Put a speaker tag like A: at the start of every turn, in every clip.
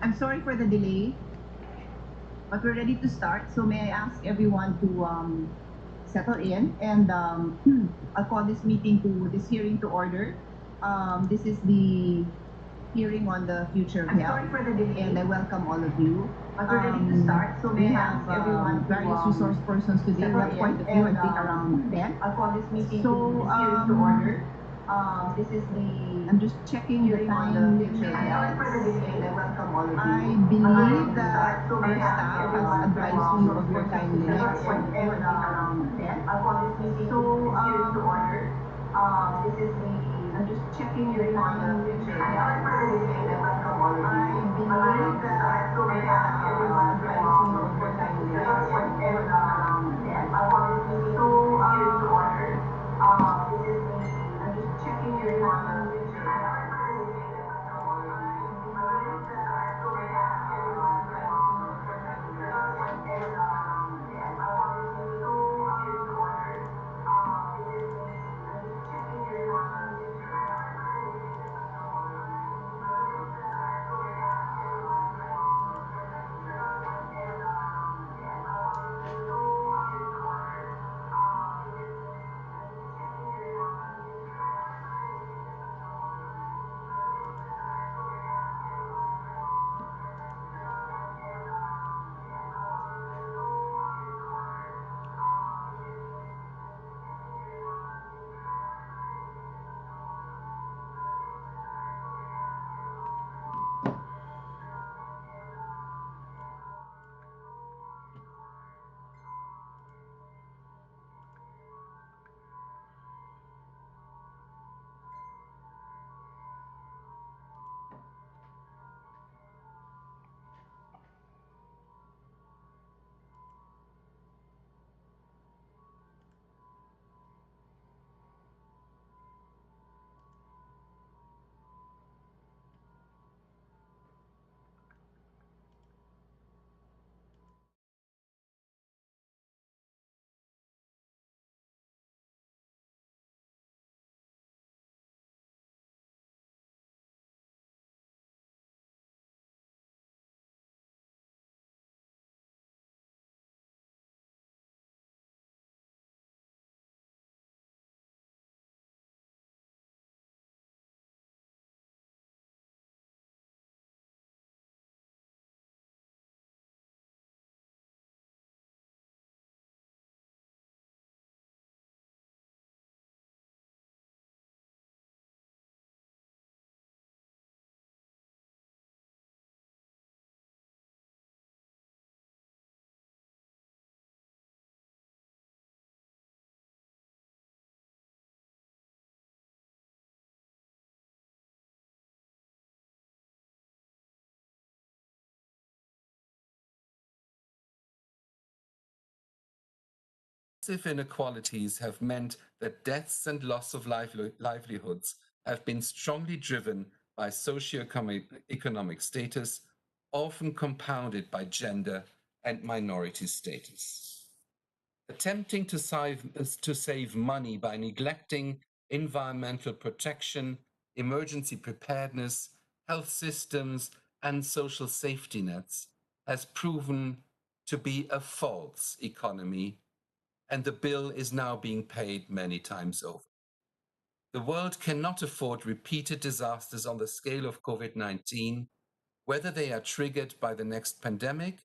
A: I'm sorry for the delay, but we're ready to start. So may I ask everyone to settle in, and I'll call this hearing to order. This is the hearing on the future of health, sorry for the delay, and I welcome all of you. But we're ready to start. So may I ask everyone to various resource persons today. We have quite a few, I think around 10. I'll call this meeting this hearing to order. This is the I'm just checking the time limit. I welcome all of you. I believe that our staff has advised me of your time limit. Around 10. I'll call this meeting to order. This is the I'm just checking the time limit. I welcome all of you. I believe that our staff has advised me of your time limit. Around 10. I'll call this meeting to order. This is the I'm just checking your time.
B: Massive inequalities have meant that deaths and loss of livelihoods have been strongly driven by socioeconomic status, often compounded by gender and minority status. Attempting to save money by neglecting environmental protection, emergency preparedness, health systems, and social safety nets has proven to be a false economy, and the bill is now being paid many times over. The world cannot afford repeated disasters on the scale of COVID-19, whether they are triggered by the next pandemic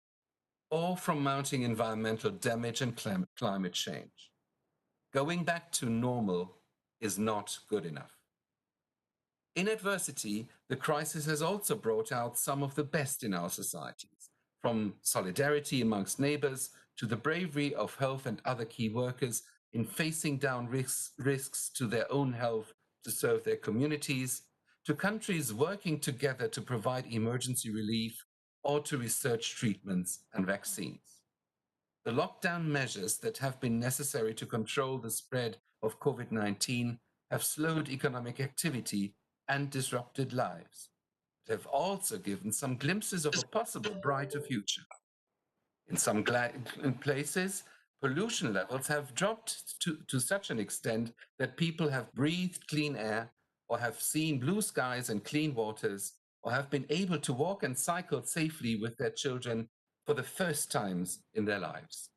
B: or from mounting environmental damage and climate change. Going back to normal is not good enough. In adversity, the crisis has also brought out some of the best in our societies, from solidarity amongst neighbors to the bravery of health and other key workers in facing down risks to their own health to serve their communities, to countries working together to provide emergency relief or to research treatments and vaccines. The lockdown measures that have been necessary to control the spread of COVID-19 have slowed economic activity and disrupted lives, but have also given some glimpses of a possible brighter future. In some places, pollution levels have dropped to such an extent that people have breathed clean air or have seen blue skies and clean waters or have been able to walk and cycle safely with their children for the first times in their lives.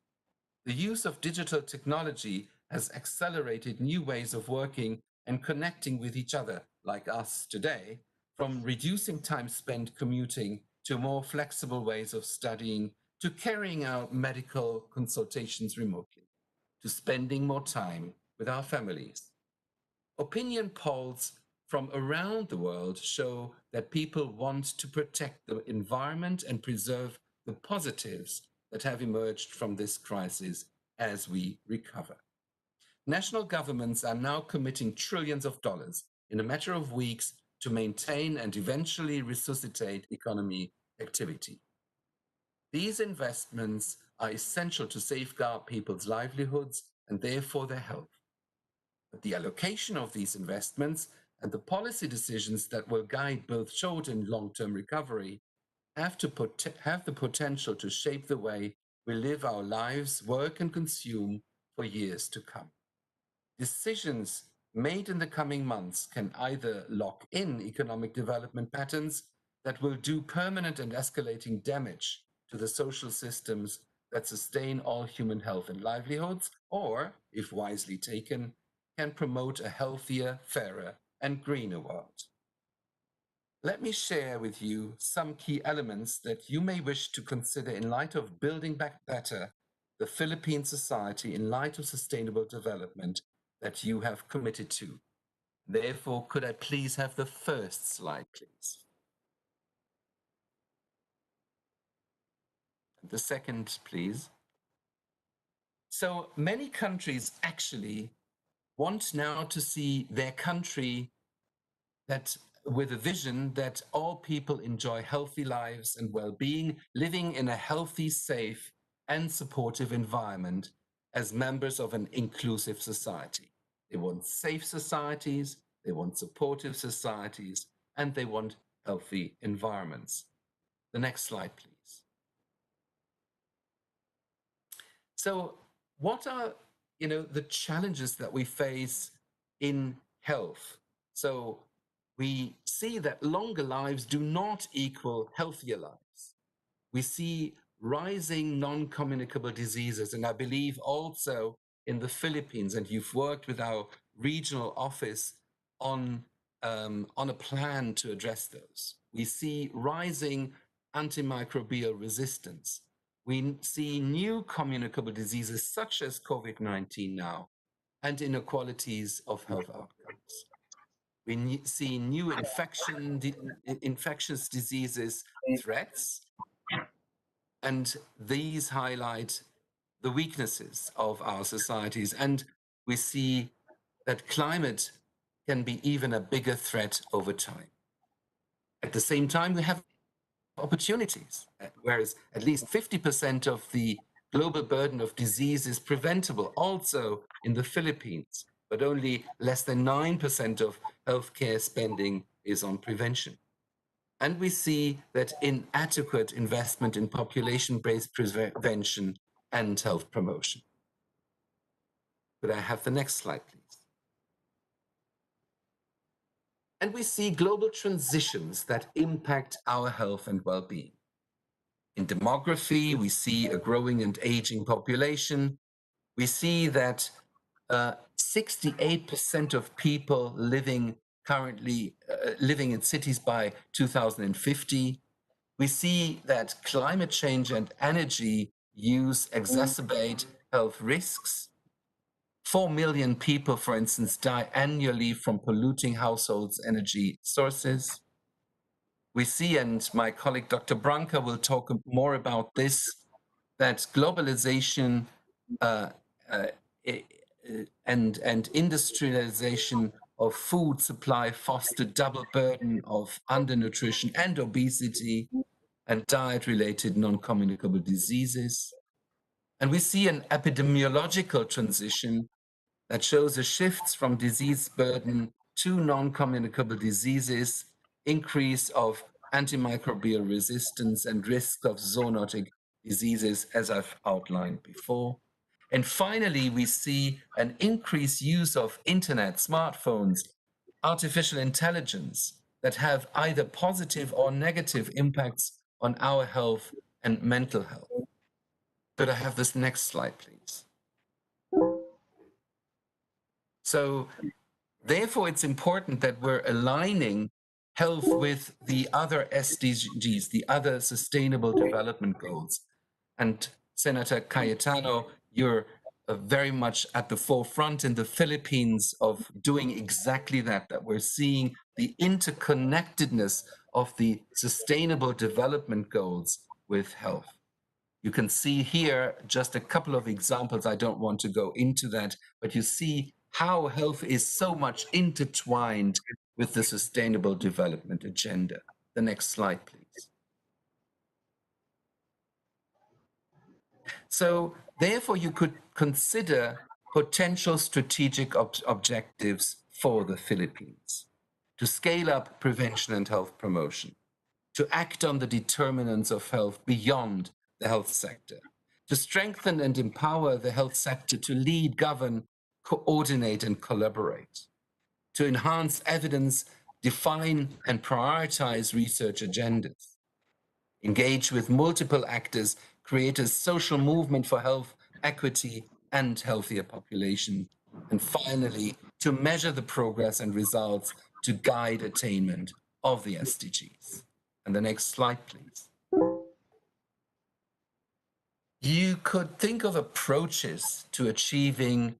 B: The use of digital technology has accelerated new ways of working and connecting with each other, like us today, from reducing time spent commuting to more flexible ways of studying, to carrying out medical consultations remotely, to spending more time with our families. Opinion polls from around the world show that people want to protect the environment and preserve the positives that have emerged from this crisis as we recover. National governments are now committing trillions of dollars in a matter of weeks to maintain and eventually resuscitate economy activity. These investments are essential to safeguard people's livelihoods and therefore their health. But the allocation of these investments and the policy decisions that will guide both short and long-term recovery have the potential to shape the way we live our lives, work, and consume for years to come. Decisions made in the coming months can either lock in economic development patterns that will do permanent and escalating damage to the social systems that sustain all human health and livelihoods, or, if wisely taken, can promote a healthier, fairer, and greener world. Let me share with you some key elements that you may wish to consider in light of building back better the Philippine society in light of sustainable development that you have committed to. Therefore, could I please have the first slide, please? The second, please. So many countries actually want now to see their country that with a vision that all people enjoy healthy lives and well-being, living in a healthy, safe, and supportive environment as members of an inclusive society. They want safe societies, they want supportive societies, and they want healthy environments. The next slide, please. So what are, the challenges that we face in health? So we see that longer lives do not equal healthier lives. We see rising non-communicable diseases, and I believe also in the Philippines, and you've worked with our regional office on a plan to address those. We see rising antimicrobial resistance. We see new communicable diseases such as COVID-19 now, and inequalities of health outcomes. We see new infectious diseases threats, and these highlight the weaknesses of our societies. And we see that climate can be even a bigger threat over time. At the same time, we have opportunities, whereas at least 50% of the global burden of disease is preventable, also in the Philippines, but only less than 9% of healthcare spending is on prevention. And we see that inadequate investment in population-based prevention and health promotion. Could I have the next slide, please? And we see global transitions that impact our health and well-being. In demography, we see a growing and aging population. We see that 68% of people currently living in cities by 2050. We see that climate change and energy use exacerbate health risks. 4 million people, for instance, die annually from polluting households' energy sources. We see, and my colleague Dr. Branca will talk more about this, that globalization and industrialization of food supply foster double burden of undernutrition and obesity and diet-related non-communicable diseases. And we see an epidemiological transition that shows a shift from disease burden to non-communicable diseases, increase of antimicrobial resistance and risk of zoonotic diseases, as I've outlined before. And finally, we see an increased use of internet, smartphones, artificial intelligence that have either positive or negative impacts on our health and mental health. Could I have this next slide, please? So therefore, it's important that we're aligning health with the other SDGs, the other Sustainable Development Goals. And Senator Cayetano, you're very much at the forefront in the Philippines of doing exactly that, that we're seeing the interconnectedness of the Sustainable Development Goals with health. You can see here just a couple of examples. I don't want to go into that, but you see how health is so much intertwined with the Sustainable Development Agenda. The next slide, please. So therefore, you could consider potential strategic objectives for the Philippines: to scale up prevention and health promotion, to act on the determinants of health beyond the health sector, to strengthen and empower the health sector to lead, govern, coordinate, and collaborate, to enhance evidence, define and prioritize research agendas, engage with multiple actors, create a social movement for health, equity, and healthier population, and finally, to measure the progress and results to guide attainment of the SDGs. And the next slide, please. You could think of approaches to achieving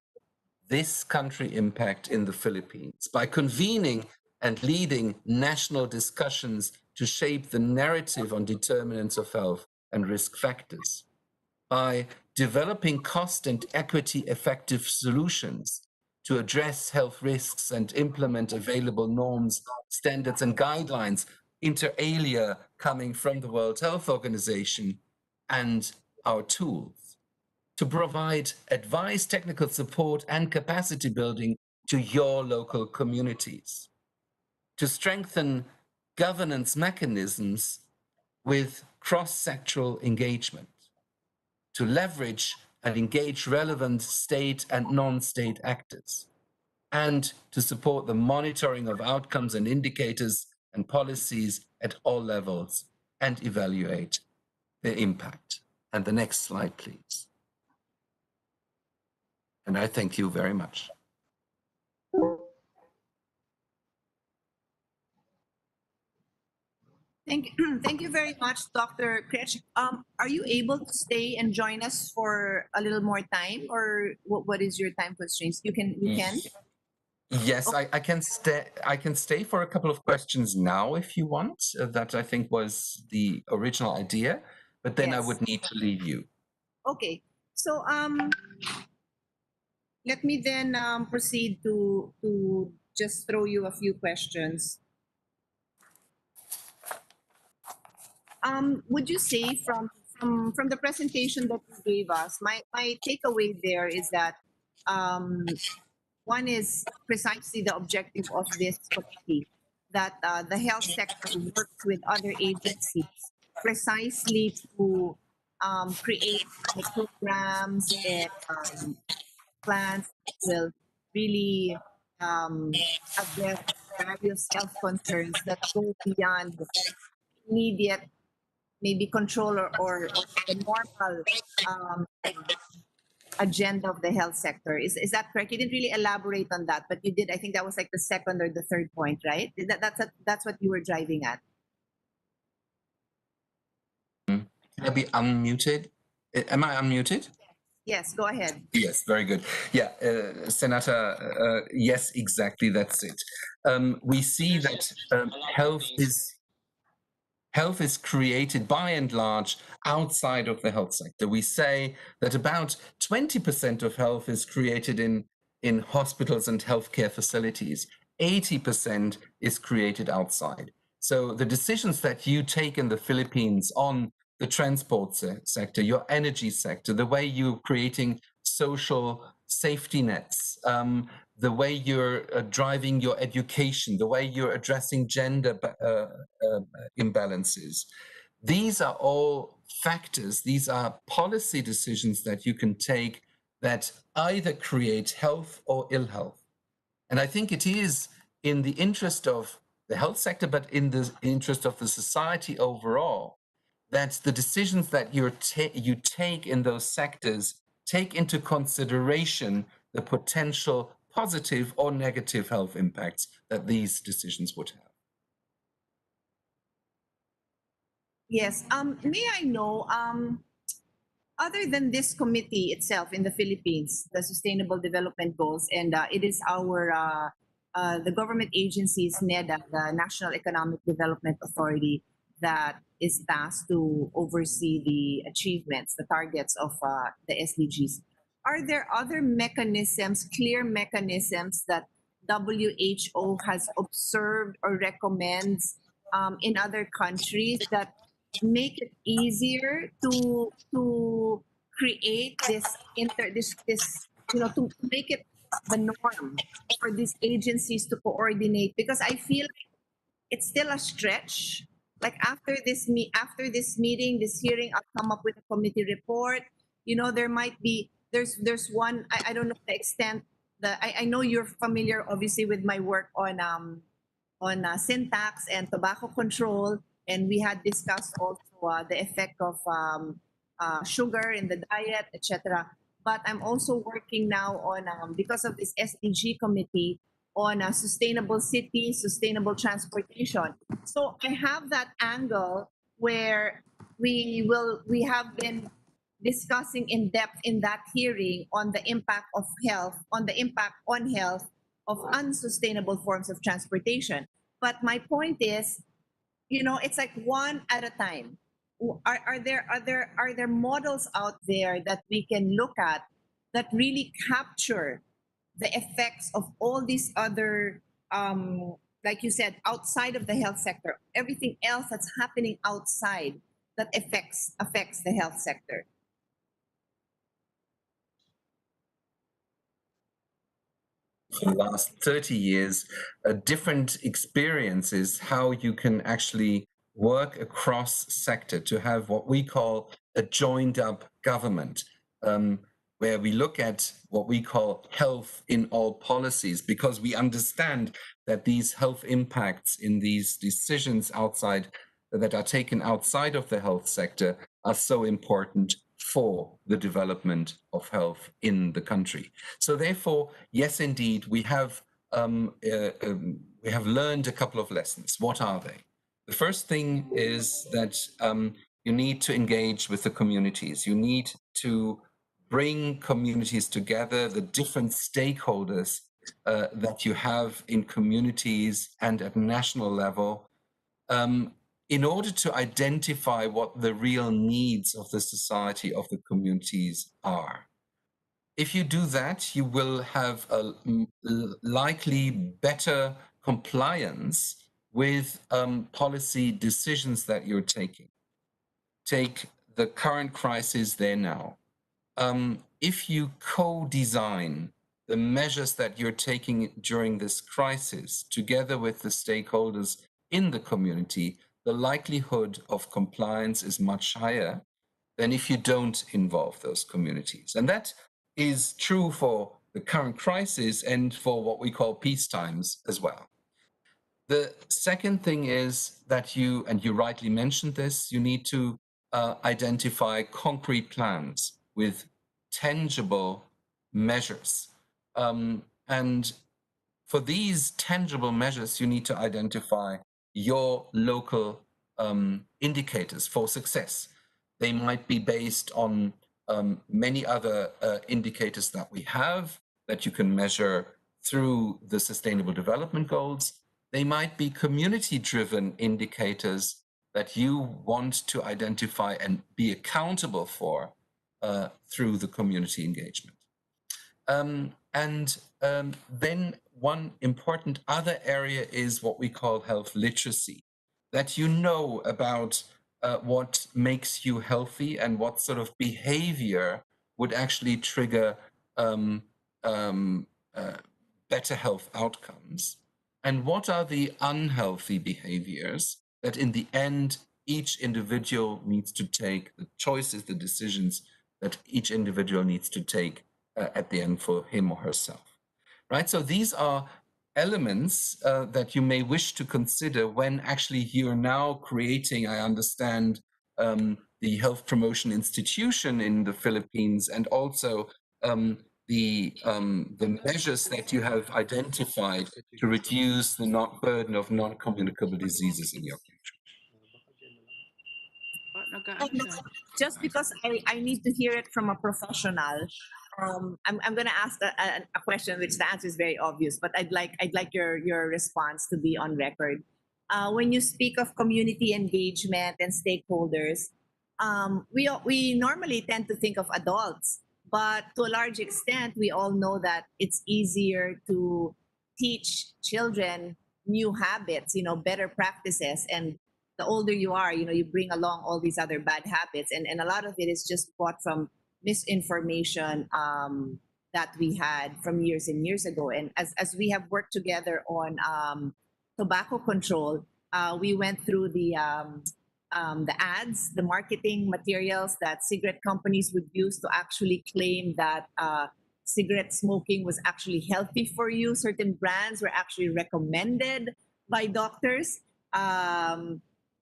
B: this country impact in the Philippines by convening and leading national discussions to shape the narrative on determinants of health and risk factors, by developing cost and equity effective solutions to address health risks and implement available norms, standards, and guidelines, inter alia coming from the World Health Organization, and our tools, to provide advice, technical support, and capacity building to your local communities, to strengthen governance mechanisms with cross-sectoral engagement, to leverage and engage relevant state and non-state actors, and to support the monitoring of outcomes and indicators and policies at all levels and evaluate their impact. And the next slide, please. And I thank you very much.
A: Thank you very much, Dr. Kretsch. Are you able to stay and join us for a little more time, or what is your time constraints? You can.
B: Yes, I can stay. I can stay for a couple of questions now if you want. That I think was the original idea, but then I
A: Yes.
B: would need to leave you.
A: Okay. So let me then proceed to just throw you a few questions. Would you say from the presentation that you gave us, my takeaway there is that one is precisely the objective of this committee, that the health sector works with other agencies precisely to create programs and plans that will really address various health concerns that go beyond immediate maybe control or the normal um, agenda of the health sector. Is that correct? You didn't really elaborate on that, but you did. I think that was like the second or the third point, right? That's what you were driving at.
B: Can I be unmuted? Am I unmuted?
A: Yes, go ahead.
B: Yes, very good. Yeah, Senator, yes, exactly, that's it. We see that health is created by and large outside of the health sector. We say that about 20% of health is created in hospitals and healthcare facilities. 80% is created outside. So the decisions that you take in the Philippines on the transport sector, your energy sector, the way you're creating social safety nets, the way you're driving your education, the way you're addressing gender imbalances. These are all factors, these are policy decisions that you can take that either create health or ill health. And I think it is in the interest of the health sector, but in the interest of the society overall, that the decisions that you take in those sectors take into consideration the potential positive or negative health impacts that these decisions would have.
A: Yes. May I know, other than this committee itself in the Philippines, the Sustainable Development Goals, and it is our the government agencies, NEDA, the National Economic Development Authority, that is tasked to oversee the achievements, the targets of the SDGs. Are there other mechanisms, clear mechanisms that WHO has observed or recommends in other countries that make it easier to create this to make it the norm for these agencies to coordinate, because I feel it's still a stretch. Like after this meeting, this hearing, I'll come up with a committee report. There might be there's one, I don't know the extent. I know you're familiar obviously with my work on syntax and tobacco control, and we had discussed also the effect of sugar in the diet, etc. But I'm also working now on, because of this SDG committee, on a sustainable city, sustainable transportation. So I have that angle where we have been discussing in depth in that hearing on the impact of health, on the impact on health of unsustainable forms of transportation. But my point is, it's like one at a time. Are there models out there that we can look at that really capture the effects of all these other, like you said, outside of the health sector, everything else that's happening outside that affects the health sector?
B: For the last 30 years, a different experience is how you can actually work across sector to have what we call a joined up government, where we look at what we call health in all policies, because we understand that these health impacts in these decisions that are taken outside of the health sector are so important for the development of health in the country. So therefore, yes, indeed, we have learned a couple of lessons. What are they? The first thing is that you need to engage with the communities. You need to bring communities together, the different stakeholders that you have in communities and at national level, in order to identify what the real needs of the society, of the communities are. If you do that, you will have a likely better compliance with policy decisions that you're taking. Take the current crisis there now. If you co-design the measures that you're taking during this crisis together with the stakeholders in the community, the likelihood of compliance is much higher than if you don't involve those communities. And that is true for the current crisis and for what we call peace times as well. The second thing is that you, and you rightly mentioned this, you need to identify concrete plans with tangible measures. And for these tangible measures, you need to identify your local indicators for success. They might be based on many other indicators that we have that you can measure through the Sustainable Development Goals. They might be community-driven indicators that you want to identify and be accountable for through the community engagement. Then one important other area is what we call health literacy, that you know about what makes you healthy and what sort of behavior would actually trigger better health outcomes, and what are the unhealthy behaviors that in the end each individual needs to take, the choices, the decisions that each individual needs to take at the end for him or herself, right? So these are elements that you may wish to consider when actually you're now creating, I understand, the health promotion institution in the Philippines, and also the measures that you have identified to reduce the burden of non-communicable diseases in your country?
A: Just because I need to hear it from a professional, I'm going to ask a question which the answer is very obvious, but I'd like your response to be on record. When you speak of community engagement and stakeholders, we normally tend to think of adults, but to a large extent, we all know that it's easier to teach children new habits, better practices, and the older you are, you bring along all these other bad habits, and a lot of it is just brought from misinformation that we had from years and years ago. And as we have worked together on tobacco control, we went through the ads, the marketing materials that cigarette companies would use to actually claim that cigarette smoking was actually healthy for you. Certain brands were actually recommended by doctors.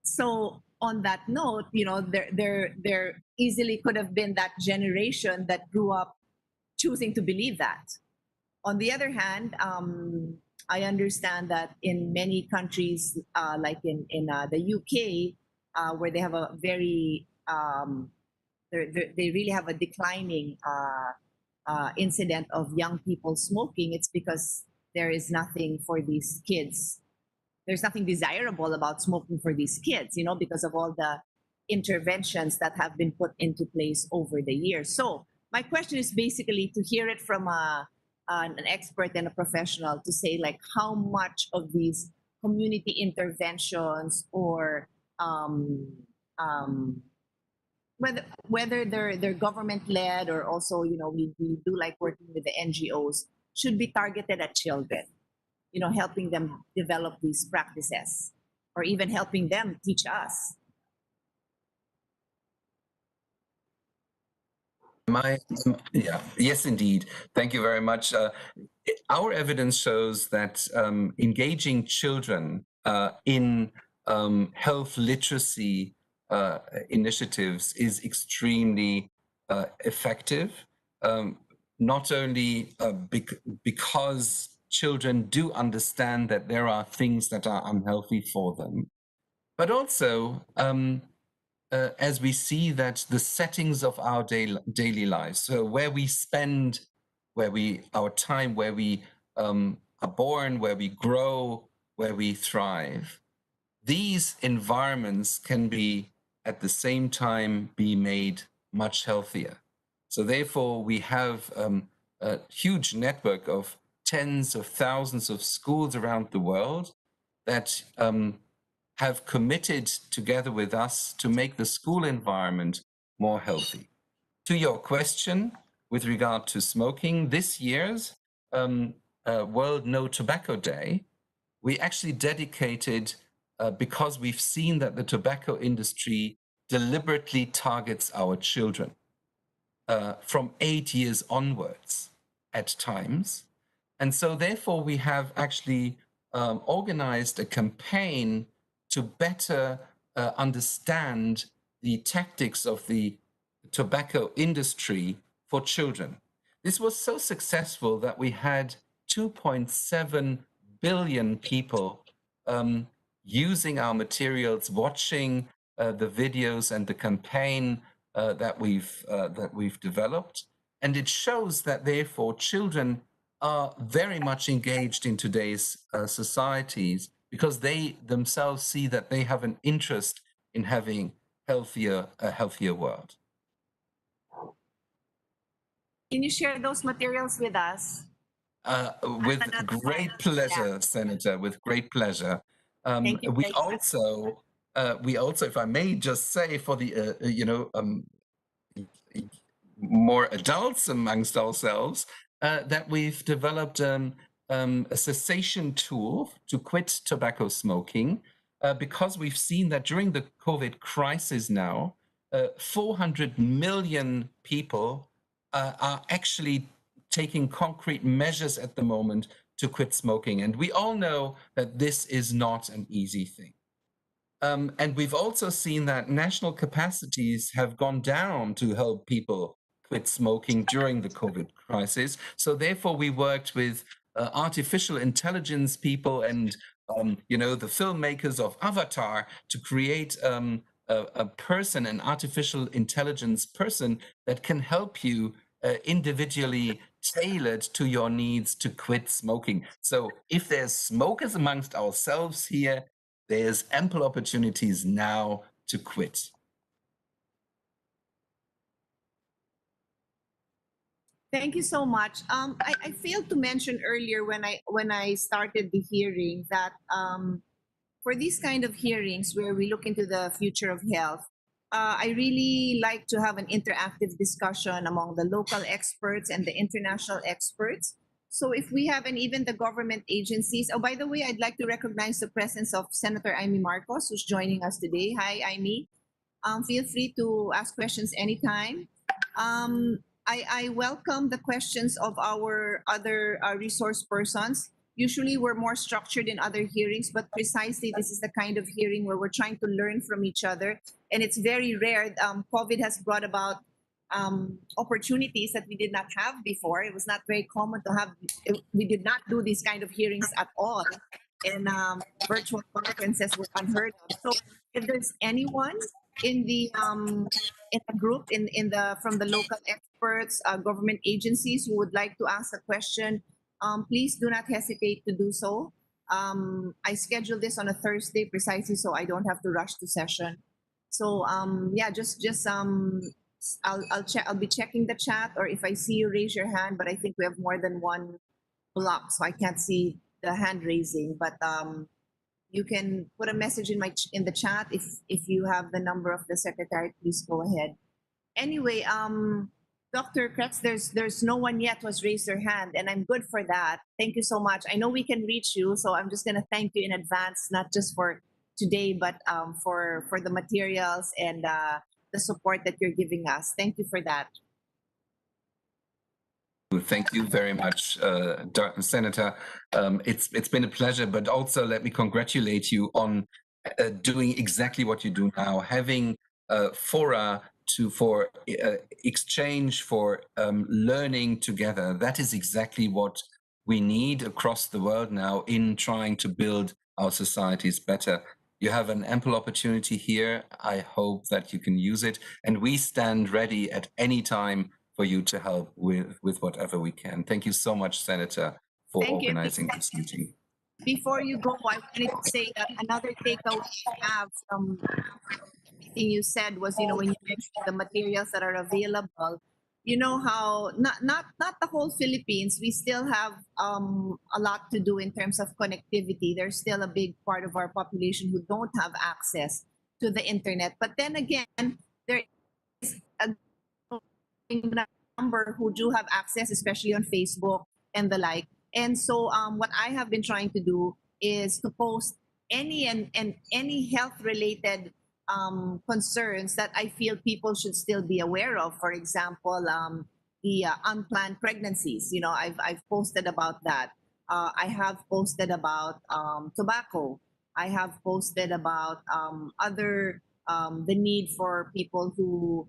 A: So on that note, there easily could have been that generation that grew up choosing to believe that. On the other hand, I understand that in many countries, like in the UK, where they have a very they really have a declining incident of young people smoking. It's because there is nothing for these kids. There's nothing desirable about smoking for these kids, because of all the interventions that have been put into place over the years. So my question is basically to hear it from an expert and a professional to say, like, how much of these community interventions or whether they're government led or also we do like working with the NGOs should be targeted at children, helping them develop these practices or even helping them teach us.
B: Yes, indeed. Thank you very much. Our evidence shows that engaging children in health literacy initiatives is extremely effective, not only because children do understand that there are things that are unhealthy for them, but also as we see that the settings of our daily lives, so where we spend, our time, where we are born, where we grow, where we thrive, these environments can be at the same time be made much healthier. So therefore, we have a huge network of tens of thousands of schools around the world that have committed together with us to make the school environment more healthy. To your question with regard to smoking, this year's World No Tobacco Day, we actually dedicated, because we've seen that the tobacco industry deliberately targets our children from 8 years onwards at times. And so therefore we have actually organized a campaign to better understand the tactics of the tobacco industry for children. This was so successful that we had 2.7 billion people using our materials, watching the videos and the campaign that we've developed. And it shows that therefore children are very much engaged in today's societies because they themselves see that they have an interest in having a healthier world.
A: Can you share those materials with us?
B: With great pleasure, Senator, with great pleasure.
A: Thank you.
B: We also, if I may just say, for the more adults amongst ourselves, that we've developed a cessation tool to quit tobacco smoking, because we've seen that during the COVID crisis now, 400 million people are actually taking concrete measures at the moment to quit smoking. And we all know that this is not an easy thing. And we've also seen that national capacities have gone down to help people quit smoking during the COVID crisis. So therefore, we worked with artificial intelligence people and the filmmakers of Avatar to create a person, an artificial intelligence person that can help you individually tailored to your needs to quit smoking. So if there's smokers amongst ourselves here, there's ample opportunities now to quit.
A: Thank you so much. I failed to mention earlier when I started the hearing that for these kind of hearings where we look into the future of health, I really like to have an interactive discussion among the local experts and the international experts. So if we have, and even the government agencies. Oh, by the way, I'd like to recognize the presence of Senator Amy Marcos, who's joining us today. Hi, Amy. Feel free to ask questions anytime. I welcome the questions of our other resource persons. Usually we're more structured in other hearings, but precisely this is the kind of hearing where we're trying to learn from each other. And it's very rare. COVID has brought about opportunities that we did not have before. It was not very common to have, we did not do these kind of hearings at all. And virtual conferences were unheard of. So if there's anyone in the group in the from the local experts, government agencies who would like to ask a question, please do not hesitate to do so. I scheduled this on a Thursday precisely so I don't have to rush to session. So yeah, just I'll check. I'll be checking the chat, or if I see you, raise your hand. But I think we have more than one block, so I can't see the hand raising. But you can put a message in the chat if you have the number of the secretary. Please go ahead. Anyway, Dr. Kretz, there's no one yet who has raised their hand, and I'm good for that. Thank you so much. I know we can reach you, so I'm just gonna thank you in advance, not just for today, but for the materials and the support that you're giving us. Thank you for that.
B: Thank you very much, Senator. It's been a pleasure, but also let me congratulate you on doing exactly what you do now, having fora for exchange, for learning together. That is exactly what we need across the world now in trying to build our societies better. You have an ample opportunity here. I hope that you can use it, and we stand ready at any time for you to help with whatever we can. Thank you so much, Senator, for organizing this meeting.
A: Before you go, I wanted to say that another takeaway I have from everything you said was, when you mentioned the materials that are available, how not the whole Philippines, we still have a lot to do in terms of connectivity. There's still a big part of our population who don't have access to the internet. But then again, there is a number who do have access, especially on Facebook and the like. And so what I have been trying to do is to post any and any health related concerns that I feel people should still be aware of. For example, the unplanned pregnancies. I've posted about that. I have posted about tobacco. I have posted about other the need for people who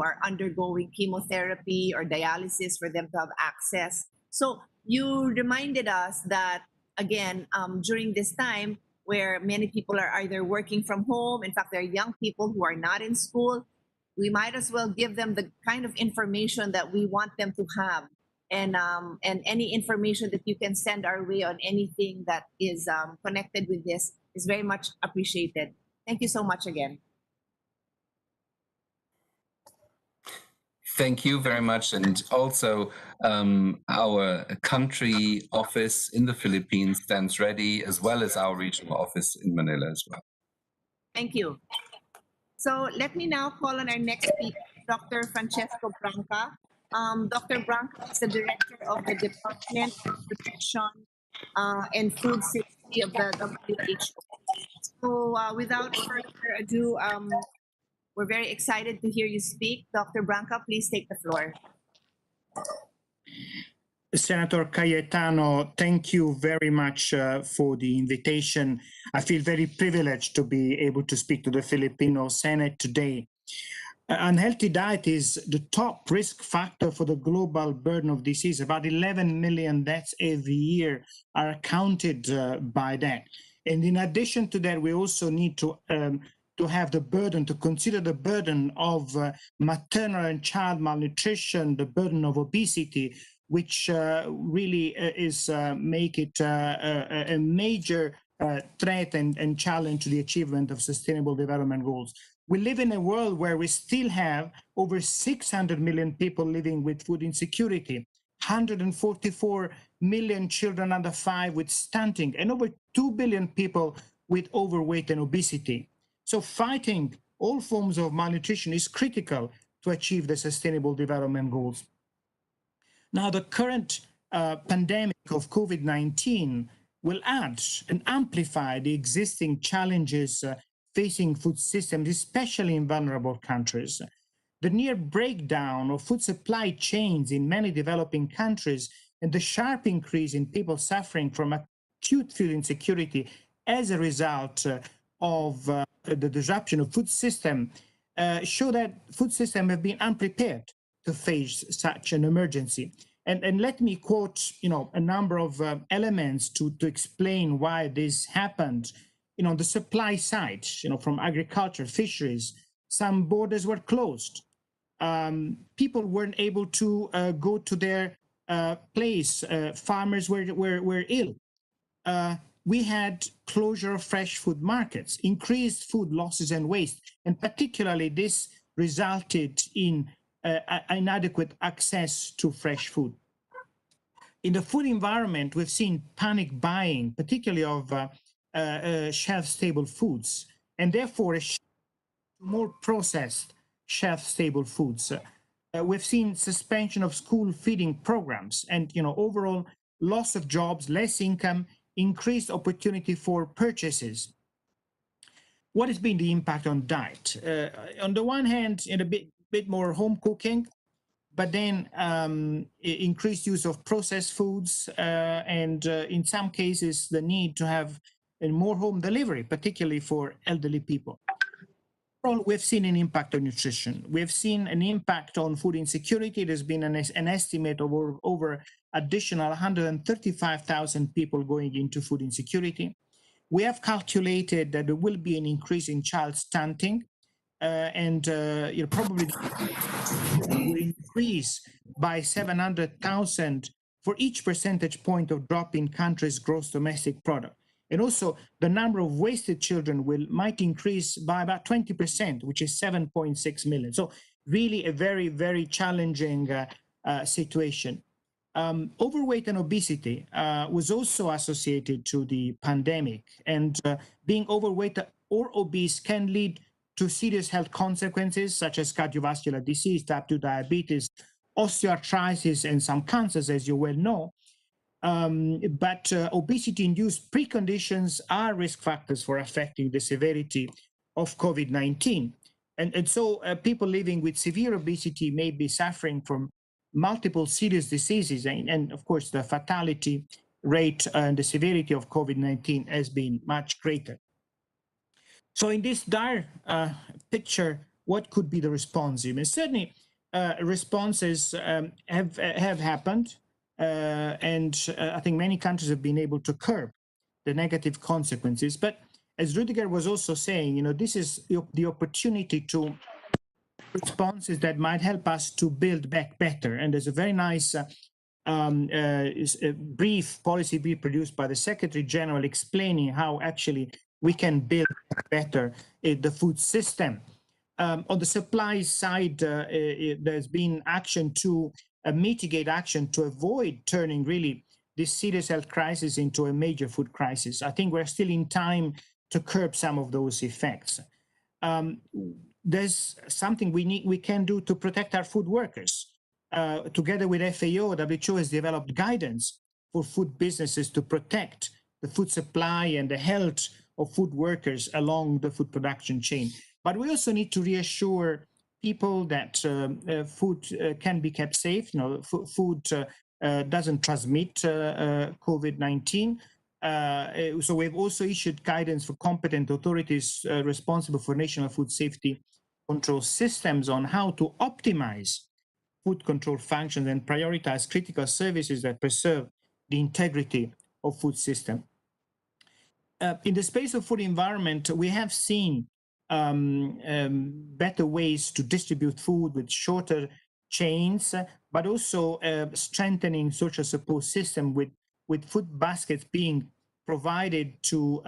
A: are undergoing chemotherapy or dialysis for them to have access. So you reminded us that again during this time where many people are either working from home. In fact, there are young people who are not in school. We might as well give them the kind of information that we want them to have. And any information that you can send our way on anything that is connected with this is very much appreciated. Thank you so much again.
B: Thank you very much. And also, our country office in the Philippines stands ready, as well as our regional office in Manila as well.
A: Thank you. So let me now call on our next speaker, Dr. Francesco Branca. Dr. Branca is the director of the Department of Nutrition and Food Safety of the WHO. So without further ado, we're very excited to hear you speak. Dr. Branca, please take the floor.
C: Senator Cayetano, thank you very much for the invitation. I feel very privileged to be able to speak to the Filipino Senate today. Unhealthy diet is the top risk factor for the global burden of disease. About 11 million deaths every year are accounted by that. And in addition to that, we also need to have the burden, to consider the burden of maternal and child malnutrition, the burden of obesity, which really is make it a major threat and challenge to the achievement of sustainable development goals. We live in a world where we still have over 600 million people living with food insecurity, 144 million children under 5 with stunting, and over 2 billion people with overweight and obesity. So fighting all forms of malnutrition is critical to achieve the sustainable development goals. Now, the current pandemic of COVID-19 will add and amplify the existing challenges facing food systems, especially in vulnerable countries. The near breakdown of food supply chains in many developing countries and the sharp increase in people suffering from acute food insecurity as a result of the disruption of food system show that food systems have been unprepared to face such an emergency. And let me quote, a number of elements to explain why this happened. On the supply side, from agriculture, fisheries, some borders were closed. People weren't able to go to their place. Farmers were ill. We had closure of fresh food markets, increased food losses and waste, and particularly this resulted in inadequate access to fresh food. In the food environment, we've seen panic buying, particularly of shelf-stable foods, and therefore a more processed shelf-stable foods. We've seen suspension of school feeding programs and overall loss of jobs, less income, increased opportunity for purchases. What has been the impact on diet? On the one hand, in a bit more home cooking, but then increased use of processed foods and in some cases the need to have more home delivery, particularly for elderly people. We've seen an impact on nutrition. We've seen an impact on food insecurity. There's been an estimate of over additional 135,000 people going into food insecurity. We have calculated that there will be an increase in child stunting, and probably will increase by 700,000 for each percentage point of drop in country's gross domestic product. And also, the number of wasted children might increase by about 20%, which is 7.6 million. So really a very, very challenging situation. Overweight and obesity was also associated to the pandemic. And being overweight or obese can lead to serious health consequences, such as cardiovascular disease, type 2 diabetes, osteoarthritis, and some cancers, as you well know. But obesity-induced preconditions are risk factors for affecting the severity of COVID-19. And so people living with severe obesity may be suffering from multiple serious diseases. And of course, the fatality rate and the severity of COVID-19 has been much greater. So in this dire picture, what could be the response? Certainly, responses have happened. And I think many countries have been able to curb the negative consequences. But as Rudiger was also saying, this is the opportunity to responses that might help us to build back better. And there's a very nice brief policy brief produced by the Secretary General explaining how actually we can build better the food system. On the supply side, there's been action to mitigate action to avoid turning really this serious health crisis into a major food crisis. I think we're still in time to curb some of those effects. There's something we can do to protect our food workers. Together with FAO, WHO has developed guidance for food businesses to protect the food supply and the health of food workers along the food production chain. But we also need to reassure people that food can be kept safe. Food doesn't transmit COVID-19. So we've also issued guidance for competent authorities responsible for national food safety control systems on how to optimize food control functions and prioritize critical services that preserve the integrity of food system. In the space of food environment, we have seen better ways to distribute food with shorter chains, but also strengthening social support system with food baskets being provided to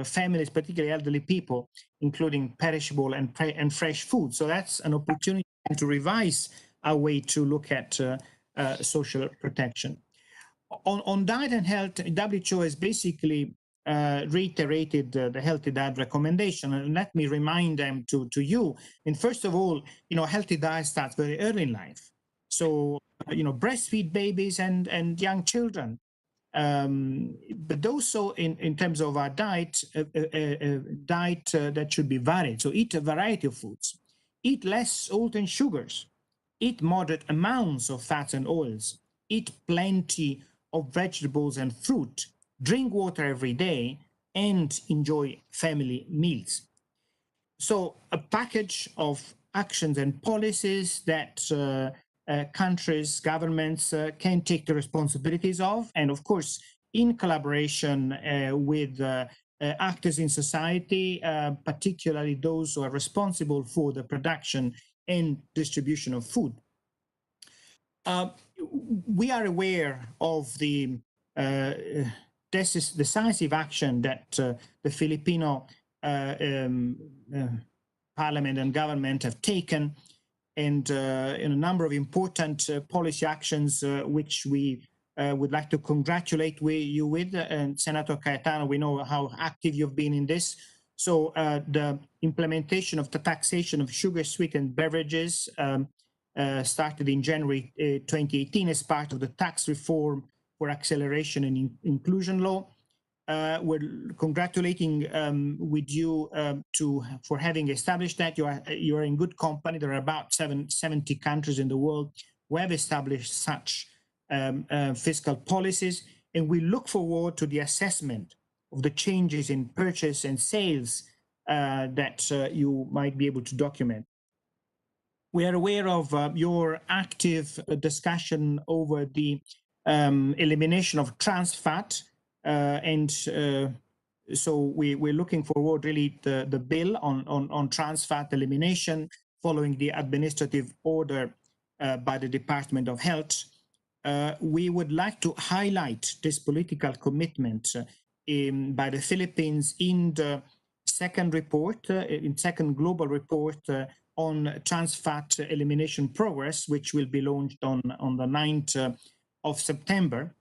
C: families, particularly elderly people, including perishable and fresh food. So that's an opportunity to revise our way to look at social protection. On diet and health, WHO has basically reiterated the healthy diet recommendation. And let me remind them to you. And first of all, healthy diet starts very early in life. So, breastfeed babies and young children. But also in terms of our diet, diet that should be varied. So eat a variety of foods, eat less salt and sugars, eat moderate amounts of fats and oils, eat plenty of vegetables and fruit, drink water every day, and enjoy family meals. So a package of actions and policies that countries, governments can take the responsibilities of, and of course, in collaboration with actors in society, particularly those who are responsible for the production and distribution of food. We are aware of the decisive action that the Filipino parliament and government have taken, and in a number of important policy actions which we would like to congratulate you with. And Senator Cayetano, we know how active you've been in this. So the implementation of the taxation of sugar-sweetened beverages started in January 2018 as part of the tax reform for acceleration and inclusion law. We're congratulating with you for having established that. You are in good company. There are about 70 countries in the world who have established such fiscal policies, and we look forward to the assessment of the changes in purchase and sales that you might be able to document. We are aware of your active discussion over the elimination of trans fat, and so we're looking forward really the bill on trans fat elimination following the administrative order by the Department of Health. We would like to highlight this political commitment by the Philippines in the second report, in second global report on trans fat elimination progress, which will be launched on the 9th of September.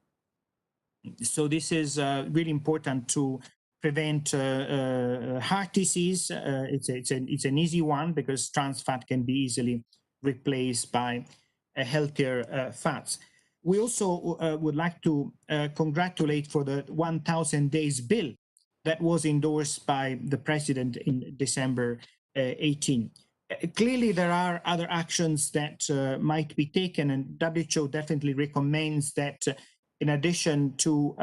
C: So this is really important to prevent heart disease. It's an easy one because trans fat can be easily replaced by healthier fats. We also would like to congratulate for the 1,000 days bill that was endorsed by the president in December 18. Clearly, there are other actions that might be taken, and WHO definitely recommends that in addition to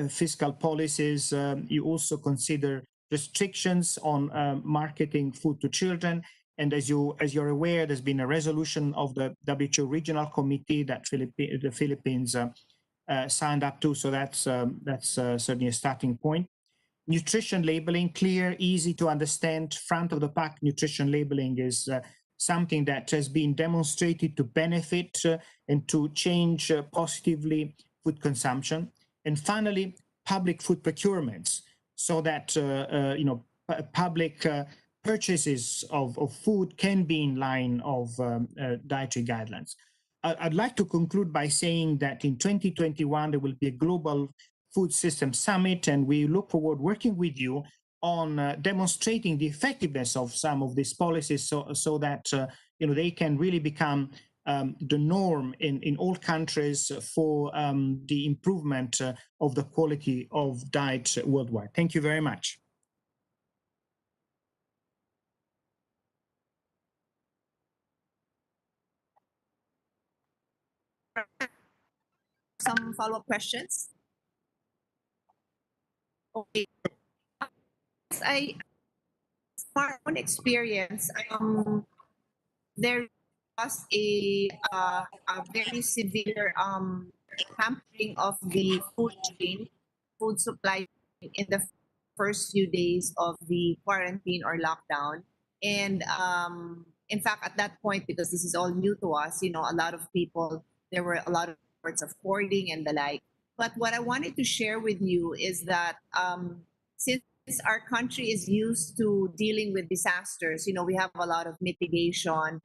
C: fiscal policies, you also consider restrictions on marketing food to children. And as you're aware, there's been a resolution of the WHO Regional Committee that the Philippines signed up to. So that's certainly a starting point. Nutrition labeling, clear, easy to understand, front of the pack nutrition labeling is something that has been demonstrated to benefit and to change positively food consumption. And finally, public food procurements, so that public purchases of food can be in line of dietary guidelines. I'd like to conclude by saying that in 2021, there will be a global food system summit, and we look forward working with you on demonstrating the effectiveness of some of these policies so that they can really become the norm in all countries for the improvement of the quality of diet worldwide. Thank you very much.
D: some follow-up questions? Okay. I, from our own experience, there was a very severe hampering of the food chain, food supply in the first few days of the quarantine or lockdown. And in fact, at that point, because this is all new to us, you know, a lot of people, there were a lot of reports of hoarding and the like. But what I wanted to share with you is that since our country is used to dealing with disasters, you know, we have a lot of mitigation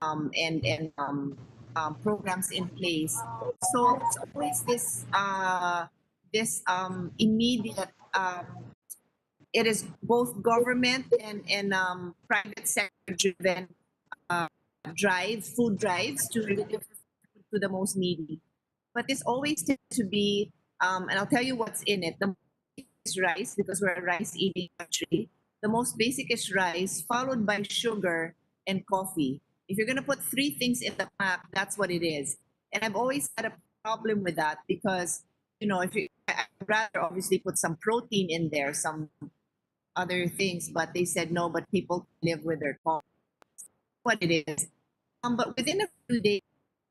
D: and programs in place. So it's always this immediate. It is both government and private sector driven food drives to deliver to the most needy. But this always tends to be, and I'll tell you what's in it. The is rice, because we're a rice eating country. The most basic is rice, followed by sugar and coffee. If you're going to put three things in the map, that's what it is. And I've always had a problem with that because, you know, I'd rather obviously put some protein in there, some other things, but they said no, but people live with their coffee. What it is. But within a few days,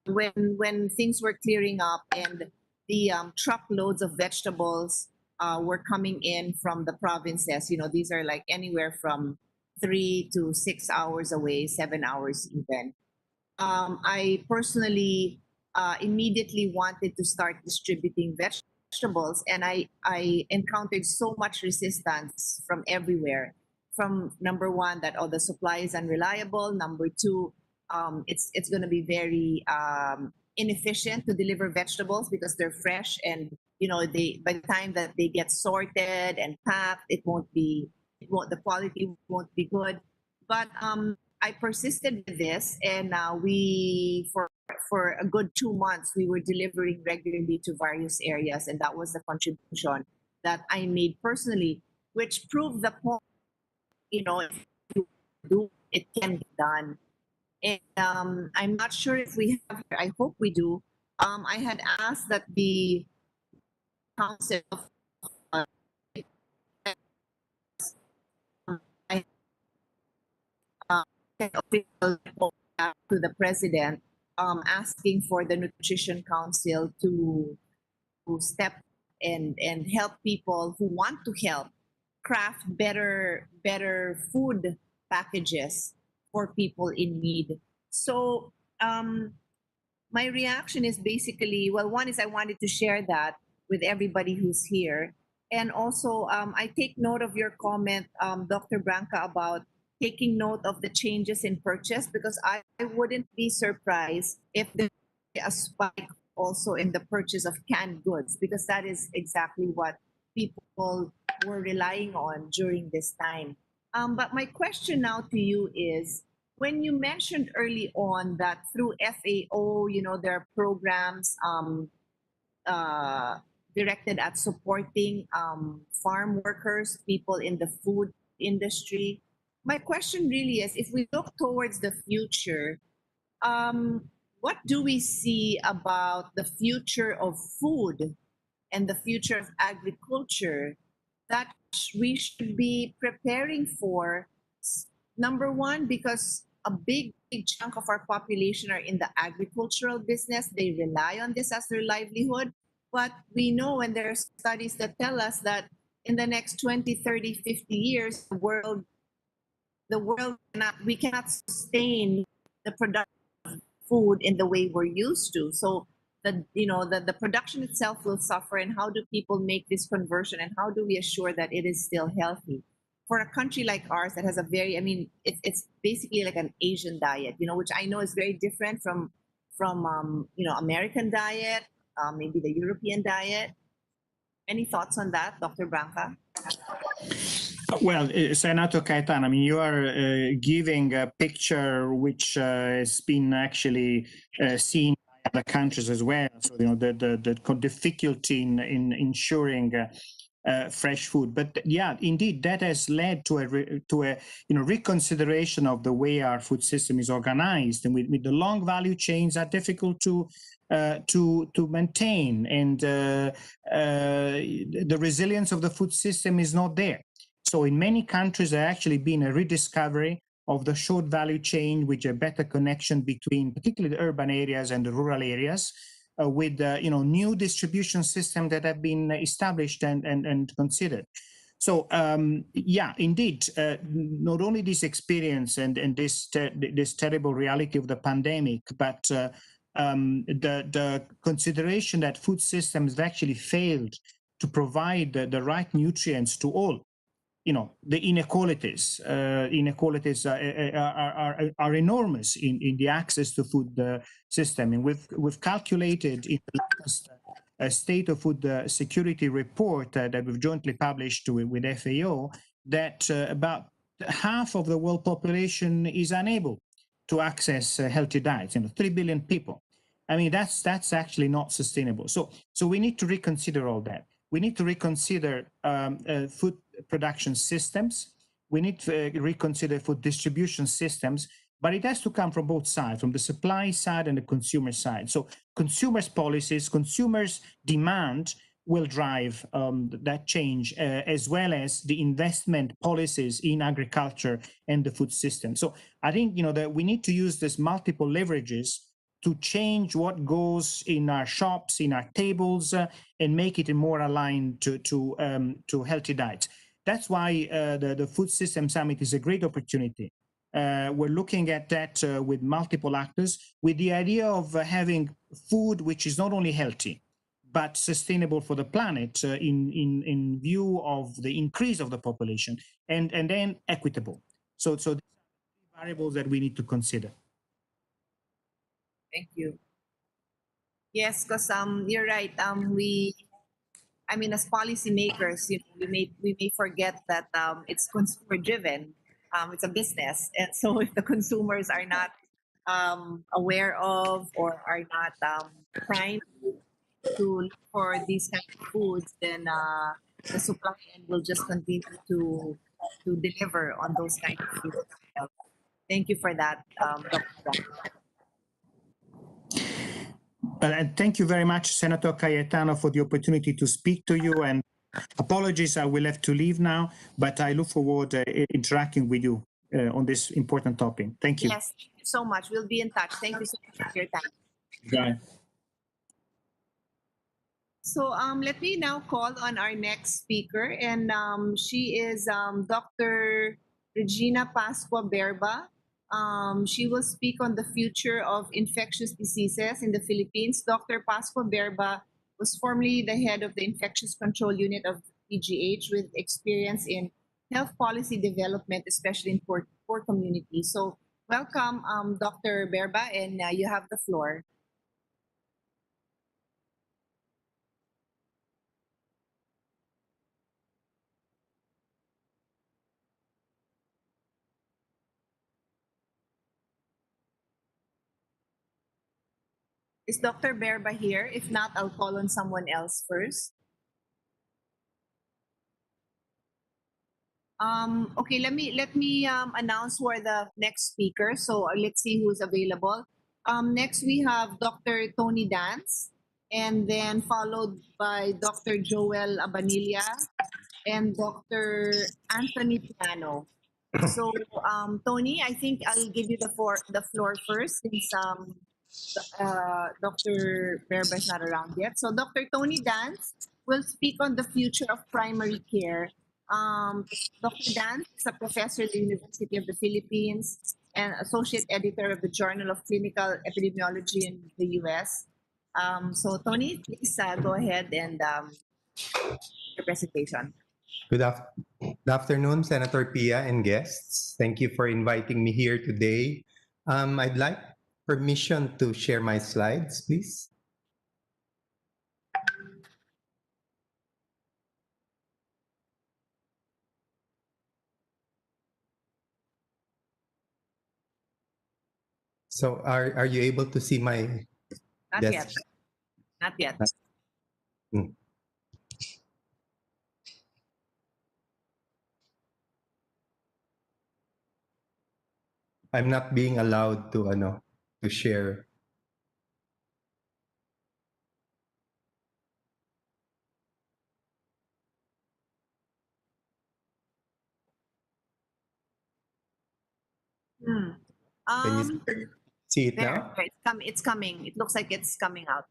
D: when things were clearing up and the truckloads of vegetables were coming in from the provinces. You know, these are like anywhere from 3 to 6 hours away, 7 hours even. I personally immediately wanted to start distributing vegetables, and I encountered so much resistance from everywhere. From number one, that the supply is unreliable. Number two, it's going to be very inefficient to deliver vegetables because they're fresh, and you know, they by the time that they get sorted and packed, the quality won't be good. But I persisted with this, and we for a good 2 months we were delivering regularly to various areas, and that was the contribution that I made personally, which proved the point. You know, if you do, it can be done. And I'm not sure if we have here. I hope we do. I had asked that the council uh, I official report back to the president, asking for the nutrition council to step and help people who want to help craft better food packages for people in need. So my reaction is basically, well, one is I wanted to share that with everybody who's here. And also, I take note of your comment, Dr. Branca, about taking note of the changes in purchase, because I wouldn't be surprised if there's a spike also in the purchase of canned goods, because that is exactly what people were relying on during this time. But my question now to you is, when you mentioned early on that through FAO, you know, there are programs directed at supporting farm workers, people in the food industry. My question really is, if we look towards the future, what do we see about the future of food and the future of agriculture that we should be preparing for? Number one, because a big chunk of our population are in the agricultural business. They rely on this as their livelihood. But we know, and there are studies that tell us that in the next 20, 30, 50 years, we cannot sustain the production of food in the way we're used to. So the production itself will suffer, and how do people make this conversion, and how do we assure that it is still healthy? For a country like ours that has a very, I mean, it's basically like an Asian diet, you know, which I know is very different from American diet, maybe the European diet. Any thoughts on that, Dr. Branca?
C: Well, Senator Caetano, I mean, you are giving a picture which has been actually seen by other countries as well. So, you know, the difficulty in ensuring fresh food. But yeah, indeed, that has led to a reconsideration of the way our food system is organized, and with the long value chains are difficult to maintain, and the resilience of the food system is not there. So in many countries, there actually been a rediscovery of the short value chain, with a better connection between particularly the urban areas and the rural areas, with new distribution systems that have been established and considered. So yeah, indeed, not only this experience and this terrible reality of the pandemic, but the consideration that food systems have actually failed to provide the right nutrients to all. The inequalities are enormous in the access to food system, and we've calculated in the latest state of food security report that we've jointly published with FAO that about half of the world population is unable to access healthy diets. 3 billion people. I mean, that's actually not sustainable. So we need to reconsider all that. We need to reconsider food production systems. We need to reconsider food distribution systems, but it has to come from both sides, from the supply side and the consumer side. So consumers' policies, consumers' demand will drive that change, as well as the investment policies in agriculture and the food system. So I think that we need to use these multiple leverages to change what goes in our shops, in our tables, and make it more aligned to healthy diets. That's why the Food System Summit is a great opportunity. We're looking at that with multiple actors, with the idea of having food which is not only healthy, but sustainable for the planet in view of the increase of the population, and then equitable. So these are the variables that we need to consider.
D: Thank you. Yes, because you're right. As policymakers, we may forget that it's consumer driven. It's a business, and so if the consumers are not aware of, or are not primed to look for these kind of foods, then the supply end will just continue to deliver on those kind of foods. Thank you for that, Dr. Wong.
C: And thank you very much, Senator Cayetano, for the opportunity to speak to you. And apologies, I will have to leave now, but I look forward to interacting with you on this important topic. Thank you.
D: Yes, thank you so much. We'll be in touch. Thank you so much for your time.
C: Bye.
D: So let me now call on our next speaker, and she is Dr. Regina Pascua Berba. She will speak on the future of infectious diseases in the Philippines. Dr. Pascua Berba was formerly the head of the Infectious Control Unit of PGH, with experience in health policy development, especially in poor communities. So welcome, Dr. Berba, and you have the floor. Is Dr. Berba here? If not, I'll call on someone else first. Okay, let me announce who are the next speakers. So let's see who's available. Next we have Dr. Tony Dance, and then followed by Dr. Joel Abanilla and Dr. Anthony Piano. So Tony, I think I'll give you the floor first, since Dr. Berba is not around yet. So Dr. Tony Dance will speak on the future of primary care. Dr. Dance is a professor at the University of the Philippines and associate editor of the Journal of Clinical Epidemiology in the US. So Tony, please go ahead and your presentation.
E: Good afternoon, Senator Pia and guests. Thank you for inviting me here today. I'd like permission to share my slides, please. So are you able to see my
D: Not
E: desk?
D: yet. Not yet.
E: I'm not being allowed to to share.
D: Hmm.
E: Can you see it
D: There,
E: now?
D: there, it's coming. It looks like it's coming out.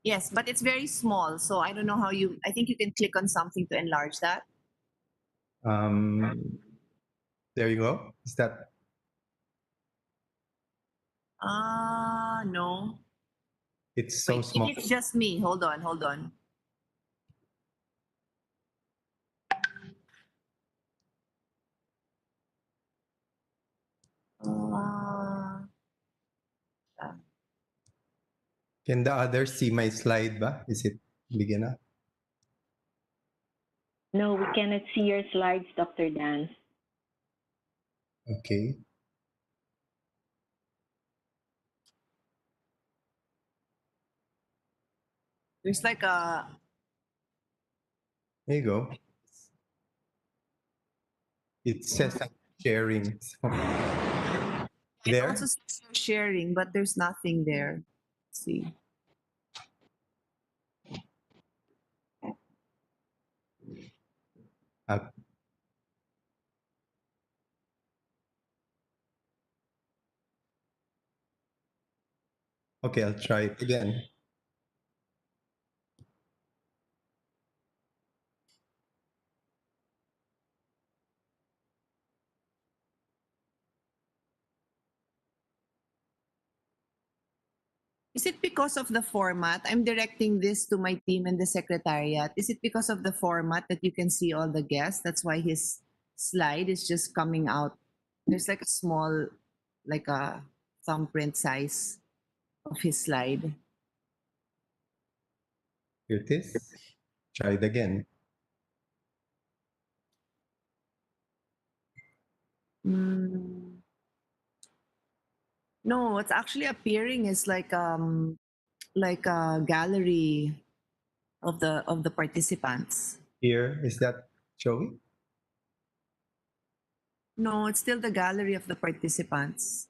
D: Yes, but it's very small, so I don't know how you. I think you can click on something to enlarge that.
E: There you go. Is that
D: No.
E: it's so
D: Wait,
E: small?
D: maybe it's just me. Hold on, hold on. Uh,
E: Can the others see my slide ba? Is it big enough?
F: No, we cannot see your slides, Dr. Dan.
E: Okay.
D: there's like a.
E: There you go. It says I'm sharing. So,
D: It
E: there.
D: also says you're sharing, but there's nothing there. Let's see.
E: Uh, okay, I'll try it again.
D: Is it because of the format? I'm directing this to my team and the secretariat. Is it because of the format that you can see all the guests? That's why his slide is just coming out. There's like a small, like a thumbprint size of his slide.
E: Here it is. Try it again.
D: Mm. No, what's actually appearing is like a gallery of the participants.
E: Here, is that showing?
D: No, it's still the gallery of the participants.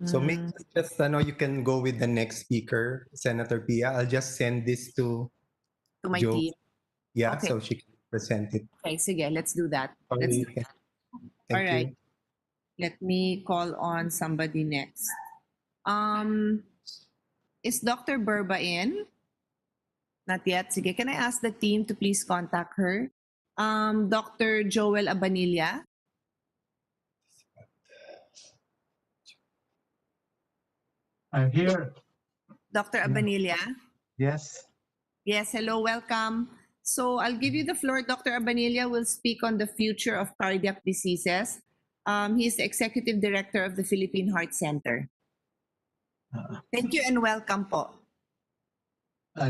E: So maybe
D: Mm.
E: just you can go with the next speaker, Senator Pia. I'll just send this to
D: To my
E: Jo.
D: team.
E: Yeah,
D: Okay.
E: so she can present it.
D: Okay, sige, let's do that. Let's do
E: Sorry.
D: that.
E: Thank
D: All right.
E: you.
D: Let me call on somebody next. Um, is Dr. Burba in? Not yet. Sige, can I ask the team to please contact her? Dr. Joel Abanilla.
G: I'm here.
D: Dr.
G: Yeah.
D: Abanilla.
G: Yes.
D: Yes, hello, welcome. So I'll give you the floor. Dr. Abanilla will speak on the future of cardiac diseases. He's the executive director of the Philippine Heart Center. Thank you and welcome po.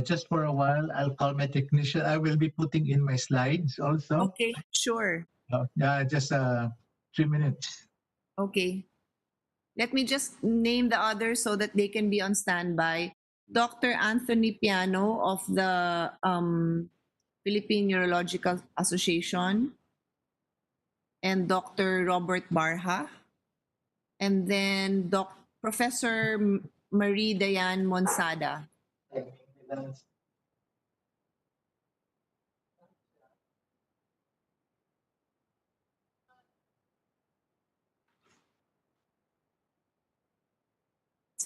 G: Just for a while, I'll call my technician. I will be putting in my slides also.
D: Okay, sure.
G: Yeah, just 3 minutes.
D: Okay. Let me just name the others so that they can be on standby. Dr. Anthony Piano of the Philippine Neurological Association, and Dr. Robert Barha, and then Professor Marie Dayan Monsada.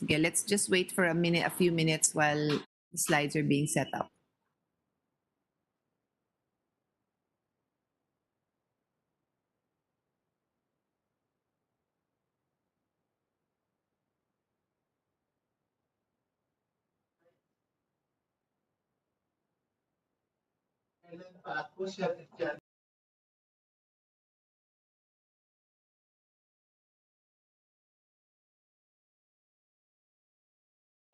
D: Okay, let's just wait for a few minutes while the slides are being set up.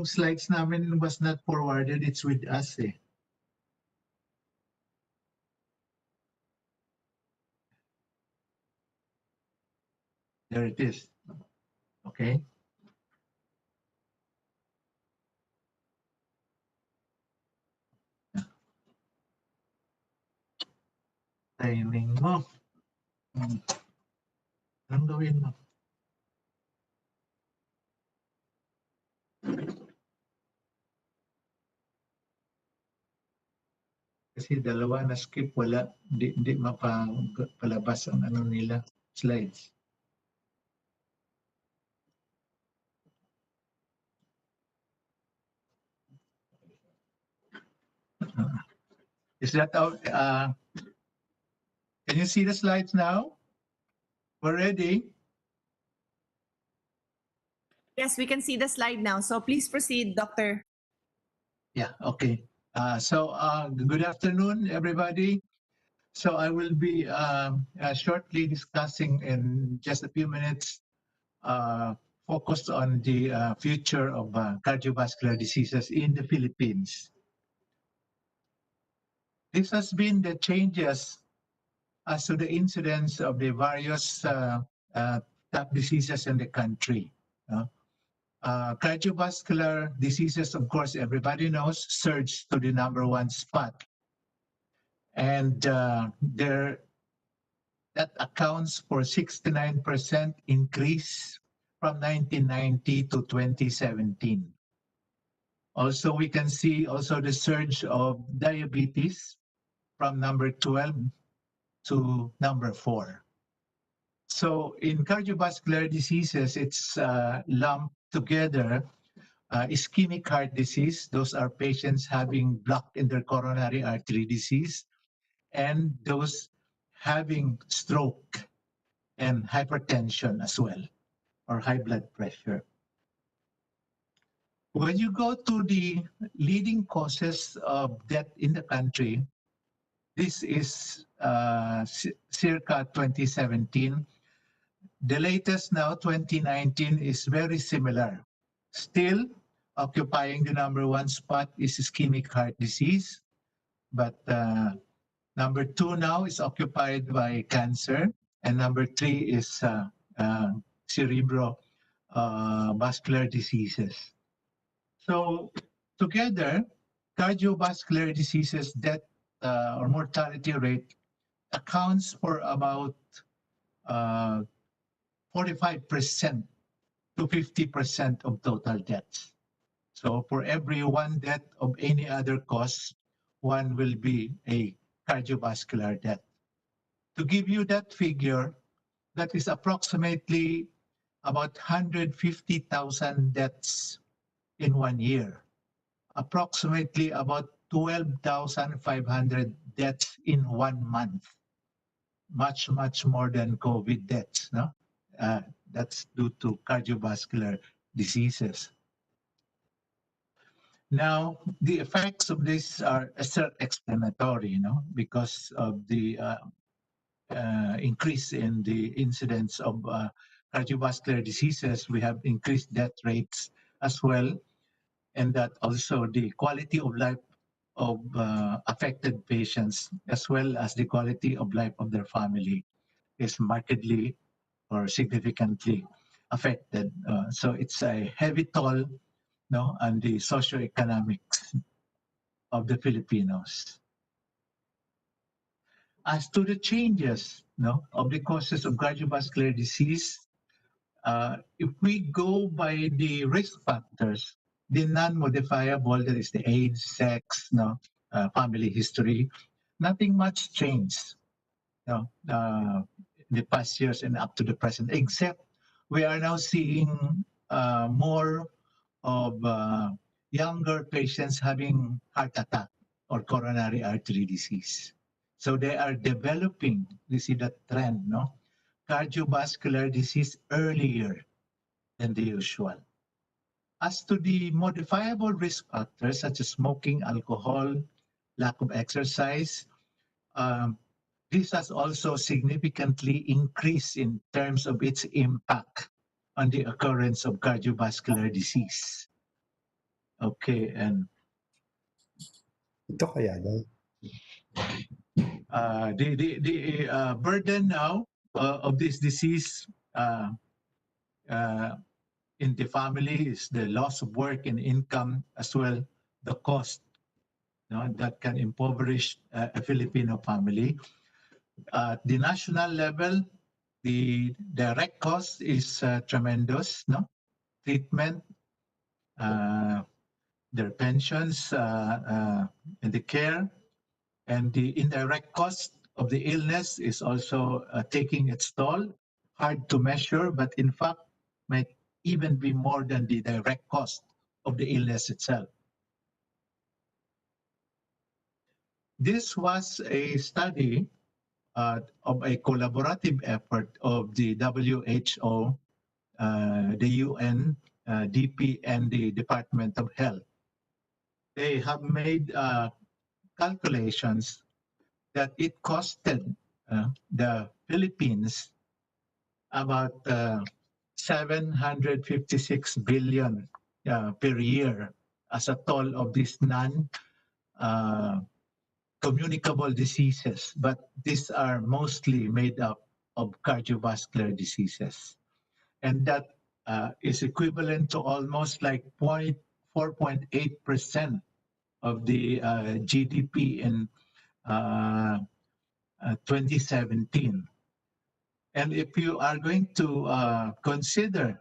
G: Slides namin was not forwarded. It's with us eh. There it is. Okay. Timing mo. Anong gawin mo? Kasi dalawa na skip, wala, di mapalabas ang ano nila, slides. Is that out? Can you see the slides now? We're ready.
D: Yes, we can see the slide now. So please proceed, Doctor.
G: Yeah, okay. Good afternoon, everybody. So I will be shortly discussing in just a few minutes, focused on the future of cardiovascular diseases in the Philippines. This has been the changes as to the incidence of the various top diseases in the country. Cardiovascular diseases, of course, everybody knows, surged to the #1 spot. And that accounts for 69% increase from 1990 to 2017. Also, we can see also the surge of diabetes from #12 to #4. So in cardiovascular diseases, it's lumped together. Ischemic heart disease, those are patients having block in their coronary artery disease, and those having stroke and hypertension as well, or high blood pressure. When you go to the leading causes of death in the country, this is circa 2017. The latest now, 2019, is very similar. Still, occupying the #1 spot is ischemic heart disease, but #2 now is occupied by cancer, and #3 is cerebrovascular diseases. So together, cardiovascular diseases death or mortality rate accounts for about 45% to 50% of total deaths. So for every one death of any other cause, one will be a cardiovascular death. To give you that figure, that is approximately about 150,000 deaths in 1 year, approximately about 12,500 deaths in 1 month, much more than COVID deaths. No, that's due to cardiovascular diseases. Now, the effects of this are self-explanatory, because of the increase in the incidence of cardiovascular diseases. We have increased death rates as well, and that also the quality of life of affected patients, as well as the quality of life of their family, is markedly or significantly affected. So it's a heavy toll, on the socioeconomics of the Filipinos. As to the changes, of the causes of cardiovascular disease, if we go by the risk factors, the non-modifiable, that is the age, sex, family history, nothing much changed, in the past years and up to the present, except we are now seeing more of younger patients having heart attack or coronary artery disease. So they are developing, you see that trend, cardiovascular disease earlier than the usual. As to the modifiable risk factors such as smoking, alcohol, lack of exercise, this has also significantly increased in terms of its impact on the occurrence of cardiovascular disease. Okay, and
E: Ito kaya daw.
G: the burden now of this disease in the family is the loss of work and income, as well the cost that can impoverish a Filipino family. At the national level, the direct cost is tremendous, no? Treatment, their pensions, and the care, and the indirect cost of the illness is also taking its toll. Hard to measure, but in fact might even be more than the direct cost of the illness itself. This was a study of a collaborative effort of the WHO, the UN, DP, and the Department of Health. They have made calculations that it costed the Philippines about 756 billion per year as a toll of these non-communicable diseases, but these are mostly made up of cardiovascular diseases. And that is equivalent to almost like 4.8% of the GDP in 2017. And if you are going to consider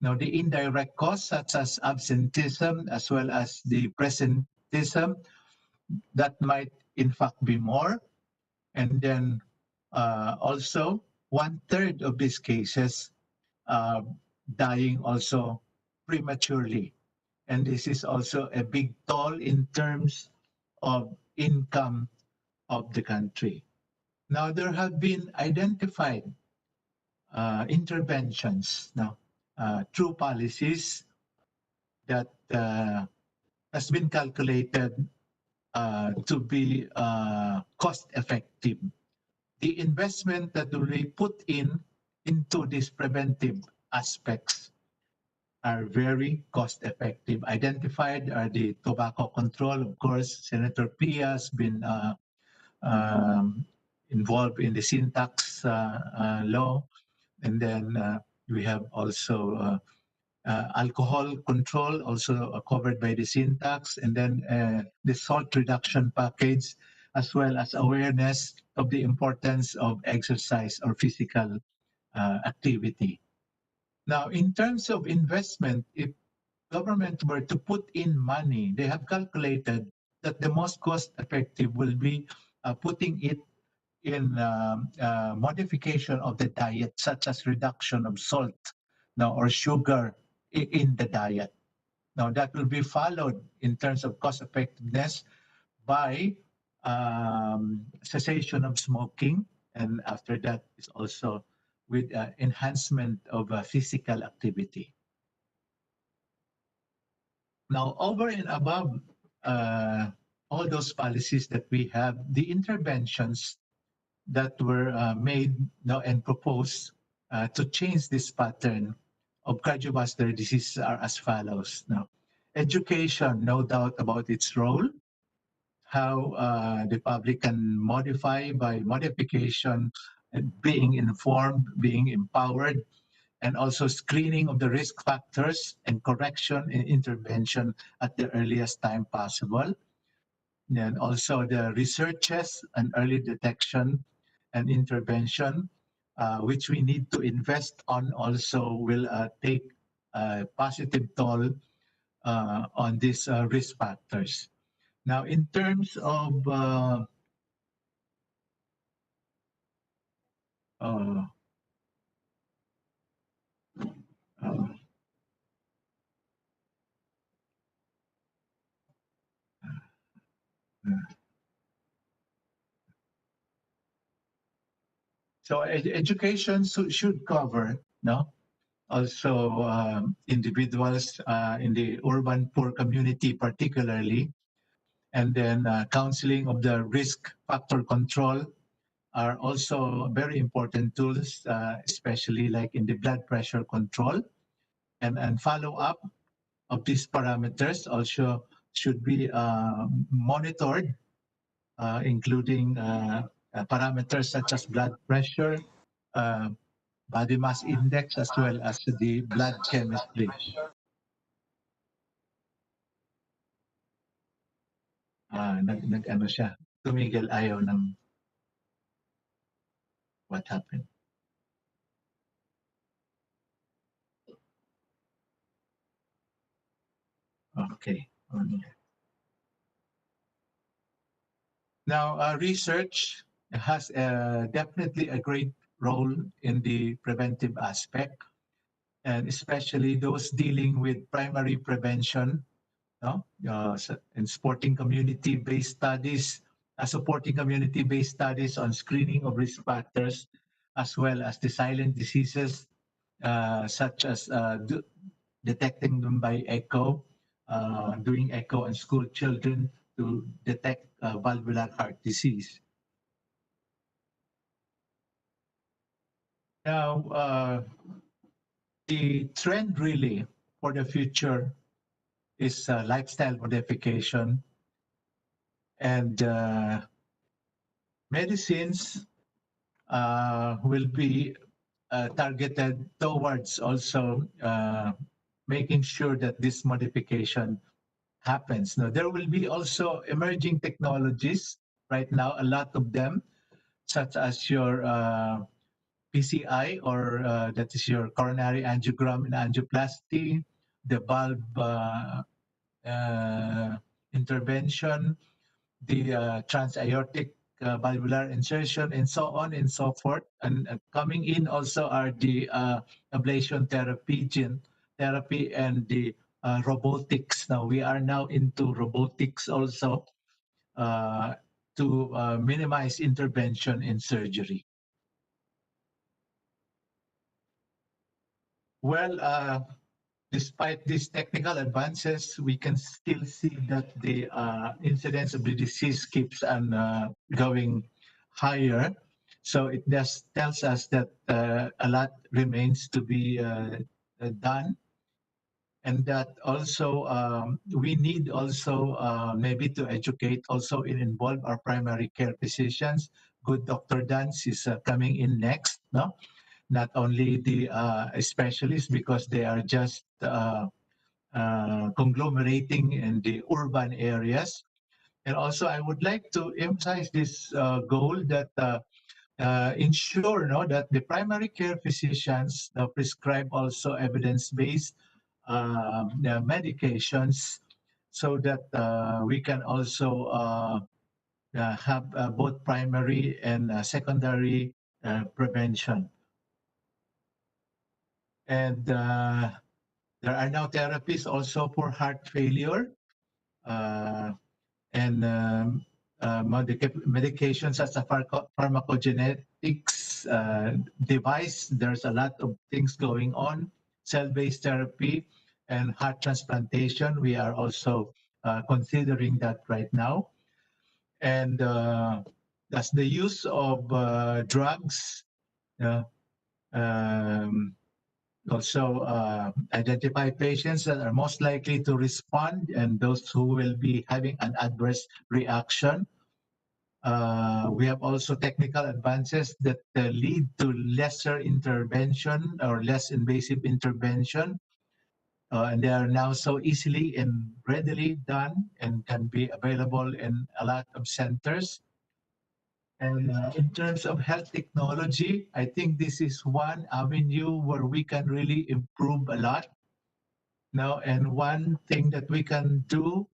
G: now the indirect costs such as absenteeism as well as the presenteeism, that might in fact be more. And then also 1/3 of these cases dying also prematurely. And this is also a big toll in terms of income of the country. Now, there have been identified interventions now through policies that has been calculated to be cost effective. The investment that we put into these preventive aspects are very cost effective. Identified are the tobacco control. Of course, Senator Pia has been involved in the sin tax law. And then we have also alcohol control, also covered by the sin tax, and then the salt reduction package, as well as awareness of the importance of exercise or physical activity. Now, in terms of investment, if government were to put in money, they have calculated that the most cost effective will be putting it in modification of the diet, such as reduction of salt now or sugar in the diet. Now that will be followed in terms of cost effectiveness by cessation of smoking, and after that is also with enhancement of physical activity. Now, over and above all those policies that we have, the interventions that were made now and proposed to change this pattern of cardiovascular disease are as follows. Now, education, no doubt about its role, how the public can modify by modification, and being informed, being empowered, and also screening of the risk factors and correction and intervention at the earliest time possible. Then also the researches and early detection and intervention, which we need to invest on, also will take a positive toll on these risk factors. Now, in terms of uh, so education should cover, no? Also individuals in the urban poor community particularly, and then counseling of the risk factor control are also very important tools, especially like in the blood pressure control, and follow up of these parameters also should be monitored, including parameters such as blood pressure, body mass index, as well as the blood chemistry. Ano siya, tumigil ayaw ng what happened. Okay. Now, research has definitely a great role in the preventive aspect, and especially those dealing with primary prevention, no? And supporting community-based studies on screening of risk factors, as well as the silent diseases, such as detecting them by echo, doing echo on school children to detect valvular heart disease. Now, the trend really for the future is lifestyle modification, and medicines will be targeted towards also making sure that this modification happens. Now, there will be also emerging technologies right now, a lot of them, such as your PCI, or that is your coronary angiogram and angioplasty, the valve intervention, the transaortic valvular insertion, and so on and so forth. And coming in also are the ablation therapy, gene therapy, and the robotics. Now we are now into robotics also to minimize intervention in surgery. Well, despite these technical advances, we can still see that the incidence of the disease keeps on going higher. So it just tells us that a lot remains to be done, and that also we need also maybe to educate also and involve our primary care physicians. Good Dr. Dance is coming in next, no? Not only the specialists, because they are just conglomerating in the urban areas. And also, I would like to emphasize this goal that ensure that the primary care physicians prescribe also evidence-based medications, so that we can also have both primary and secondary prevention. And there are now therapies also for heart failure, and medications as a pharmacogenetics device. There's a lot of things going on. Cell-based therapy and heart transplantation. We are also considering that right now. And that's the use of drugs. Also identify patients that are most likely to respond and those who will be having an adverse reaction. We have also technical advances that lead to lesser intervention or less invasive intervention. And they are now so easily and readily done and can be available in a lot of centers. And in terms of health technology, I think this is one avenue where we can really improve a lot. Now, and one thing that we can do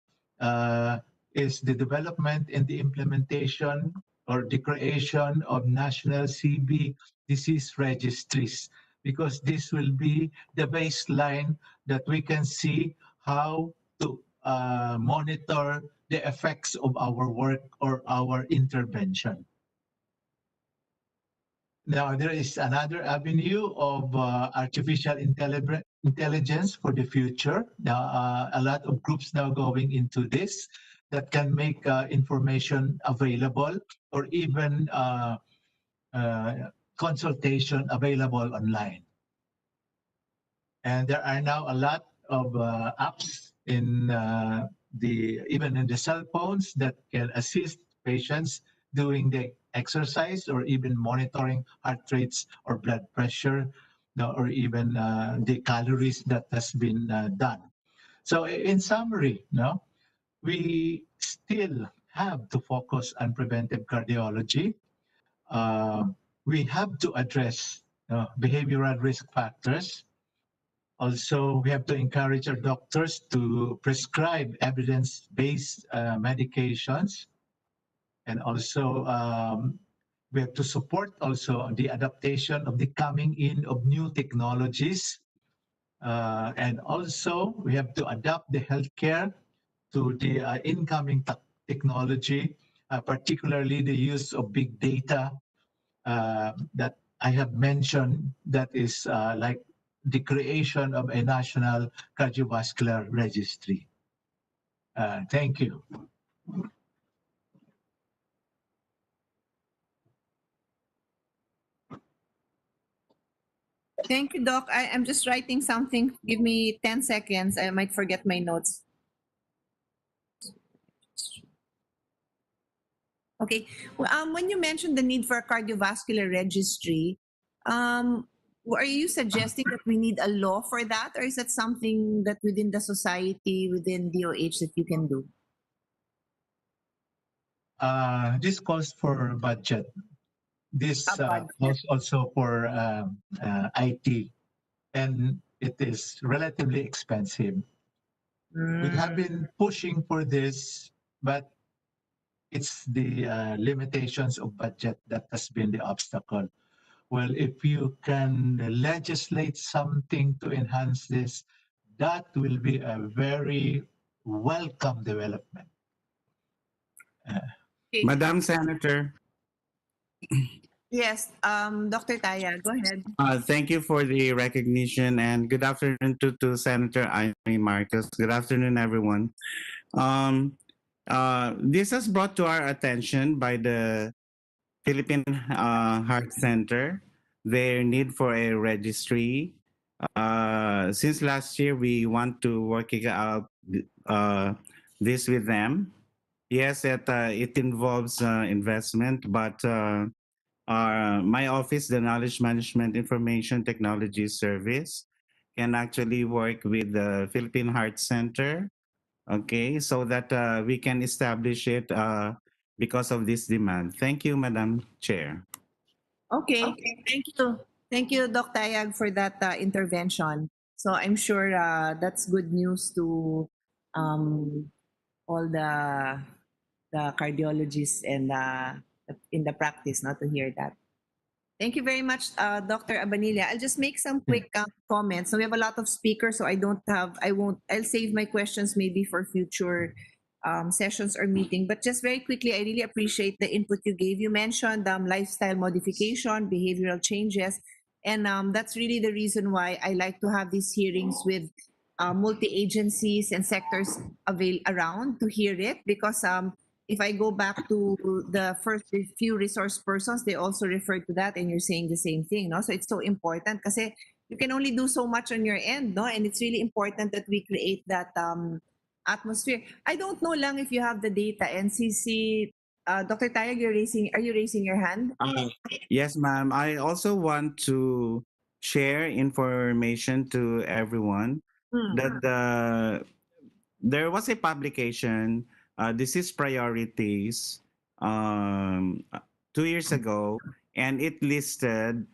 G: is the development and the implementation or the creation of national CB disease registries, because this will be the baseline that we can see how to monitor the effects of our work or our intervention. Now, there is another avenue of artificial intelligence for the future. Now, a lot of groups now going into this that can make information available, or even consultation available online. And there are now a lot of apps in even in the cell phones that can assist patients doing the exercise, or even monitoring heart rates or blood pressure, or even the calories that has been done. So in summary, we still have to focus on preventive cardiology. we have to address behavioral risk factors. Also, we have to encourage our doctors to prescribe evidence-based medications. And also, we have to support also the adaptation of the coming in of new technologies. And also, we have to adapt the healthcare to the incoming technology, particularly the use of big data that I have mentioned, that is like the creation of a national cardiovascular registry. Thank you.
D: Thank you, Doc. I'm just writing something. Give me 10 seconds. I might forget my notes. Okay. Well, when you mentioned the need for a cardiovascular registry, are you suggesting that we need a law for that, or is that something that within the society, within DOH, that you can do?
G: This calls for budget. This
D: budget.
G: calls also for IT, and it is relatively expensive. We have been pushing for this, but it's the limitations of budget that has been the obstacle. Well, if you can legislate something to enhance this, that will be a very welcome development.
D: Okay.
H: Madam Senator,
D: Yes, Dr. Taya, go ahead.
H: thank you for the recognition and good afternoon to Senator Amy Marcos. Good afternoon, everyone. This has brought to our attention by the Philippine Heart Center their need for a registry. Since last year, we want to work out this with them. Yes, it involves investment, but my office, the Knowledge Management Information Technology Service, can actually work with the Philippine Heart Center, okay, so that we can establish it because of this demand. Thank you, Madam Chair.
D: Okay. Thank you. Thank you, Doc Tayag, for that intervention. So I'm sure that's good news to all the cardiologists and in the practice, not to hear that. Thank you very much, Dr. Abanilla. I'll just make some quick comments. So we have a lot of speakers, so I'll save my questions maybe for future sessions or meeting. But just very quickly, I really appreciate the input you gave. You mentioned lifestyle modification, behavioral changes, and that's really the reason why I like to have these hearings with multi-agencies and sectors around to hear it, because if I go back to the first few resource persons, they also refer to that, and you're saying the same thing, no? So it's so important because you can only do so much on your end, no? And it's really important that we create that atmosphere. I don't know lang if you have the data. NCC, Dr. Tayag, are you raising your hand?
H: Yes, ma'am. I also want to share information to everyone that there was a publication, Disease Priorities, 2 years ago, and it listed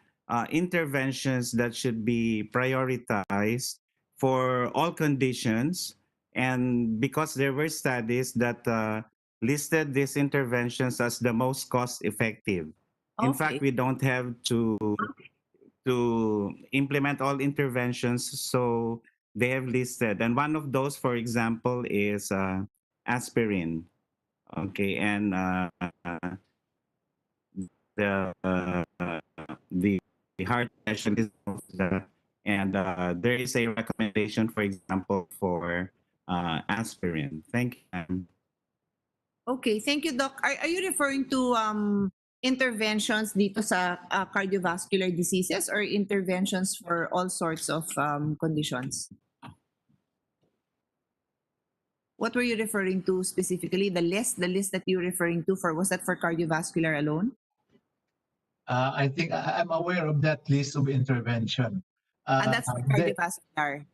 H: interventions that should be prioritized for all conditions. And because there were studies that listed these interventions as the most cost effective. In fact, we don't have to implement all interventions, so they have listed. And one of those, for example, is aspirin. Okay, and the heart specialist knows that, and there is a recommendation, for example, for aspirin. Thank you, ma'am.
D: Okay, thank you, Doc. Are you referring to interventions dito sa cardiovascular diseases or interventions for all sorts of conditions? What were you referring to specifically? The list that you're referring to, was that for cardiovascular alone?
G: I think I'm aware of that list of intervention.
D: And that's for cardiovascular.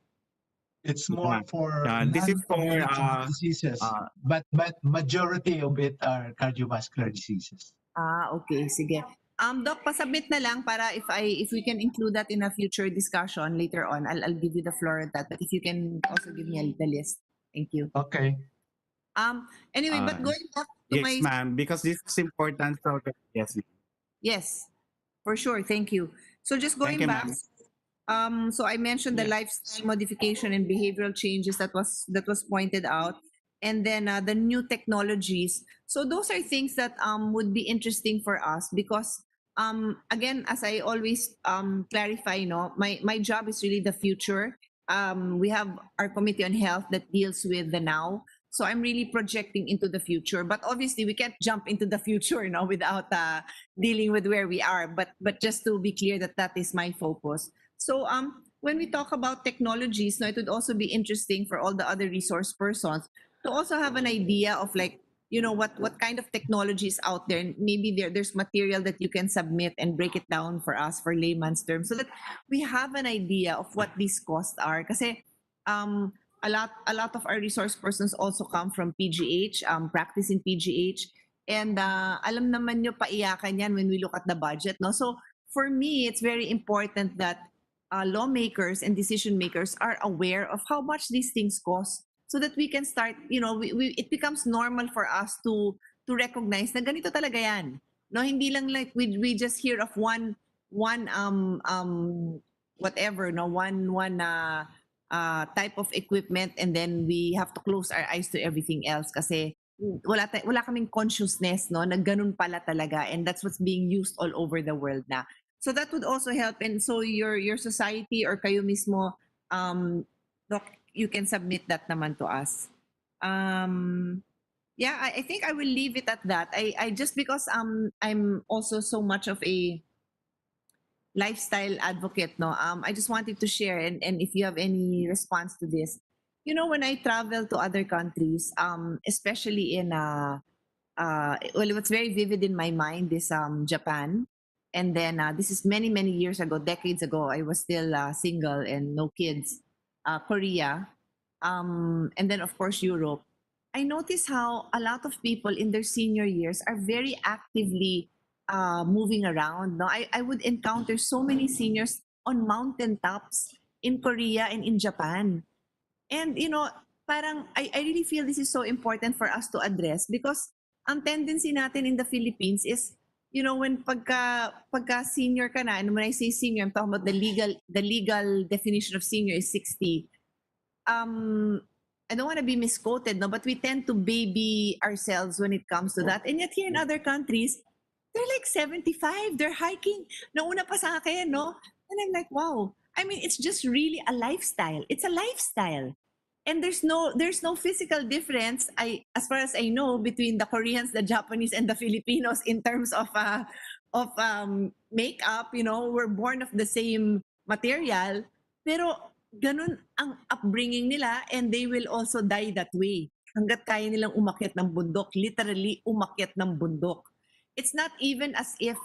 G: It's more for
H: this is for
G: diseases, but majority of it are cardiovascular diseases.
D: Okay, sige. Doc, pasubmit na lang para if we can include that in a future discussion later on, I'll give you the floor on that. But if you can also give me the list, thank you.
G: Okay.
D: Anyway, but going back to
H: Yes, ma'am, because this is important. So yes, ma'am.
D: yes, for sure. Thank you. So just
H: Thank
D: going
H: you,
D: back,
H: ma'am.
D: so I mentioned the lifestyle modification and behavioral changes that was pointed out, and then the new technologies. So those are things that would be interesting for us because again, as I always clarify, my job is really the future. We have our committee on health that deals with the now. So I'm really projecting into the future, but obviously we can't jump into the future, without dealing with where we are. But just to be clear that that is my focus. So when we talk about technologies, it would also be interesting for all the other resource persons to also have an idea of like, what kind of technology is out there. And maybe there's material that you can submit and break it down for us for layman's terms so that we have an idea of what these costs are. Kasi a lot of our resource persons also come from PGH, practice in PGH. And alam naman nyo, paiyakan yan when we look at the budget. No? So for me, it's very important that lawmakers and decision makers are aware of how much these things cost so that we can start, it becomes normal for us to recognize na ganito talaga yan. No, hindi lang like we just hear of one whatever, one type of equipment, and then we have to close our eyes to everything else kasi wala kaming consciousness, na ganun pala talaga, and that's what's being used all over the world na. So that would also help, and so your society or kayo mismo, Doc, you can submit that naman to us. Yeah, I think I will leave it at that. I just because I'm also so much of a lifestyle advocate, I just wanted to share, and if you have any response to this, when I travel to other countries, especially in well, what's very vivid in my mind is Japan. And then this is many, many years ago, decades ago. I was still single and no kids. Korea, and then of course Europe. I notice how a lot of people in their senior years are very actively moving around. No, I would encounter so many seniors on mountaintops in Korea and in Japan. And parang I really feel this is so important for us to address because ang tendency natin in the Philippines is, when pagka senior ka na, and when I say senior, I'm talking about the legal definition of senior is 60. I don't want to be misquoted, but we tend to baby ourselves when it comes to that. And yet here in other countries, they're like 75. They're hiking. Nauna pa sa akin, no? And I'm like, wow. I mean, it's just really a lifestyle. It's a lifestyle. And there's no physical difference, as far as I know, between the Koreans, the Japanese, and the Filipinos in terms of makeup. We're born of the same material, pero ganun ang upbringing nila, and they will also die that way. Hanggat kaya nilang umakyat ng bundok, literally umakyat ng bundok. It's not even as if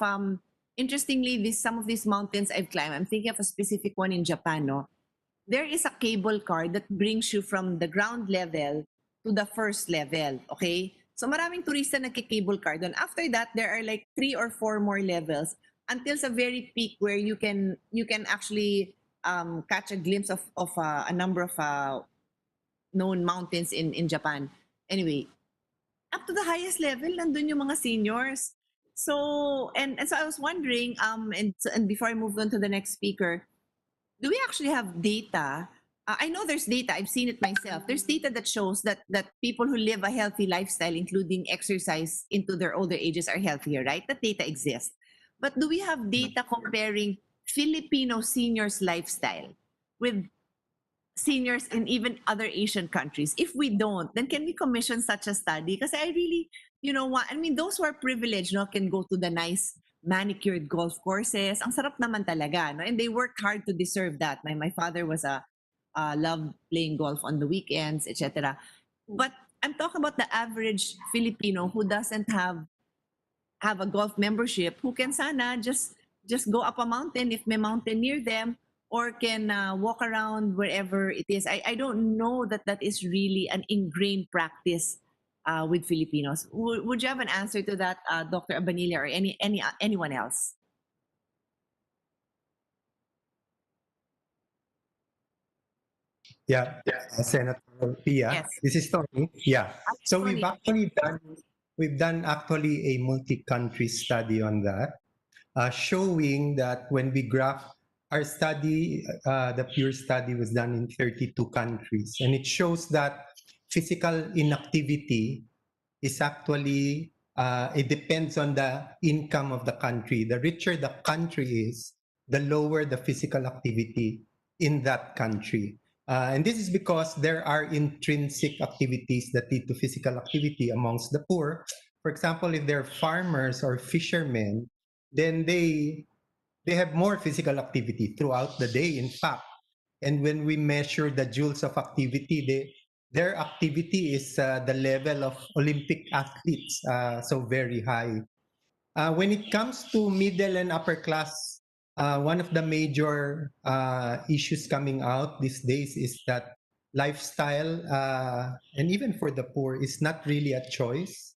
D: interestingly, some of these mountains I've climbed, I'm thinking of a specific one in Japan, no? There is a cable car that brings you from the ground level to the first level, okay? So maraming turista nagki-cable car doon. After that, there are like 3 or 4 more levels until sa very peak where you can actually catch a glimpse of a number of known mountains in Japan. Anyway, up to the highest level, nandun yung mga seniors. So, and so I was wondering, and before I move on to the next speaker, do we actually have data? I know there's data. I've seen it myself. There's data that shows that people who live a healthy lifestyle, including exercise into their older ages, are healthier, right? That data exists. But do we have data comparing Filipino seniors' lifestyle with seniors in even other Asian countries? If we don't, then can we commission such a study? Because I really, those who are privileged, can go to the nice manicured golf courses. Ang sarap naman talaga, no? And they worked hard to deserve that. My father was loved playing golf on the weekends, etc. But I'm talking about the average Filipino who doesn't have a golf membership, who can sana just go up a mountain if may mountain near them, or can walk around wherever it is. I don't know that is really an ingrained practice with Filipinos. Would you have an answer to that, Dr. Abanilla, or anyone else?
E: Yeah, Senator Pia.
D: Yes.
E: This is Tony. Yeah. So
D: Tony.
E: we've done actually a multi-country study on that, showing that when we graph our study, the pure study was done in 32 countries, and it shows that physical inactivity is actually it depends on the income of the country. The richer the country is, the lower the physical activity in that country. And this is because there are intrinsic activities that lead to physical activity amongst the poor. For example, if they're farmers or fishermen, then they have more physical activity throughout the day, in fact. And when we measure the joules of activity, their activity is the level of Olympic athletes, so very high. When it comes to middle and upper class, one of the major issues coming out these days is that lifestyle, and even for the poor, is not really a choice.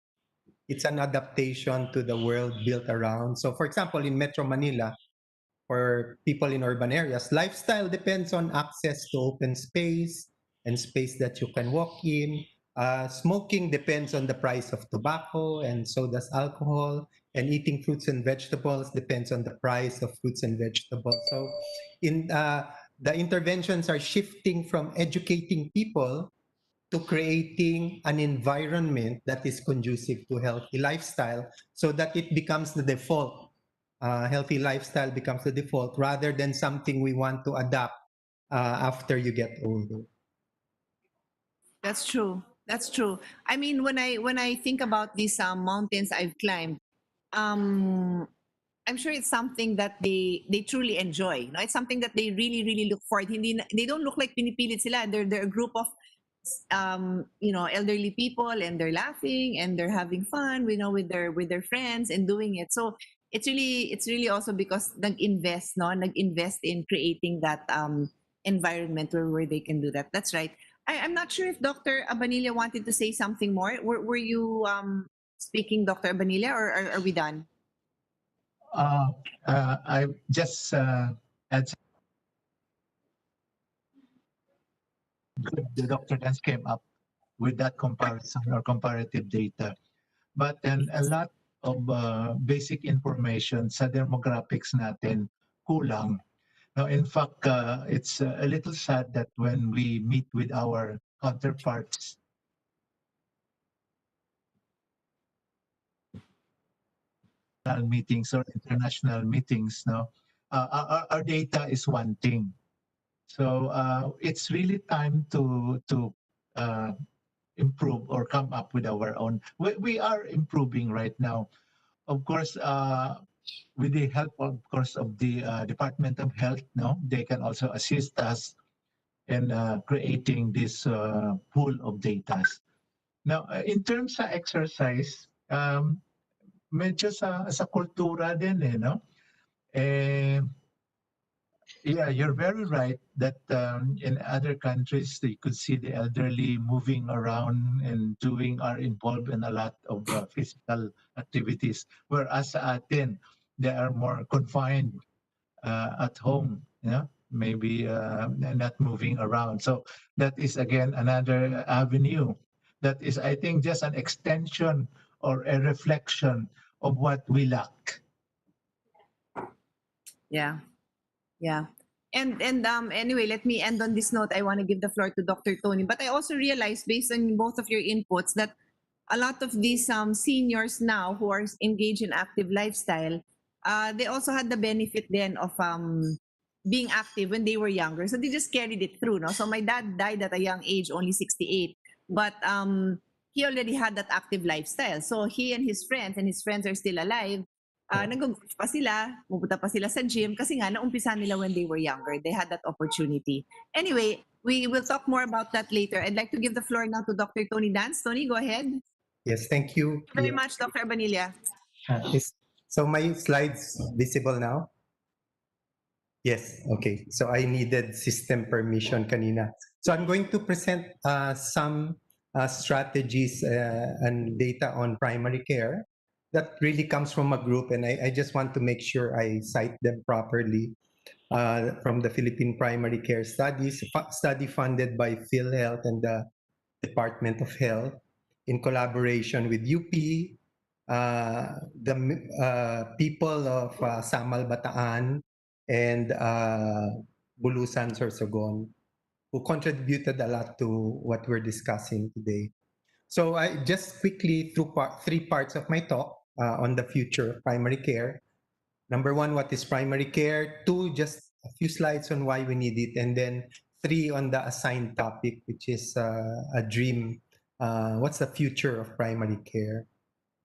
E: It's an adaptation to the world built around. So, for example, in Metro Manila, for people in urban areas, lifestyle depends on access to open space and space that you can walk in. Smoking depends on the price of tobacco, and so does alcohol. And eating fruits and vegetables depends on the price of fruits and vegetables. So, in the interventions are shifting from educating people to creating an environment that is conducive to healthy lifestyle, so that it becomes the default. Healthy lifestyle becomes the default rather than something we want to adapt after you get older.
D: That's true. That's true. I mean, when I think about these mountains I've climbed, um, I'm sure it's something that they truly enjoy. No, it's something that they really look forward. They don't look like pinipilit sila. They're a group of elderly people, and they're laughing and they're having fun, with their friends and doing it. So it's really also because nag-invest in creating that environment where they can do that. That's right. I'm not sure if Dr. Abanilla wanted to say something more. Were you speaking, Dr. Abanilla, or are we done?
G: I just add good. The Dr. Dance came up with that comparison or comparative data, but then a lot of basic information sa demographics natin kulang. Now, in fact, it's a little sad that when we meet with our counterparts meetings or international meetings, no, our data is one thing. So it's really time to improve or come up with our own. We are improving right now, of course. With the help, of course, of the Department of Health, no, they can also assist us in creating this pool of data. Now, in terms of exercise, medyo sa kultura din no? Yeah, you're very right that in other countries, you could see the elderly moving around and are involved in a lot of physical activities. Whereas sa atin, they are more confined at home, maybe not moving around. So that is, again, another avenue. That is, I think, just an extension or a reflection of what we lack.
D: Yeah. Yeah. And anyway, let me end on this note. I want to give the floor to Dr. Tony. But I also realized, based on both of your inputs, that a lot of these seniors now who are engaged in active lifestyle, they also had the benefit then of being active when they were younger. So they just carried it through. No? So my dad died at a young age, only 68. But he already had that active lifestyle. So he and his friends are still alive. Nag-golf pa sila, pupunta pa sila sa gym kasi nga naumpisa nila when they were younger. They had that opportunity. Anyway, we will talk more about that later. I'd like to give the floor now to Dr. Tony Dance. Tony, go ahead.
E: Yes, thank you.
D: Thank you very much, Dr. Abanilla.
E: So my slides visible now? Yes, okay. So I needed system permission kanina. So I'm going to present some strategies and data on primary care. That really comes from a group, and I just want to make sure I cite them properly. From the Philippine Primary Care Studies, study funded by PhilHealth and the Department of Health in collaboration with UP, the people of Samal Bataan and Bulusan Sorsogon, who contributed a lot to what we're discussing today. So I just quickly through three parts of my talk on the future of primary care. Number one, what is primary care? Two, just a few slides on why we need it. And then three, on the assigned topic, which is a dream. What's the future of primary care?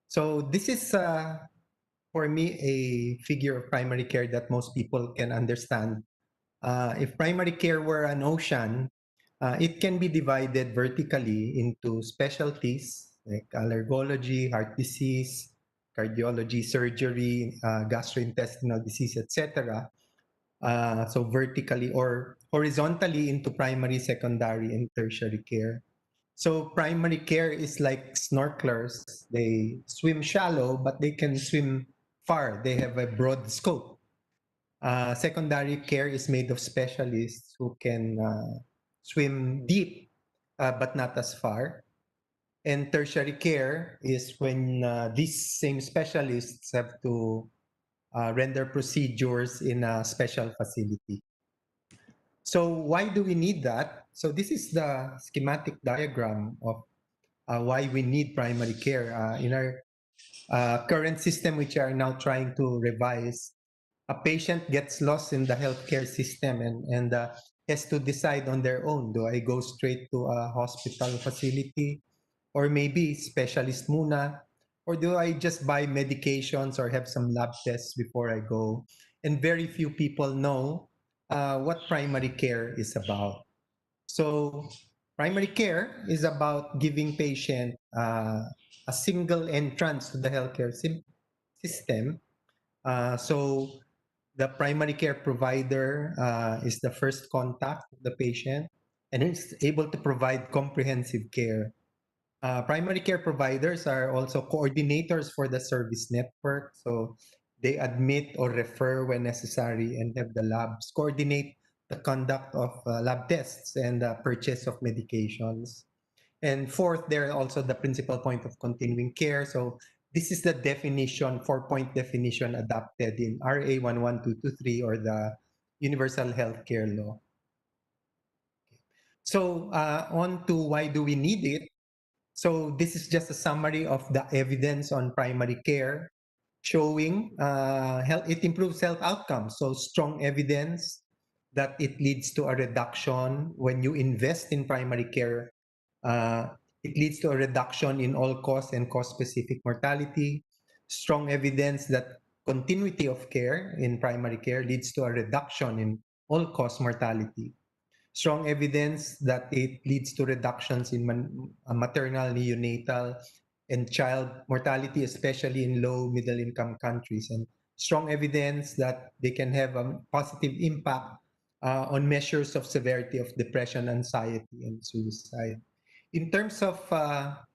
E: So this is, for me, a figure of primary care that most people can understand. If primary care were an ocean, it can be divided vertically into specialties like allergology, heart disease, cardiology, surgery, gastrointestinal disease, etc. So vertically or horizontally into primary, secondary, and tertiary care. So primary care is like snorkelers. They swim shallow, but they can swim far. They have a broad scope. Secondary care is made of specialists who can swim deep, but not as far. And tertiary care is when these same specialists have to render procedures in a special facility. So why do we need that? So this is the schematic diagram of why we need primary care in our current system, which are now trying to revise. A patient gets lost in the healthcare system and has to decide on their own. Do I go straight to a hospital facility or maybe specialist muna? Or do I just buy medications or have some lab tests before I go? And very few people know what primary care is about. So primary care is about giving patient a single entrance to the healthcare system. So the primary care provider is the first contact with the patient and is able to provide comprehensive care. Primary care providers are also coordinators for the service network. So they admit or refer when necessary and have the labs coordinate the conduct of lab tests and the purchase of medications. And fourth, they're also the principal point of continuing care. So this is the definition, 4-point definition adopted in RA 11223 or the Universal Healthcare Law. So on to why do we need it? So this is just a summary of the evidence on primary care showing it improves health outcomes. So strong evidence that it leads to a reduction when you invest in primary care. It leads to a reduction in all-cause and cause-specific mortality. Strong evidence that continuity of care in primary care leads to a reduction in all-cause mortality. Strong evidence that it leads to reductions in maternal, neonatal, and child mortality, especially in low middle income countries, and strong evidence that they can have a positive impact on measures of severity of depression, anxiety, and suicide. In terms of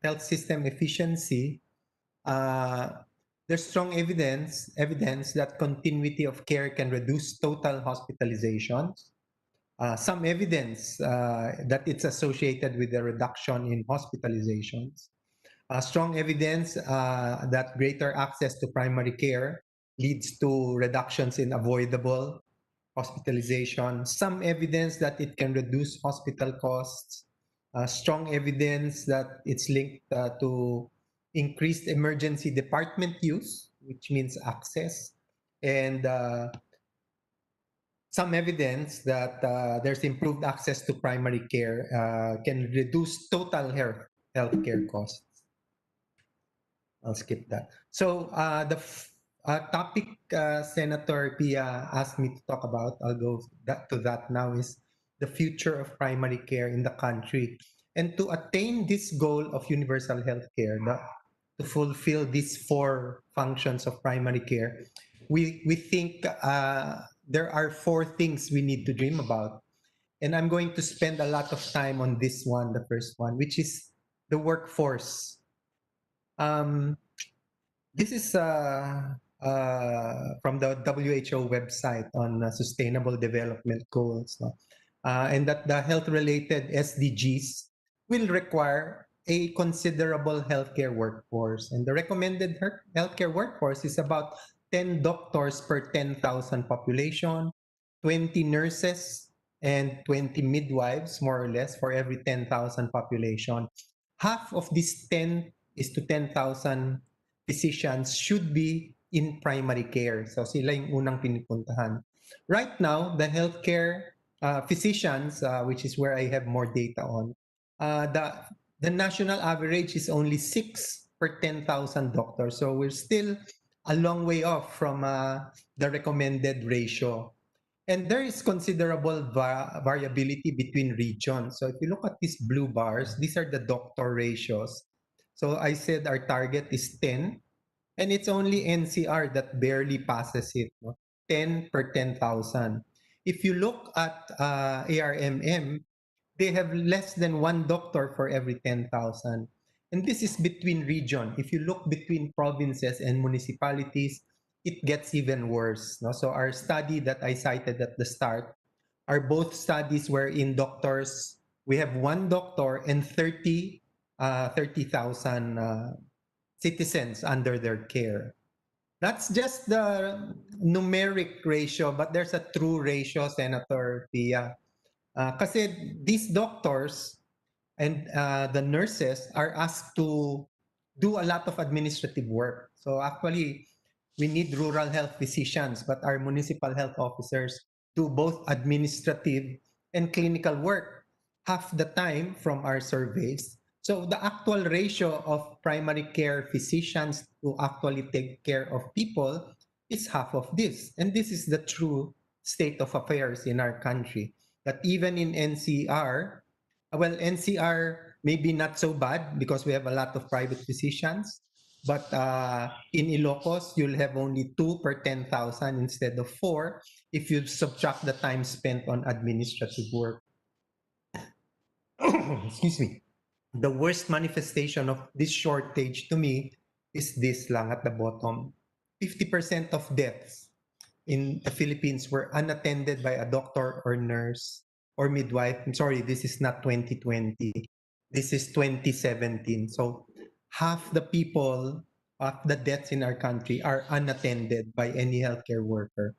E: health system efficiency, there's strong evidence that continuity of care can reduce total hospitalizations. Some evidence that it's associated with a reduction in hospitalizations. Strong evidence that greater access to primary care leads to reductions in avoidable hospitalization. Some evidence that it can reduce hospital costs. Strong evidence that it's linked to increased emergency department use, which means access, and some evidence that there's improved access to primary care can reduce total healthcare costs. I'll skip that. So the topic Senator Pia asked me to talk about, I'll go to that now, is the future of primary care in the country. And to attain this goal of universal health care, to fulfill these 4 functions of primary care, we think there are 4 things we need to dream about. And I'm going to spend a lot of time on this one, the first one, which is the workforce. This is from the WHO website on Sustainable Development Goals, no? And that the health-related SDGs will require a considerable healthcare workforce. And the recommended healthcare workforce is about 10 doctors per 10,000 population, 20 nurses, and 20 midwives, more or less, for every 10,000 population. Half of these 10 is to 10,000 physicians should be in primary care. So sila yung unang pinupuntahan. Right now, the healthcare physicians, which is where I have more data on, the national average is only 6 per 10,000 doctors. So we're still a long way off from the recommended ratio. And there is considerable variability between regions. So if you look at these blue bars, these are the doctor ratios. So I said our target is 10, and it's only NCR that barely passes it, no? 10 per 10,000. If you look at ARMM, they have less than one doctor for every 10,000. And this is between region. If you look between provinces and municipalities, it gets even worse, no? So our study that I cited at the start are both studies wherein doctors, we have one doctor and 30,000 citizens under their care. That's just the numeric ratio, but there's a true ratio, Senator Pia. Kasi these doctors and the nurses are asked to do a lot of administrative work. So actually, we need rural health physicians, but our municipal health officers do both administrative and clinical work half the time from our surveys. So the actual ratio of primary care physicians to actually take care of people is half of this. And this is the true state of affairs in our country. That even in NCR, well, NCR maybe not so bad because we have a lot of private physicians, but in Ilocos, you'll have only 2 per 10,000 instead of 4 if you subtract the time spent on administrative work. Excuse me. The worst manifestation of this shortage to me is this lang at the bottom. 50% of deaths in the Philippines were unattended by a doctor or nurse or midwife. I'm sorry, this is not 2020. This is 2017. So half the people of the deaths in our country are unattended by any healthcare worker.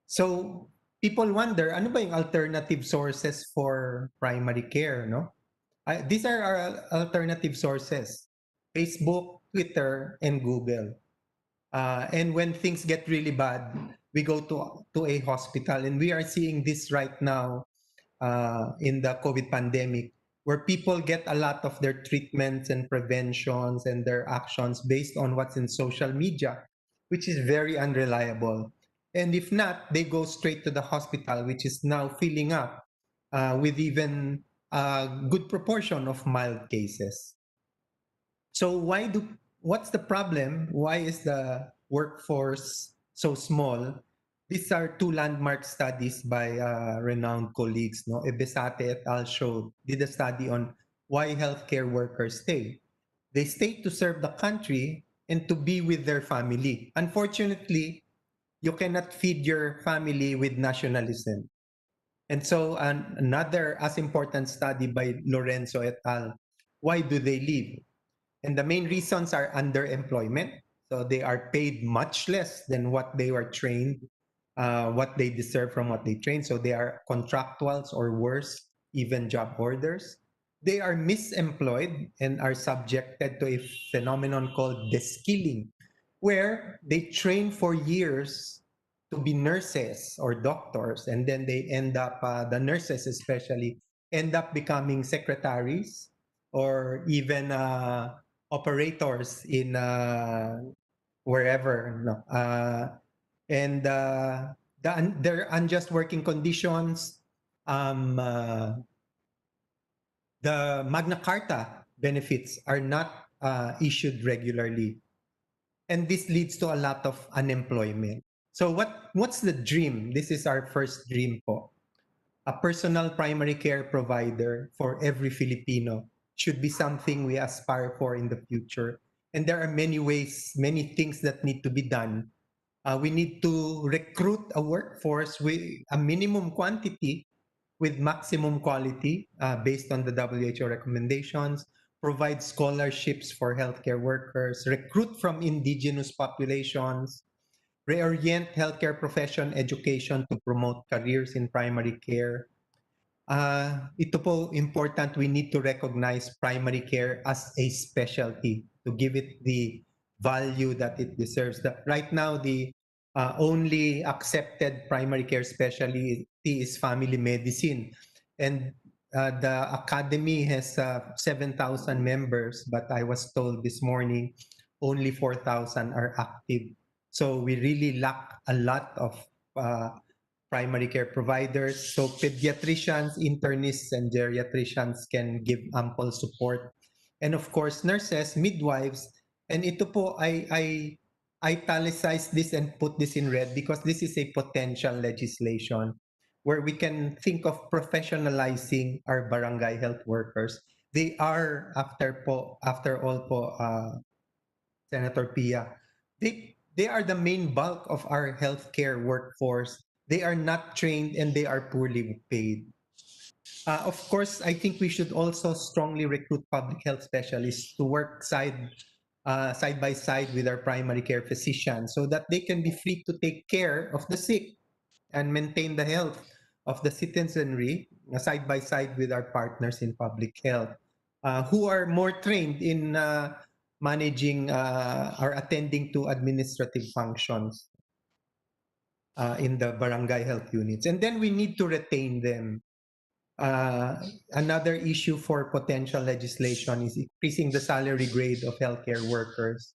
E: So people wonder, ano ba yung alternative sources for primary care, no? These are our alternative sources: Facebook, Twitter, and Google. And when things get really bad, we go to a hospital, and we are seeing this right now in the COVID pandemic, where people get a lot of their treatments and preventions and their actions based on what's in social media, which is very unreliable. And if not, they go straight to the hospital, which is now filling up with even a good proportion of mild cases. So what's the problem? Why is the workforce so small? These are two landmark studies by renowned colleagues. No, Ebesate et al. Did a study on why healthcare workers stay. They stay to serve the country and to be with their family. Unfortunately, you cannot feed your family with nationalism. And so another as important study by Lorenzo et al. Why do they leave? And the main reasons are underemployment. So they are paid much less than what they were trained, what they deserve from what they train. So they are contractuals or worse, even job orders. They are misemployed and are subjected to a phenomenon called deskilling, where they train for years to be nurses or doctors, and then they end up, the nurses especially, end up becoming secretaries or even operators in wherever, no? And their unjust working conditions, the Magna Carta benefits are not issued regularly, and this leads to a lot of unemployment. So what's the dream? This is our first dream po. A personal primary care provider for every Filipino should be something we aspire for in the future. And there are many ways, many things that need to be done. We need to recruit a workforce with a minimum quantity with maximum quality based on the WHO recommendations, provide scholarships for healthcare workers, recruit from indigenous populations, reorient healthcare profession education to promote careers in primary care. Ito po important, we need to recognize primary care as a specialty to give it the value that it deserves. Right now, the only accepted primary care specialty is family medicine. And the academy has 7,000 members, but I was told this morning only 4,000 are active. So we really lack a lot of primary care providers. So pediatricians, internists, and geriatricians can give ample support. And of course, nurses, midwives, and ito po, I italicize this and put this in red because this is a potential legislation where we can think of professionalizing our barangay health workers. They are, after all po, Senator Pia, they are the main bulk of our healthcare workforce. They are not trained and they are poorly paid. Of course, I think we should also strongly recruit public health specialists to work side by side with our primary care physicians so that they can be free to take care of the sick and maintain the health of the citizenry side by side with our partners in public health who are more trained in managing or attending to administrative functions in the barangay health units. And then we need to retain them. Another issue for potential legislation is increasing the salary grade of healthcare workers.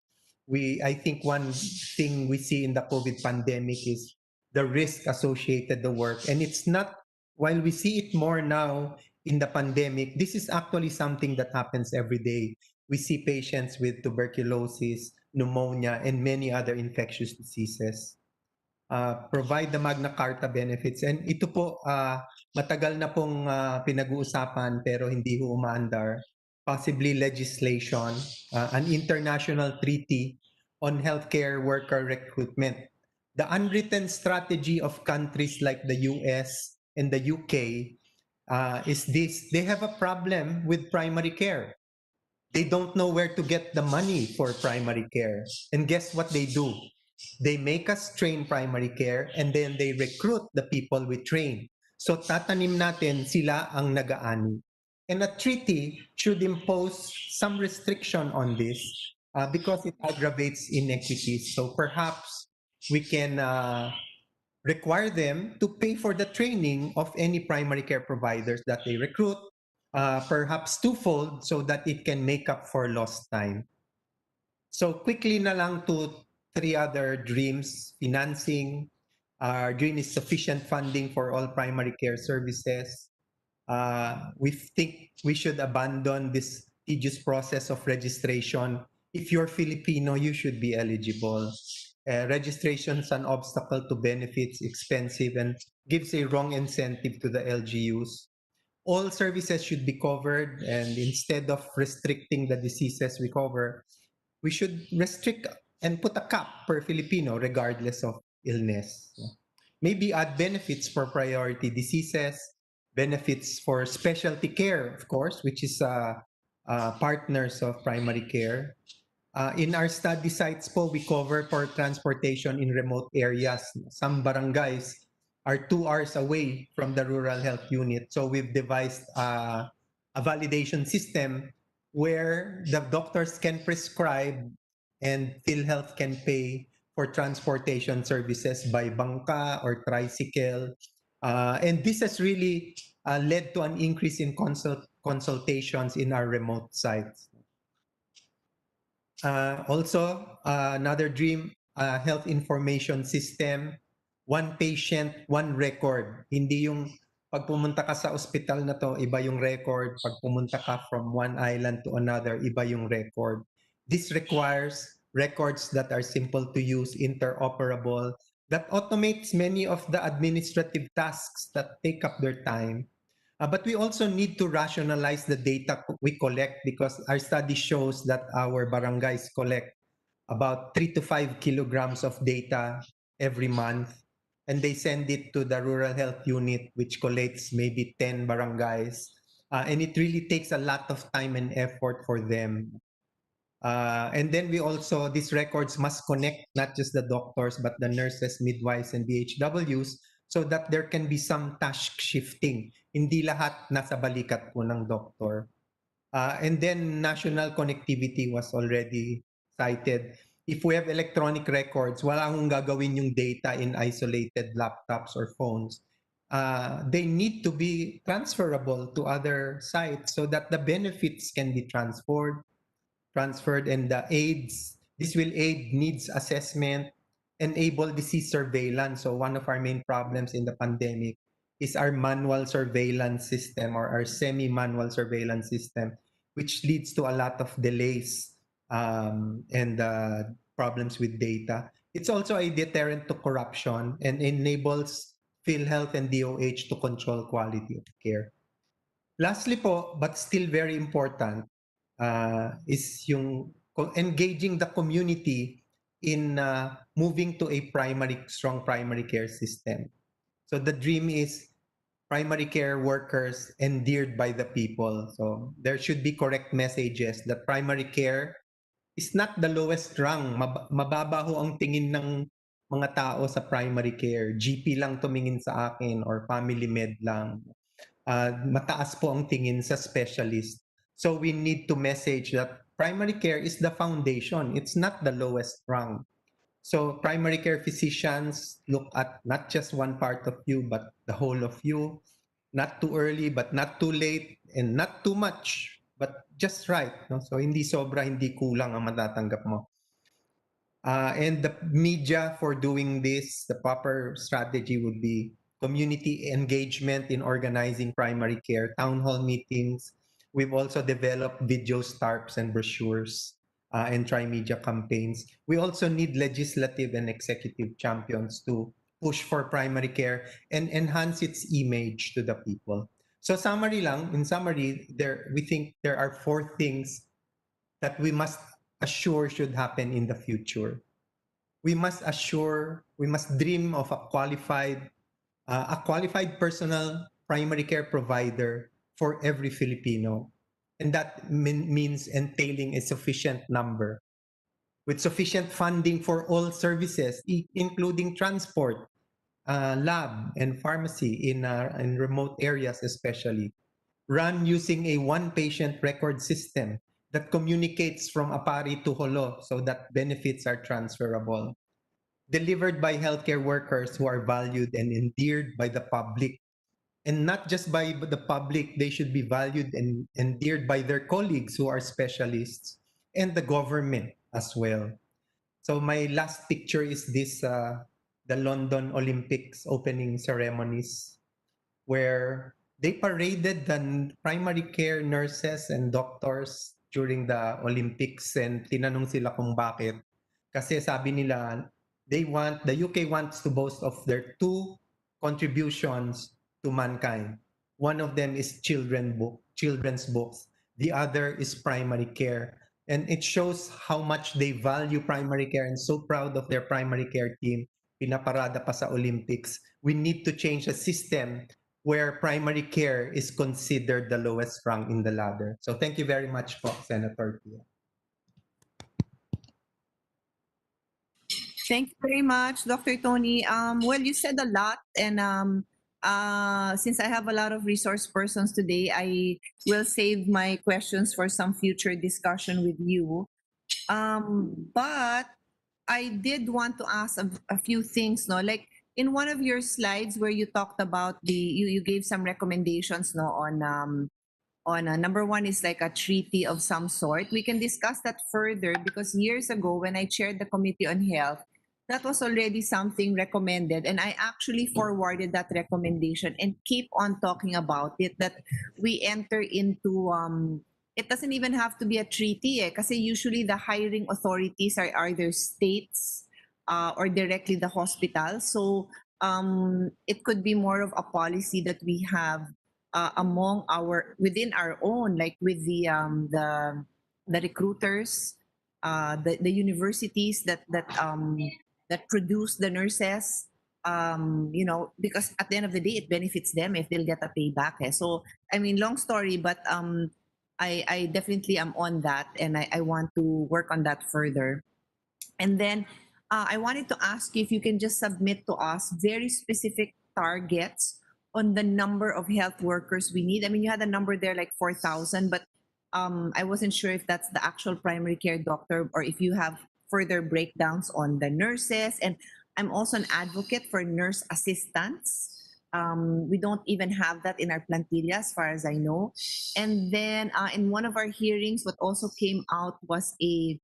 E: I think one thing we see in the COVID pandemic is the risk associated the work. And it's not, while we see it more now in the pandemic, this is actually something that happens every day. We see patients with tuberculosis, pneumonia, and many other infectious diseases. Provide the Magna Carta benefits. And ito po, matagal na pong pinag-uusapan pero hindi ho umaandar. Possibly legislation, an international treaty on healthcare worker recruitment. The unwritten strategy of countries like the US and the UK is this. They have a problem with primary care. They don't know where to get the money for primary care. And guess what they do? They make us train primary care and then they recruit the people we train. So tatanim natin sila ang nag-aani. And a treaty should impose some restriction on this because it aggravates inequities. So perhaps we can require them to pay for the training of any primary care providers that they recruit, perhaps twofold so that it can make up for lost time. So quickly na lang to three other dreams. Financing. Our dream is sufficient funding for all primary care services. We think we should abandon this tedious process of registration. If you're Filipino, you should be eligible. Registration is an obstacle to benefits, expensive, and gives a wrong incentive to the LGUs. All services should be covered, and instead of restricting the diseases we cover, we should restrict and put a cap per Filipino regardless of illness. Maybe add benefits for priority diseases, benefits for specialty care, of course, which is partners of primary care. In our study sites po, we cover for transportation in remote areas. Some barangays are 2 hours away from the rural health unit. So we've devised a validation system where the doctors can prescribe and PhilHealth can pay for transportation services by bangka or tricycle. And this has really led to an increase in consultations in our remote sites. Also, another dream, health information system, one patient, one record. Hindi yung pag pumunta ka sa ospital na to, iba yung record. Pag pumunta ka from one island to another, iba yung record. This requires records that are simple to use, interoperable, that automates many of the administrative tasks that take up their time. But we also need to rationalize the data we collect, because our study shows that our barangays collect about 3 to 5 kilograms of data every month, and they send it to the rural health unit, which collates maybe 10 barangays. And it really takes a lot of time and effort for them. And then we also, these records must connect not just the doctors, but the nurses, midwives, and BHWs, so that there can be some task shifting. Hindi lahat nasa balikat po ng doktor. And then national connectivity was already cited. If we have electronic records, wala akong gagawin yung data in isolated laptops or phones. They need to be transferable to other sites so that the benefits can be transferred, and the aids, this will aid needs assessment, enable disease surveillance. So one of our main problems in the pandemic is our manual surveillance system, or our semi-manual surveillance system, which leads to a lot of delays and problems with data. It's also a deterrent to corruption and enables PhilHealth and DOH to control quality of care. Lastly po, but still very important, is yung engaging the community in moving to a strong primary care system. So the dream is primary care workers endeared by the people. So there should be correct messages that primary care is not the lowest rung. Mababa ho ang tingin ng mga tao sa primary care. GP lang tumingin sa akin, or family med lang. Mataas po ang tingin sa specialist. So we need to message that primary care is the foundation. It's not the lowest rung. So primary care physicians look at not just one part of you, but the whole of you. Not too early, but not too late, and not too much, but just right. No? So hindi sobra, hindi kulang ang matatanggap mo. And the media for doing this, the proper strategy would be community engagement in organizing primary care, town hall meetings. We've also developed videos, tarps, and brochures, and tri-media campaigns. We also need legislative and executive champions to push for primary care and enhance its image to the people. So in summary, we think there are 4 things that we must assure should happen in the future. We must dream of a qualified personal primary care provider for every Filipino. And that means entailing a sufficient number with sufficient funding for all services, including transport, lab, and pharmacy in remote areas especially. Run using a one-patient record system that communicates from Apari to Holo so that benefits are transferable. Delivered by healthcare workers who are valued and endeared by the public. And not just by the public, they should be valued and endeared by their colleagues who are specialists, and the government as well. So my last picture is this, the London Olympics opening ceremonies, where they paraded the primary care nurses and doctors during the Olympics, and tinanong sila kung bakit. Kasi sabi nila, the UK wants to boast of their 2 contributions to mankind. One of them is children's books. The other is primary care. And it shows how much they value primary care, and so proud of their primary care team. Pinaparada pa sa Olympics. We need to change the system where primary care is considered the lowest rung in the ladder. So thank you very much po, Senator Pia.
D: Thank you very much, Dr. Tony. Well, you said a lot, and since I have a lot of resource persons today, I will save my questions for some future discussion with you. But I did want to ask a few things, no? Like in one of your slides where you talked about you gave some recommendations, no, on number 1 is like a treaty of some sort. We can discuss that further, because years ago when I chaired the Committee on Health, that was already something recommended, and I actually forwarded that recommendation and keep on talking about it, that we enter into it doesn't even have to be a treaty, kasi usually the hiring authorities are either states or directly the hospital. So it could be more of a policy that we have among within our own, like with the recruiters, the universities that produce the nurses. Because at the end of the day, it benefits them if they'll get a payback. So, I mean, long story, but I definitely am on that, and I want to work on that further. And then I wanted to ask you if you can just submit to us very specific targets on the number of health workers we need. I mean, you had a number there like 4,000, but I wasn't sure if that's the actual primary care doctor or if you have further breakdowns on the nurses. And I'm also an advocate for nurse assistants. We don't even have that in our plantilla, as far as I know. And then in one of our hearings, what also came out was I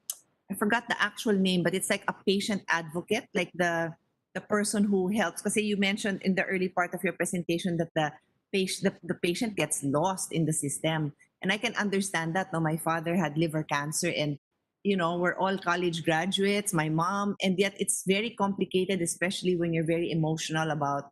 D: forgot the actual name, but it's like a patient advocate, like the person who helps. Because you mentioned in the early part of your presentation that the patient gets lost in the system, and I can understand that. No, my father had liver cancer, and we're all college graduates. My mom, and yet it's very complicated, especially when you're very emotional about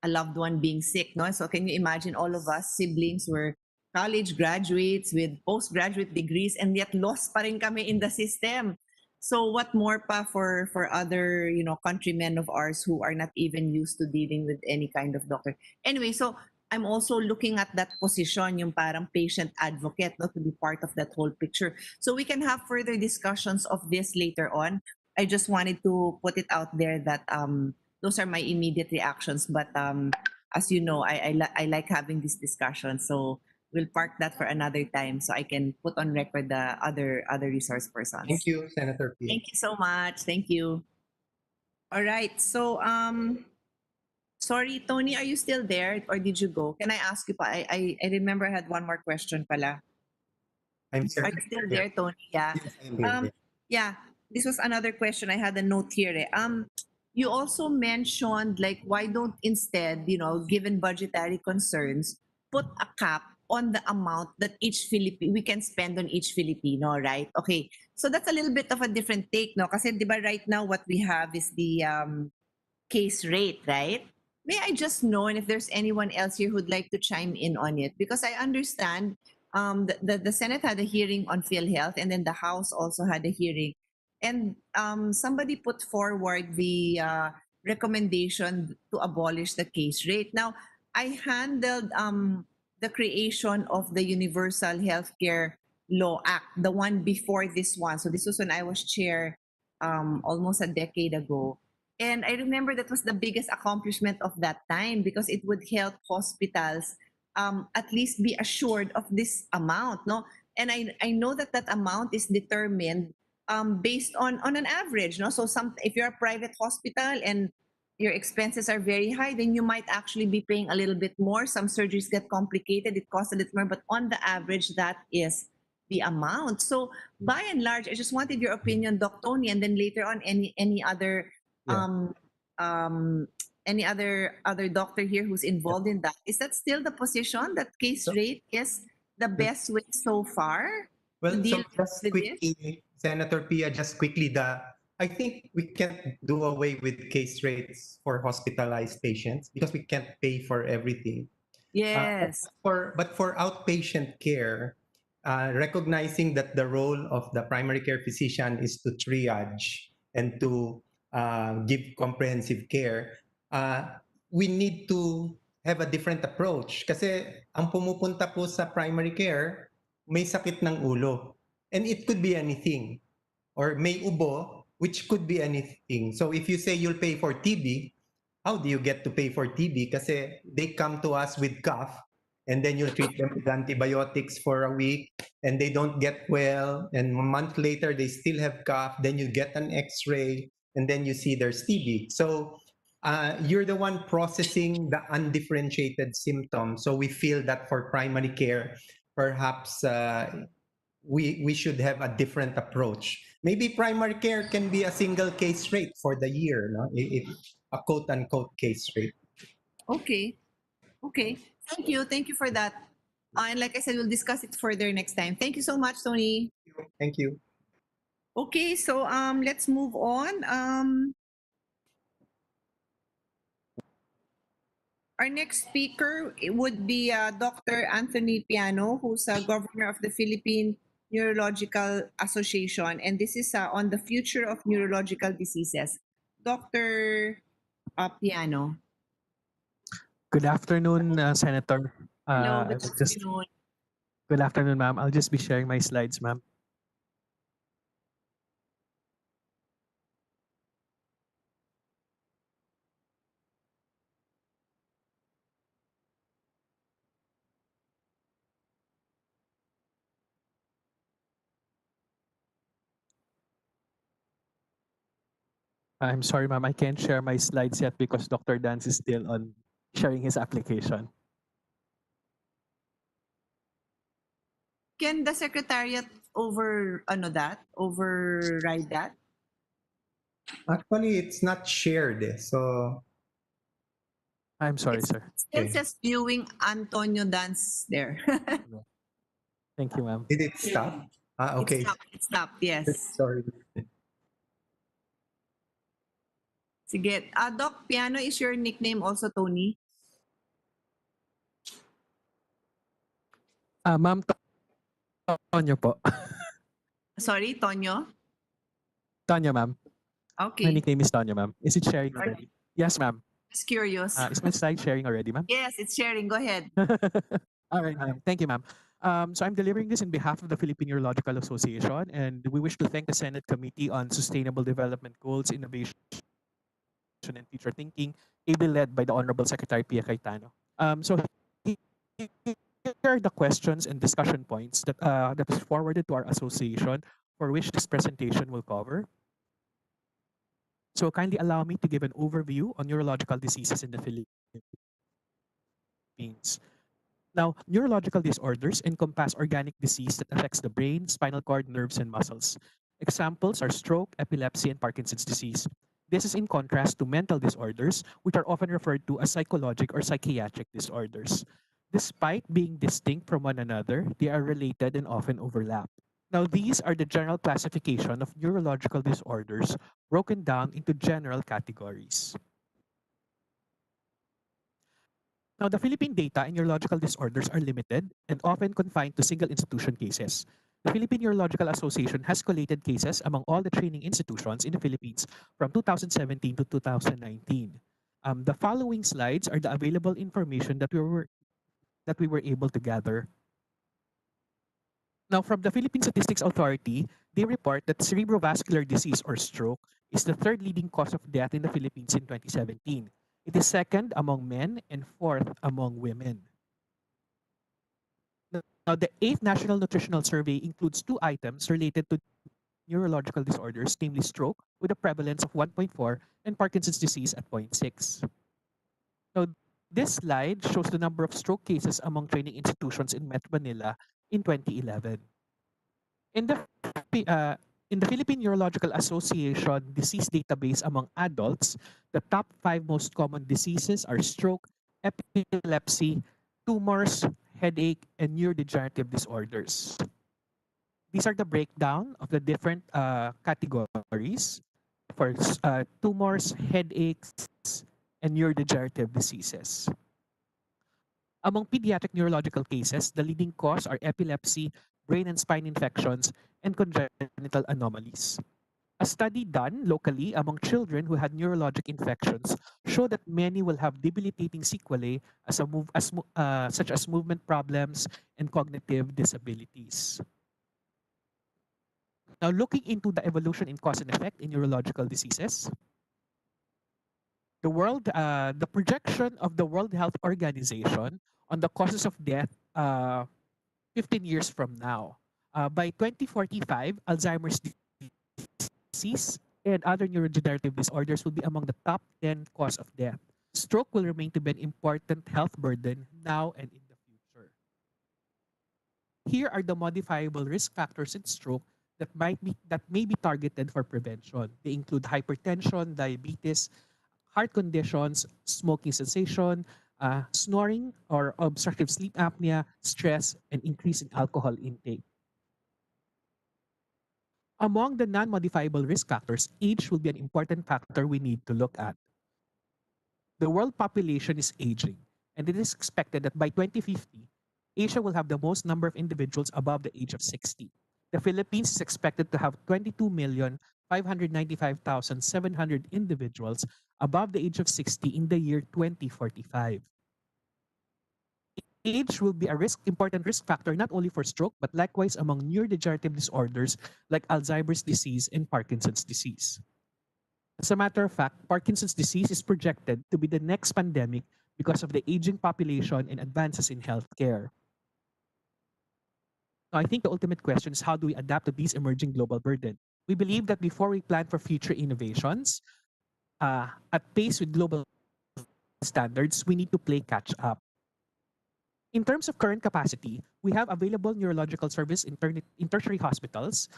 D: a loved one being sick. No, so can you imagine all of us siblings were college graduates with postgraduate degrees and yet lost pa rin kami in the system. So what more pa for other, countrymen of ours who are not even used to dealing with any kind of doctor. Anyway, so I'm also looking at that position, yung parang patient advocate, no, to be part of that whole picture. So we can have further discussions of this later on. I just wanted to put it out there that those are my immediate reactions. But as you know, I like having this discussion. So we'll park that for another time so I can put on record the other resource persons.
E: Thank you, Senator Pia.
D: Thank you so much. Thank you. All right. So sorry, Tony, are you still there or did you go? Can I ask you pa? I remember I had one more question pala.
E: I'm here.
D: Are you still there, Tony? Yeah.
E: Yes, I'm here.
D: Yeah. This was another question. I had a note here. You also mentioned like why don't instead, given budgetary concerns, put a cap on the amount that each Filipino we can spend on each Filipino, right? Okay. So that's a little bit of a different take, no? Kasi 'di ba right now what we have is the case rate, right? May I just know, and if there's anyone else here who'd like to chime in on it, because I understand the Senate had a hearing on PhilHealth, and then the House also had a hearing, and somebody put forward the recommendation to abolish the case rate. Now, I handled the creation of the Universal Healthcare Law Act, the one before this one. So this was when I was chair almost a decade ago. And I remember that was the biggest accomplishment of that time because it would help hospitals at least be assured of this amount, no? And I know that that amount is determined based on an average, no? So if you're a private hospital and your expenses are very high, then you might actually be paying a little bit more. Some surgeries get complicated; it costs a little more, but on the average, that is the amount. So by and large, I just wanted your opinion, Doc Tony, and then later on, any other
E: Yeah.
D: any other doctor here who's involved in that. Is that still the position that case rate is the best way so far?
E: Well,
D: to
E: so
D: deal
E: just
D: with
E: quickly, Senator Pia, just quickly, I think we can't do away with case rates for hospitalized patients because we can't pay for everything.
D: Yes.
E: But for outpatient care, recognizing that the role of the primary care physician is to triage and to give comprehensive care, we need to have a different approach. Kasi ang pumupunta po sa primary care, may sakit ng ulo. And it could be anything. Or may ubo, which could be anything. So if you say you'll pay for TB, how do you get to pay for TB? Kasi they come to us with cough, and then you'll treat them with antibiotics for a week, and they don't get well, and a month later they still have cough, then you get an x-ray, and then you see there's TB. So you're the one processing the undifferentiated symptoms. So we feel that for primary care, perhaps we should have a different approach. Maybe primary care can be a single case rate for the year, no? If a quote unquote case rate.
D: Okay. Okay. Thank you for that. And like I said, we'll discuss it further next time. Thank you so much, Tony.
E: Thank you.
D: Okay, so let's move on. Our next speaker would be Dr. Anthony Piano, who's a governor of the Philippine Neurological Association, and this is on the future of neurological diseases. Dr. Piano.
I: Good afternoon, Senator.
D: Hello,
I: I
D: good
I: will just
D: afternoon.
I: good afternoon, ma'am. I'll just be sharing my slides, ma'am. I'm sorry, ma'am. I can't share my slides yet because Dr. Dance is still on sharing his application.
D: Can the Secretariat override that?
E: Actually, it's not shared. So,
I: I'm sorry,
D: It
I: sir.
D: still
E: okay.
D: says viewing Antonio Dance there.
I: Thank you, ma'am.
E: Did it stop? Okay.
D: It stopped, yes.
E: Sorry.
D: Sige. Doc Piano is your nickname also, Tony?
I: Ma'am, Tonyo po.
D: Sorry, Tonyo?
I: Tonyo, ma'am. My
D: Okay.
I: nickname is Tonyo, ma'am. Is it sharing already? Yes, ma'am.
D: Just curious.
I: Is my slide sharing already, ma'am?
D: Yes, it's sharing. Go ahead.
I: All right, ma'am. Thank you, ma'am. So I'm delivering this in behalf of the Philippine Neurological Association, and we wish to thank the Senate Committee on Sustainable Development Goals, Innovation, and Future Thinking, ably led by the Honorable Secretary Pia Cayetano. So here are the questions and discussion points that is forwarded to our association for which this presentation will cover. So kindly allow me to give an overview on neurological diseases in the Philippines. Now, neurological disorders encompass organic disease that affects the brain, spinal cord, nerves, and muscles. Examples are stroke, epilepsy, and Parkinson's disease. This is in contrast to mental disorders, which are often referred to as psychologic or psychiatric disorders. Despite being distinct from one another, they are related and often overlap. Now, these are the general classification of neurological disorders broken down into general categories. Now, the Philippine data in neurological disorders are limited and often confined to single institution cases. The Philippine Neurological Association has collated cases among all the training institutions in the Philippines from 2017 to 2019. The following slides are the available information that we were able to gather. Now, from the Philippine Statistics Authority, they report that cerebrovascular disease or stroke is the third leading cause of death in the Philippines in 2017. It is second among men and fourth among women. Now, the 8th National Nutritional Survey includes two items related to neurological disorders, namely stroke, with a prevalence of 1.4 and Parkinson's disease at 0.6. Now, this slide shows the number of stroke cases among training institutions in Metro Manila in 2011. In the in the Philippine Neurological Association disease database among adults, the top 5 most common diseases are stroke, epilepsy, tumors, headache, and neurodegenerative disorders. These are the breakdown of the different categories for tumors, headaches, and neurodegenerative diseases. Among pediatric neurological cases, the leading cause are epilepsy, brain and spine infections, and congenital anomalies. A study done locally among children who had neurologic infections showed that many will have debilitating sequelae such as movement problems and cognitive disabilities. Now, looking into the evolution in cause and effect in neurological diseases, the projection of the World Health Organization on the causes of death 15 years from now. By 2045, Alzheimer's disease and other neurodegenerative disorders will be among the top 10 cause of death. Stroke will remain to be an important health burden now and in the future. Here are the modifiable risk factors in stroke that may be targeted for prevention. They include hypertension, diabetes, heart conditions, smoking cessation, snoring or obstructive sleep apnea, stress, and increase in alcohol intake. Among the non-modifiable risk factors, age will be an important factor we need to look at. The world population is aging. And it is expected that by 2050, Asia will have the most number of individuals above the age of 60. The Philippines is expected to have 22,595,700 individuals above the age of 60 in the year 2045. Age will be a important risk factor not only for stroke but likewise among neurodegenerative disorders like Alzheimer's disease and Parkinson's disease. As a matter of fact, Parkinson's disease is projected to be the next pandemic because of the aging population and advances in healthcare. Now, I think the ultimate question is how do we adapt to these emerging global burden? We believe that before we plan for future innovations at pace with global standards, we need to play catch up. In terms of current capacity, we have available neurological service in tertiary hospitals.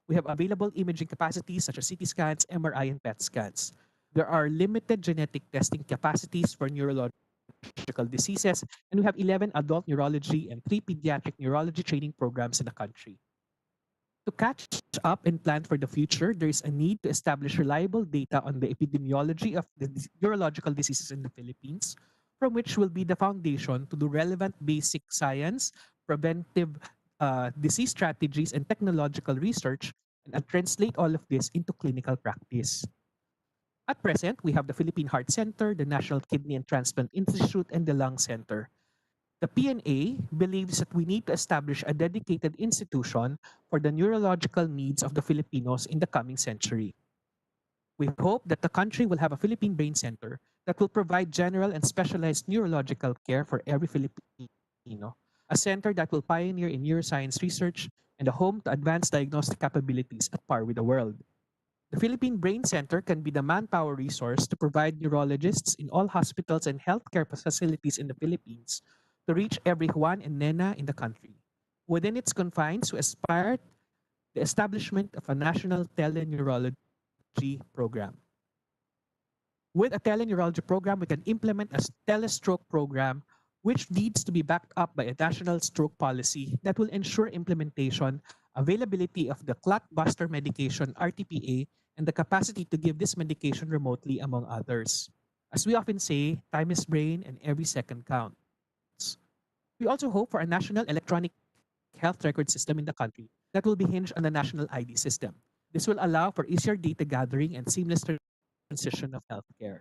I: We have available imaging capacities such as CT scans, MRI, and PET scans. There are limited genetic testing capacities for neurological diseases, and we have 11 adult neurology and 3 pediatric neurology training programs in the country. To catch up and plan for the future, there is a need to establish reliable data on the epidemiology of the neurological diseases in the Philippines, from which will be the foundation to do relevant basic science, preventive disease strategies, and technological research, and translate all of this into clinical practice. At present, we have the Philippine Heart Center, the National Kidney and Transplant Institute, and the Lung Center. The PNA believes that we need to establish a dedicated institution for the neurological needs of the Filipinos in the coming century. We hope that the country will have a Philippine Brain Center that will provide general and specialized neurological care for every Filipino, a center that will pioneer in neuroscience research and a home to advanced diagnostic capabilities at par with the world. The Philippine Brain Center can be the manpower resource to provide neurologists in all hospitals and healthcare facilities in the Philippines to reach every Juan and Nena in the country. Within its confines, we aspire the establishment of a national teleneurology program. With a teleneurology program, we can implement a telestroke program which needs to be backed up by a national stroke policy that will ensure implementation, availability of the clotbuster medication RTPA, and the capacity to give this medication remotely, among others. As we often say, time is brain and every second counts. We also hope for a national electronic health record system in the country that will be hinged on the national ID system. This will allow for easier data gathering and seamless transition of healthcare.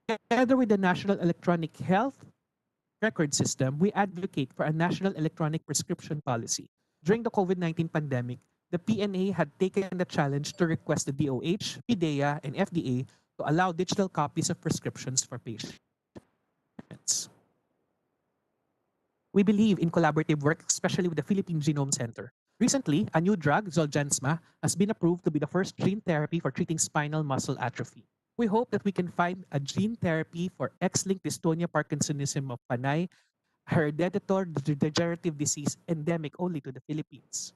I: Together with the National Electronic Health Record System, we advocate for a national electronic prescription policy. During the COVID-19 pandemic, the PNA had taken the challenge to request the DOH, PDEA, and FDA to allow digital copies of prescriptions for patients. We believe in collaborative work, especially with the Philippine Genome Center. Recently, a new drug, Zolgensma, has been approved to be the first gene therapy for treating spinal muscle atrophy. We hope that we can find a gene therapy for X-linked dystonia Parkinsonism of Panay, a hereditary degenerative disease endemic only to the Philippines.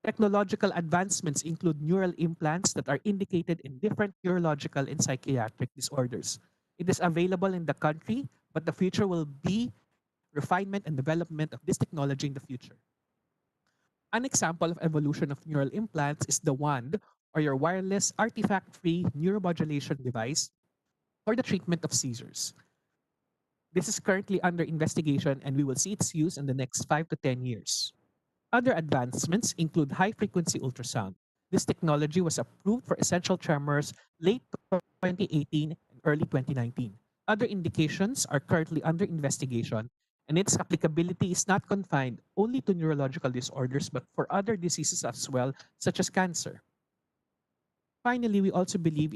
I: Technological advancements include neural implants that are indicated in different neurological and psychiatric disorders. It is available in the country, but the future will be refinement and development of this technology in the future. An example of evolution of neural implants is the WAND, or your wireless artifact-free neuromodulation device for the treatment of seizures. This is currently under investigation and we will see its use in the next 5 to 10 years. Other advancements include high-frequency ultrasound. This technology was approved for essential tremors late 2018 and early 2019. Other indications are currently under investigation, and its applicability is not confined only to neurological disorders but for other diseases as well, such as cancer. Finally, we also believe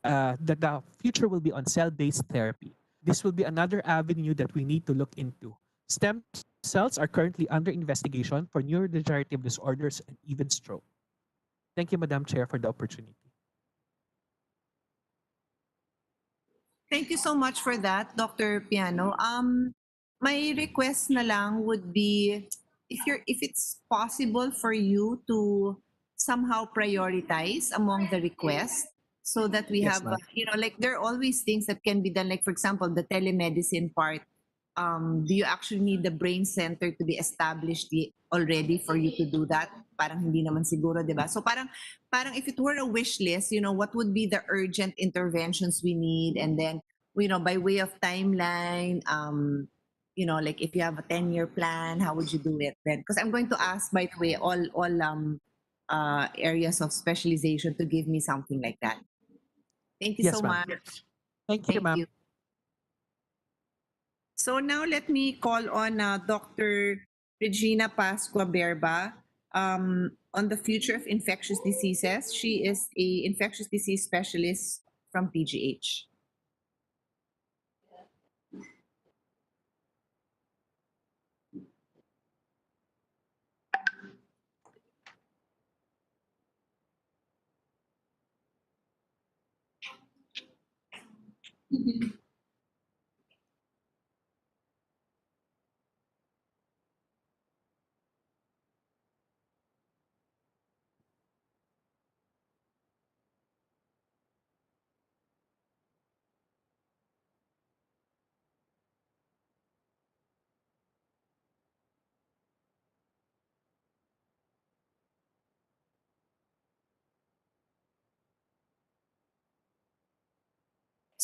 I: that the future will be on cell-based therapy. This will be another avenue that we need to look into. Stem cells are currently under investigation for neurodegenerative disorders and even stroke. Thank you, Madam Chair, for the opportunity.
D: Thank you so much for that, Dr. Piano. My request na lang would be if it's possible for you to somehow prioritize among the requests so that we
I: Yes,
D: have
I: ma'am.
D: like there are always things that can be done, like for example the telemedicine part. Do you actually need the brain center to be established already for you to do that? Parang hindi naman siguro, 'di ba? So parang if it were a wish list, what would be the urgent interventions we need, and then by way of timeline, like if you have a 10-year plan, how would you do it then? Because I'm going to ask, by the way, all areas of specialization to give me something like that. Thank you
I: Yes,
D: so
I: ma'am.
D: much.
I: Thank you,
D: Thank
I: ma'am.
D: you. So now let me call on Dr. Regina Pascua Berba on the future of infectious diseases. She is a infectious disease specialist from PGH.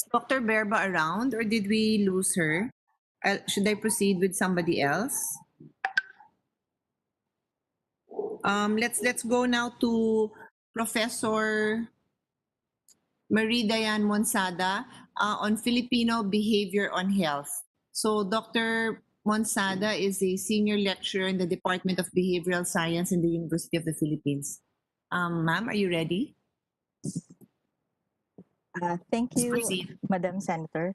D: Is Dr. Berba around, or did we lose her? Should I proceed with somebody else? Let's go now to Professor Marie Diane Monsada on Filipino behavior on health. So Dr. Monsada is a senior lecturer in the Department of Behavioral Science in the University of the Philippines. Ma'am, are you ready?
J: Thank
D: Please
J: you,
D: proceed.
J: Madam Senator.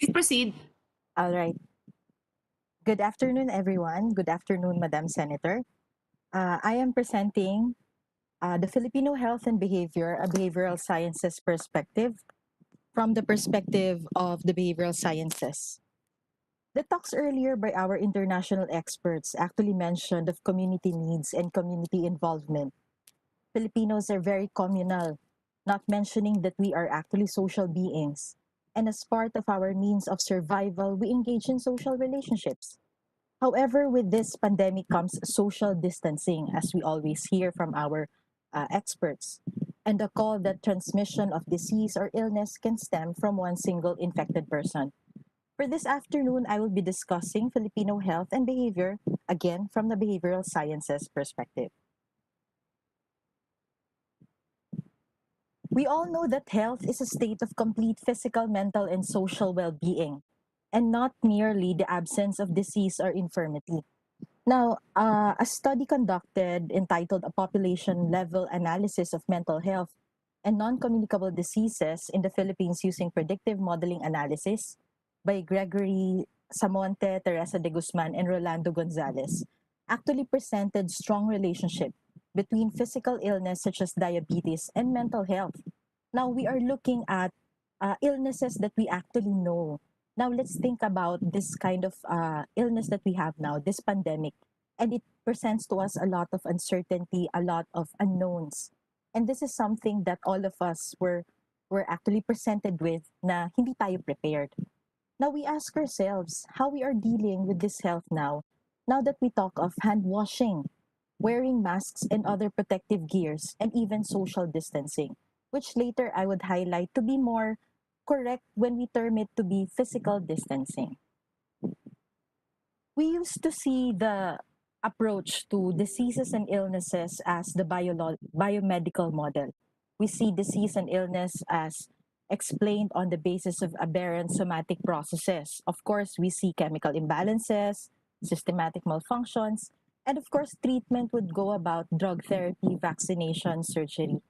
D: Please proceed.
J: All right. Good afternoon, everyone. Good afternoon, Madam Senator. I am presenting the Filipino health and behavior, a behavioral sciences perspective from the perspective of the behavioral sciences. The talks earlier by our international experts actually mentioned of community needs and community involvement. Filipinos are very communal, not mentioning that we are actually social beings. And as part of our means of survival, we engage in social relationships. However, with this pandemic comes social distancing, as we always hear from our experts, and the call that transmission of disease or illness can stem from one single infected person. For this afternoon, I will be discussing Filipino health and behavior, again from the behavioral sciences perspective. We all know that health is a state of complete physical, mental, and social well being, and not merely the absence of disease or infirmity. Now, a study conducted entitled A Population Level Analysis of Mental Health and Non-Communicable Diseases in the Philippines using Predictive Modeling Analysis by Gregory Samonte, Teresa de Guzman, and Rolando Gonzalez actually presented strong relationship between physical illness such as diabetes and mental health. Now, we are looking at illnesses that we actually know. Now, let's think about this kind of illness that we have now, this pandemic, and it presents to us a lot of uncertainty, a lot of unknowns. And this is something that all of us were actually presented with na hindi tayo prepared. Now we ask ourselves how we are dealing with this health now that we talk of hand washing, wearing masks and other protective gears, and even social distancing, which later I would highlight to be more correct when we term it to be physical distancing. We used to see the approach to diseases and illnesses as the biomedical model. We see disease and illness as explained on the basis of aberrant somatic processes. Of course, we see chemical imbalances, systematic malfunctions, and of course, treatment would go about drug therapy, vaccination, surgery.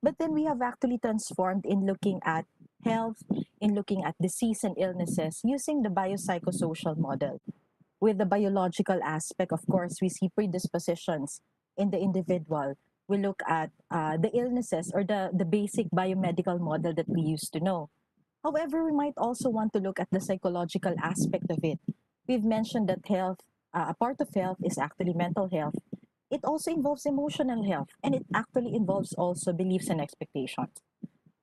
J: But then we have actually transformed in looking at health, in looking at disease and illnesses using the biopsychosocial model. With the biological aspect, of course, we see predispositions in the individual. We look at the illnesses or the basic biomedical model that we used to know. However, we might also want to look at the psychological aspect of it. We've mentioned that health, a part of health is actually mental health. it also involves emotional health, and it actually involves also beliefs and expectations.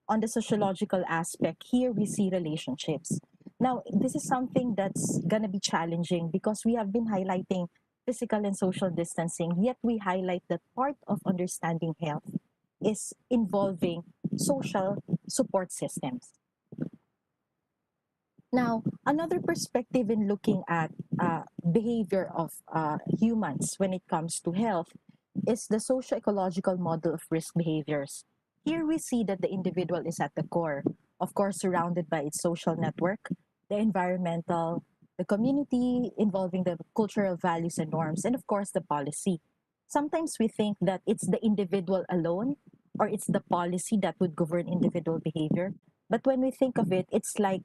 J: On the sociological aspect, here we see relationships. Now, this is something that's going to be challenging because we have been highlighting physical and social distancing, yet we highlight that part of understanding health is involving social support systems. Now, another perspective in looking at behavior of humans when it comes to health is the socio-ecological model of risk behaviors. Here we see that the individual is at the core, of course, surrounded by its social network, the environmental, the community involving the cultural values and norms, and of course, the policy. Sometimes we think that it's the individual alone or it's the policy that would govern individual behavior. But when we think of it, it's like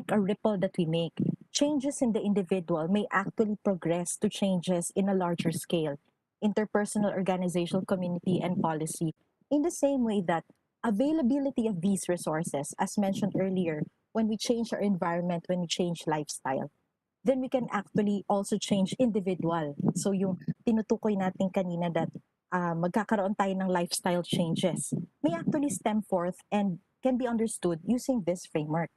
J: a ripple that we make. Changes in the individual may actually progress to changes in a larger scale, interpersonal, organizational, community, and policy, in the same way that availability of these resources, as mentioned earlier, when we change our environment, when we change lifestyle, then we can actually also change individual. So yung tinutukoy natin kanina that magkakaroon tayo ng lifestyle changes may actually stem forth and can be understood using this framework.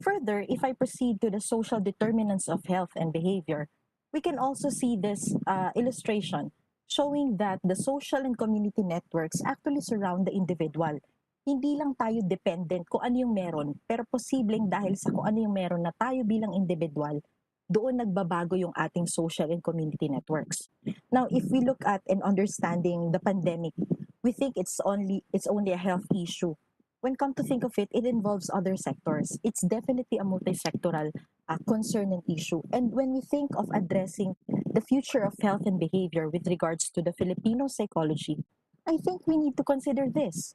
J: Further, if I proceed to the social determinants of health and behavior, we can also see this illustration showing that the social and community networks actually surround the individual. Hindi lang tayo dependent kung ano yung meron, pero posibleng dahil sa kung ano yung meron na tayo bilang individual, doon nagbabago yung ating social and community networks. Now, if we look at and understanding the pandemic, we think it's only a health issue. When come to think of it, it involves other sectors. It's definitely a multi-sectoral concern and issue. And when we think of addressing the future of health and behavior with regards to the Filipino psychology, I think we need to consider this.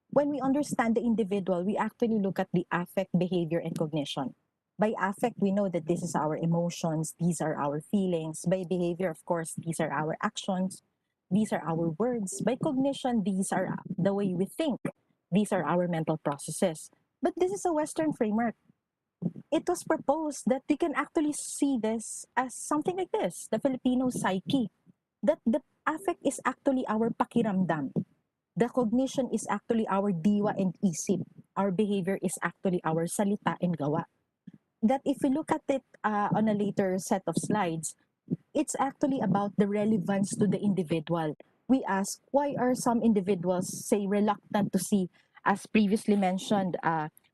J: When we understand the individual, we actually look at the affect, behavior, and cognition. By affect, we know that this is our emotions, these are our feelings. By behavior, of course, these are our actions, these are our words. By cognition, these are the way we think. These are our mental processes. But this is a Western framework. It was proposed that we can actually see this as something like this, the Filipino psyche, that the affect is actually our pakiramdam. The cognition is actually our diwa and isip. Our behavior is actually our salita and gawa. That if we look at it on a later set of slides, it's actually about the relevance to the individual. We ask, why are some individuals, say, reluctant to see, as previously mentioned,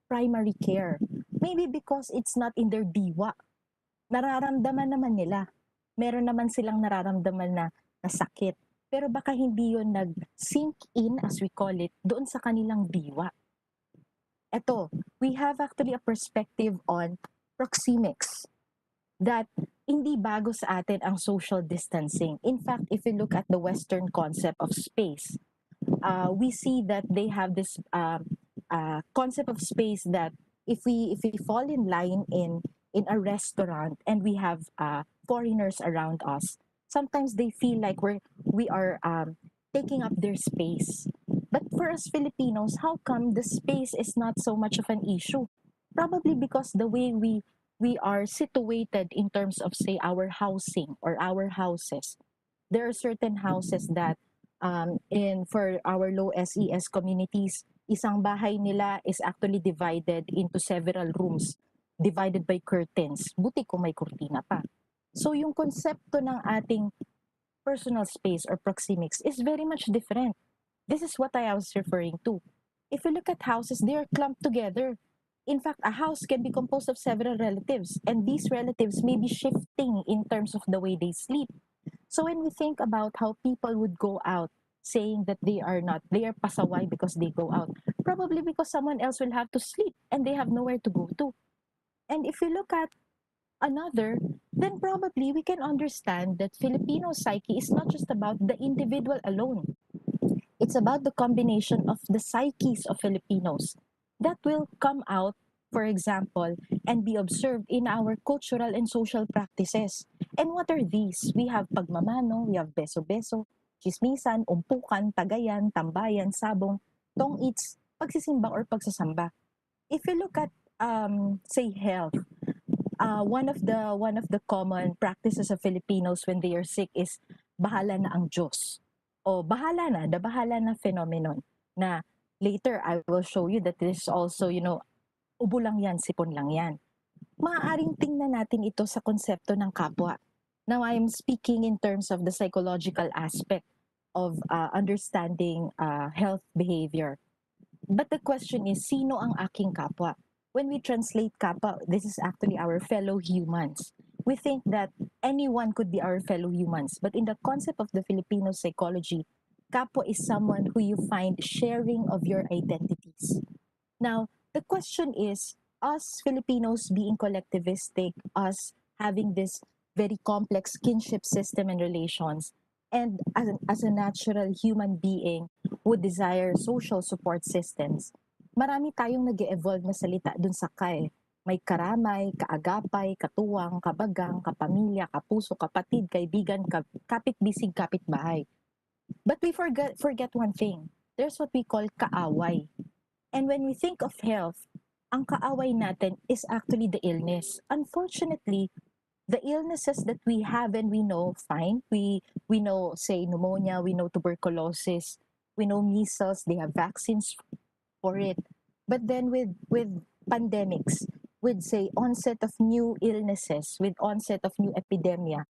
J: primary care? Maybe because it's not in their diwa. Nararamdaman naman nila. Meron naman silang nararamdaman na sakit. Pero baka hindi yun nag-sink in, as we call it, doon sa kanilang diwa. Ito, we have actually a perspective on proxemics that hindi bago sa atin ang social distancing. In fact, if we look at the Western concept of space, we see that they have this concept of space that if we fall in line in a restaurant and we have foreigners around us, sometimes they feel like we are taking up their space. But for us Filipinos, how come the space is not so much of an issue? Probably because the way we are situated in terms of, say, our housing or our houses. There are certain houses that for our low SES communities, isang bahay nila is actually divided into several rooms, divided by curtains. Buti kung may kurtina pa. So yung konsepto ng ating personal space or proxemics is very much different. This is what I was referring to. If you look at houses, they are clumped together. In fact, a house can be composed of several relatives, and these relatives may be shifting in terms of the way they sleep. So when we think about how people would go out saying that they are pasaway because they go out, probably because someone else will have to sleep and they have nowhere to go to. And if you look at another, then probably we can understand that Filipino psyche is not just about the individual alone. It's about the combination of the psyches of Filipinos that will come out, for example, and be observed in our cultural and social practices. And what are these? We have pagmamano, we have beso-beso, chismisan, umpukan, tagayan, tambayan, sabong, tong-its, pagsisimba or pagsasamba. If you look at, say, health, one of the common practices of Filipinos when they are sick is bahala na ang Diyos. O bahala na, bahala na phenomenon na later I will show you that this is also, ubo lang yan, sipon lang yan. Maaaring tingnan natin ito sa konsepto ng kapwa. Now, I am speaking in terms of the psychological aspect of understanding health behavior. But the question is, sino ang aking kapwa? When we translate kapwa, this is actually our fellow humans. We think that anyone could be our fellow humans. But in the concept of the Filipino psychology, kapwa is someone who you find sharing of your identities. Now, the question is, us Filipinos being collectivistic, us having this very complex kinship system and relations, and as a natural human being who desire social support systems, marami tayong nag-evolve na salita dun sa ka. May karamay, kaagapay, katuwang, kabagang, kapamilya, kapuso, kapatid, kaibigan, kapitbisig, kapitbahay. But we forget one thing. There's what we call kaaway. And when we think of health, ang kaaway natin is actually the illness. Unfortunately, the illnesses that we have and we know, fine. We know, say, pneumonia, we know tuberculosis, we know measles, they have vaccines for it. But then with pandemics, with, say, onset of new illnesses, with onset of new epidemia,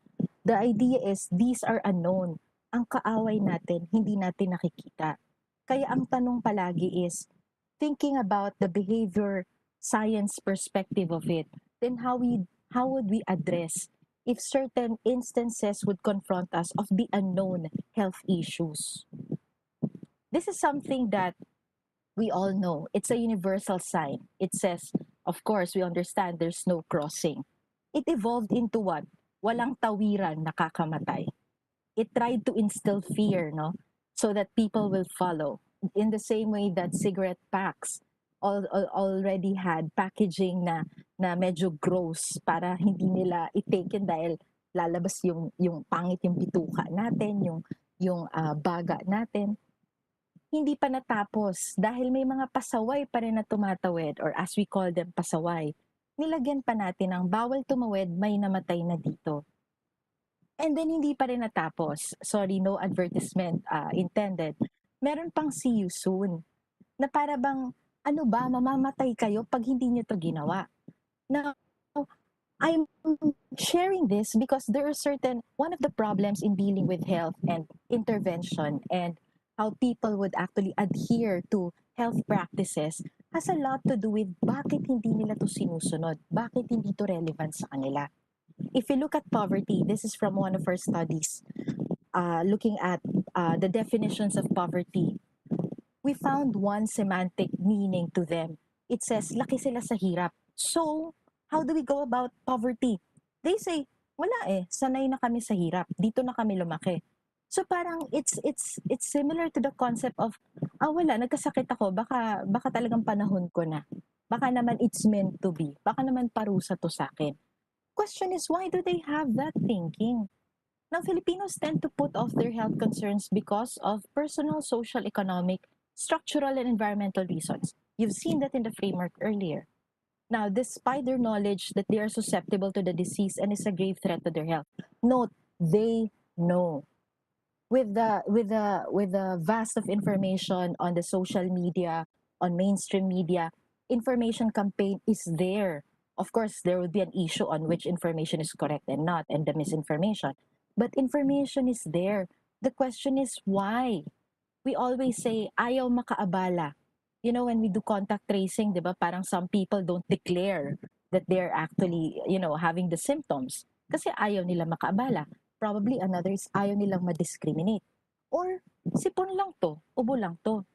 J: the idea is these are unknown. Ang kaaway natin, hindi natin nakikita. Kaya ang tanong palagi is, thinking about the behavior science perspective of it, then how would we address if certain instances would confront us of the unknown health issues? This is something that we all know. It's a universal sign. It says, of course, we understand there's no crossing. It evolved into what? Walang tawiran, nakakamatay. It tried to instill fear, no? So that people will follow. In the same way that cigarette packs already had packaging na medyo gross para hindi nila i-taken dahil lalabas yung pangit yung bituka natin, yung baga natin. Hindi pa natapos dahil may mga pasaway pa rin na tumatawid, or as we call them, pasaway. Nilagyan pa natin ng bawal tumawid, may namatay na dito. And then hindi pa rin natapos. Sorry, no advertisement intended. Meron pang see you soon. Na para bang, ano ba, mamamatay kayo pag hindi nyo to ginawa. Now, I'm sharing this because there are one of the problems in dealing with health and intervention and how people would actually adhere to health practices has a lot to do with bakit hindi nila to sinusunod, bakit hindi to relevant sa kanila. If you look at poverty, this is from one of our studies, looking at the definitions of poverty, we found one semantic meaning to them. It says, laki sila sa hirap. So, how do we go about poverty? They say, wala sanay na kami sa hirap. Dito na kami lumaki. So parang it's similar to the concept of, wala, nagkasakit ako, baka talagang panahon ko na. Baka naman it's meant to be. Baka naman parusa to sa akin. Question is, why do they have that thinking? Now, Filipinos tend to put off their health concerns because of personal, social, economic, structural, and environmental reasons. You've seen that in the framework earlier. Now, despite their knowledge that they are susceptible to the disease and is a grave threat to their health, note, they know. With the vast of information on the social media, on mainstream media, information campaign is there. Of course, there will be an issue on which information is correct and not, and the misinformation. But information is there. The question is why? We always say, ayaw makaabala. You know, when we do contact tracing, di ba, parang some people don't declare that they're actually, having the symptoms. Kasi ayaw nila makaabala. Probably another is ayaw nilang ma-discriminate. Or, sipon lang to, ubo lang to.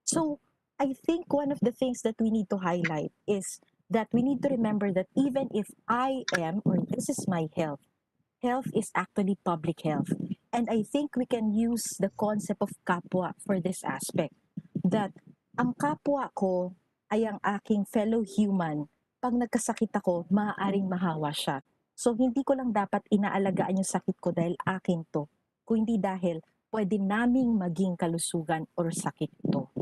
J: So, I think one of the things that we need to highlight is that we need to remember that even if I am, or this is my health, health is actually public health. And I think we can use the concept of kapwa for this aspect. That ang kapwa ko ay ang aking fellow human. Pag nagkasakit ako, maaaring mahawa siya. So hindi ko lang dapat inaalagaan yung sakit ko dahil akin to. Kung hindi dahil pwede naming maging kalusugan or sakit ito.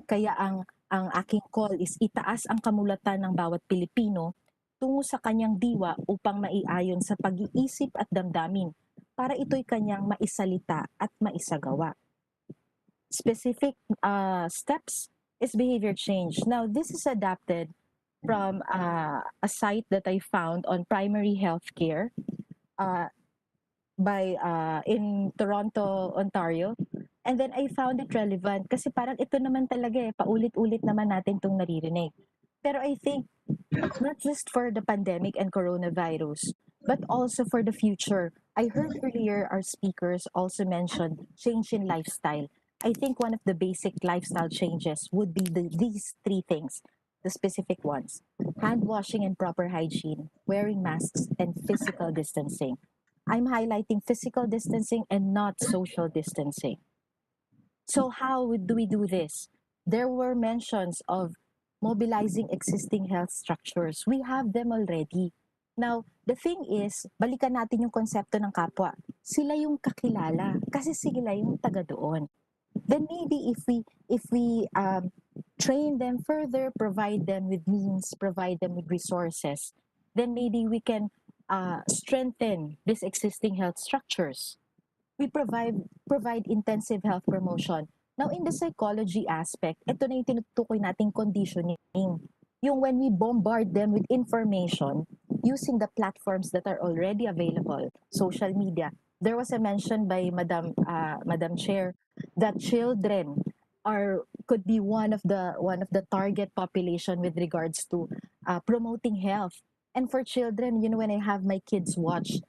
J: Kaya ang aking call is itaas ang kamulatan ng bawat Pilipino tungo sa kanyang diwa upang maiayon sa pag-iisip at damdamin para ito'y kanyang maisalita at maisagawa. Specific steps is behavior change. Now, this is adapted from a site that I found on primary healthcare in Toronto, Ontario. And then I found it relevant kasi parang ito naman talaga paulit-ulit naman natin itong naririnig. Pero I think not just for the pandemic and coronavirus, but also for the future. I heard earlier our speakers also mentioned change in lifestyle. I think one of the basic lifestyle changes would be these three things, the specific ones: hand washing and proper hygiene, wearing masks, and physical distancing. I'm highlighting physical distancing and not social distancing. So how do we do this? There were mentions of mobilizing existing health structures. We have them already. Now, the thing is, balikan natin yung konsepto ng kapwa. Sila yung kakilala kasi sila yung taga doon. Then maybe if we train them further, provide them with means, provide them with resources, then maybe we can strengthen these existing health structures. We provide intensive health promotion. Now, in the psychology aspect, ito na yung tinutukoy nating conditioning. Yung when we bombard them with information using the platforms that are already available, social media. There was a mention by Madam Chair that children could be one of the target population with regards to promoting health. And for children, when I have my kids watch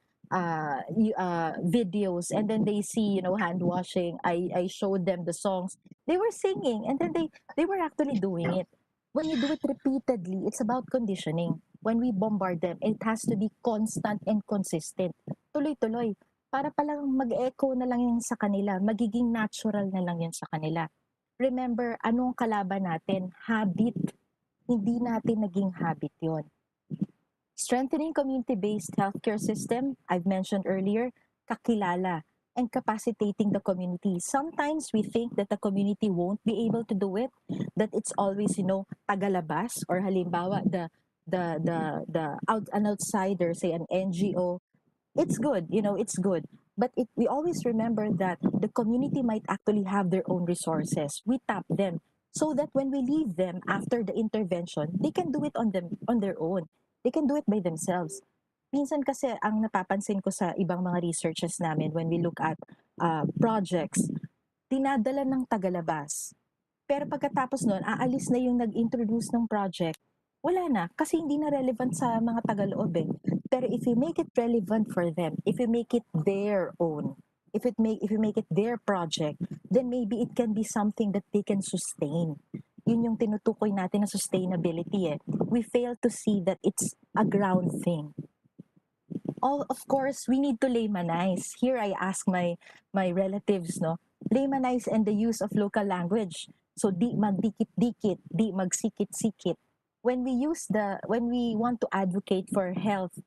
J: videos and then they see hand washing, I showed them the songs they were singing, and then they were actually doing it. When you do it repeatedly, it's about conditioning. When we bombard them, it has to be constant and consistent, tuloy-tuloy, para palang mag-echo na lang yun sa kanila, magiging natural na lang yun sa kanila. Remember, anong kalaban natin? Habit. Hindi natin naging habit yon. Strengthening community-based healthcare system, I've mentioned earlier, kakilala, and capacitating the community. Sometimes we think that the community won't be able to do it, that it's always, tagalabas, or halimbawa, an outsider, say an NGO. It's good, it's good. But we always remember that the community might actually have their own resources. We tap them so that when we leave them after the intervention, they can do it on their own. They can do it by themselves. Minsan kasi ang napapansin ko sa ibang mga researches namin when we look at projects, dinadala ng tagalabas. Pero pagkatapos nun, aalis na yung nag-introduce ng project, wala na kasi hindi na relevant sa mga tagaloob eh. Pero if you make it relevant for them, if you make it their own, if you make it their project, then maybe it can be something that they can sustain. Yun yung tinutukoy natin na sustainability eh. We fail to see that it's a ground thing. Of course, we need to laymanize. Here I ask my relatives, laymanize and the use of local language. So di magdikit-dikit, di magsikit-sikit. When we want to advocate for health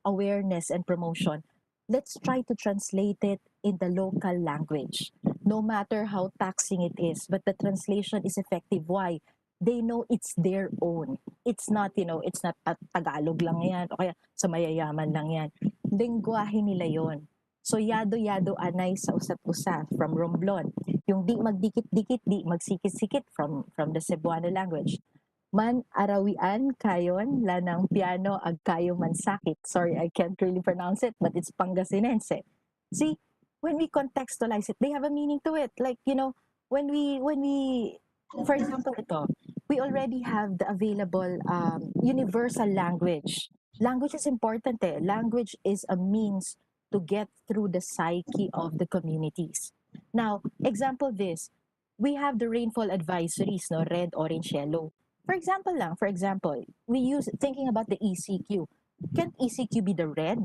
J: awareness and promotion, let's try to translate it in the local language. No matter how taxing it is, but the translation is effective. Why? They know it's their own. It's not, it's not Tagalog lang yan, o kaya sa mayayaman lang yan. Lengguwahe nila yon. So, yado-yado anay sa usat-usa from Romblon. Yung di magdikit-dikit, di magsikit-sikit from the Cebuano language. Man arawian kayon lanang piano ag kayo mansakit. Sorry, I can't really pronounce it, but it's Pangasinense. See, when we contextualize it, they have a meaning to it. Like, when we for example, we already have the available universal language. Language is important eh. Language is a means to get through the psyche of the communities. Now, example this, we have the rainfall advisories, red, orange, yellow. For example, we use thinking about the ECQ. Can't ECQ be the red?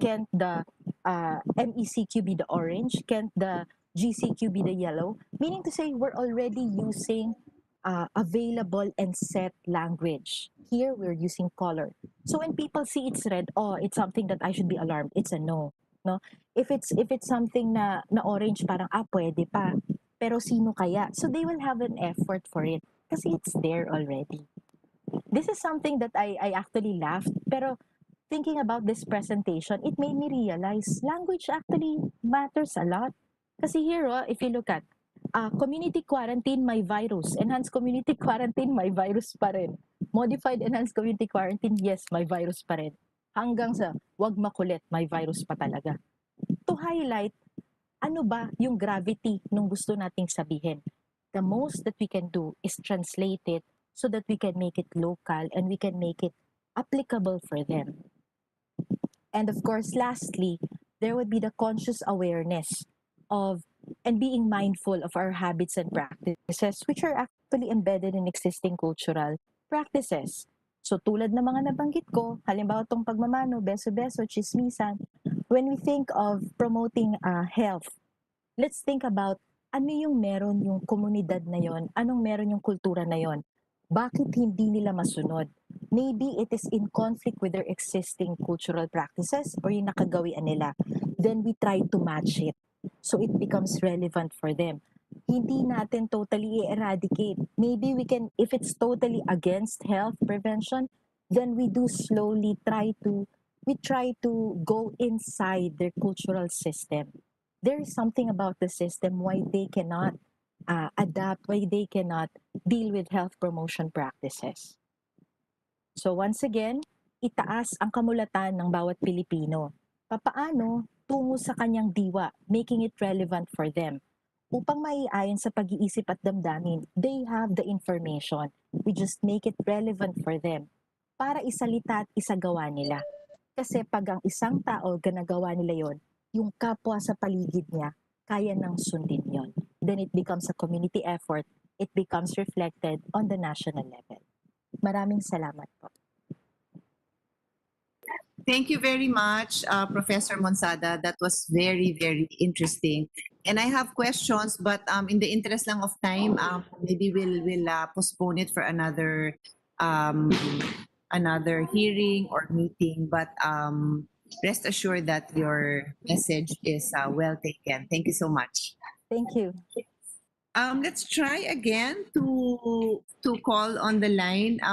J: Can't the MECQ be the orange? Can't the GCQ be the yellow? Meaning to say, we're already using available and set language. Here, we're using color. So when people see it's red, it's something that I should be alarmed. It's a no. No? If it's something na orange, parang pwede pa. Pero sino kaya? So they will have an effort for it. Kasi it's there already. This is something that I actually laughed. Pero thinking about this presentation, it made me realize language actually matters a lot. Kasi here, if you look at community quarantine, may virus. Enhanced community quarantine, may virus pa rin. Modified enhanced community quarantine, yes, may virus pa rin. Hanggang sa wag makulit, may virus pa talaga. To highlight, ano ba yung gravity nung gusto nating sabihin? The most that we can do is translate it so that we can make it local and we can make it applicable for them. And of course, lastly, there would be the conscious awareness of and being mindful of our habits and practices which are actually embedded in existing cultural practices. So tulad ng mga nabanggit ko, halimbawa tong pagmamano, beso-beso, chismisan, when we think of promoting health, let's think about ano yung meron yung komunidad na yon, anong meron yung kultura na yon, bakit hindi nila masunod. Maybe it is in conflict with their existing cultural practices or yung nakagawian nila. Then we try to match it. So it becomes relevant for them. Hindi natin totally eradicate. Maybe we can, if it's totally against health prevention, then we do slowly try to go inside their cultural system. There is something about the system why they cannot adapt, why they cannot deal with health promotion practices. So once again, itaas ang kamulatan ng bawat Pilipino. Papaano tungo sa kanyang diwa, making it relevant for them. Upang maiayon sa pag-iisip at damdamin, they have the information. We just make it relevant for them para isalita at isagawa nila. Kasi pag ang isang tao ginagawa nila yon, yung kapwa sa paligid niya, kaya nang sundin yon. Then it becomes a community effort. It becomes reflected on the national level. Maraming salamat po.
D: Thank you very much, Professor Monsada. That was very, very interesting. And I have questions, but in the interest lang of time, maybe we'll postpone it for another hearing or meeting. But rest assured that your message is well taken. Thank you so much.
J: Thank you.
D: Let's try again to call on the line.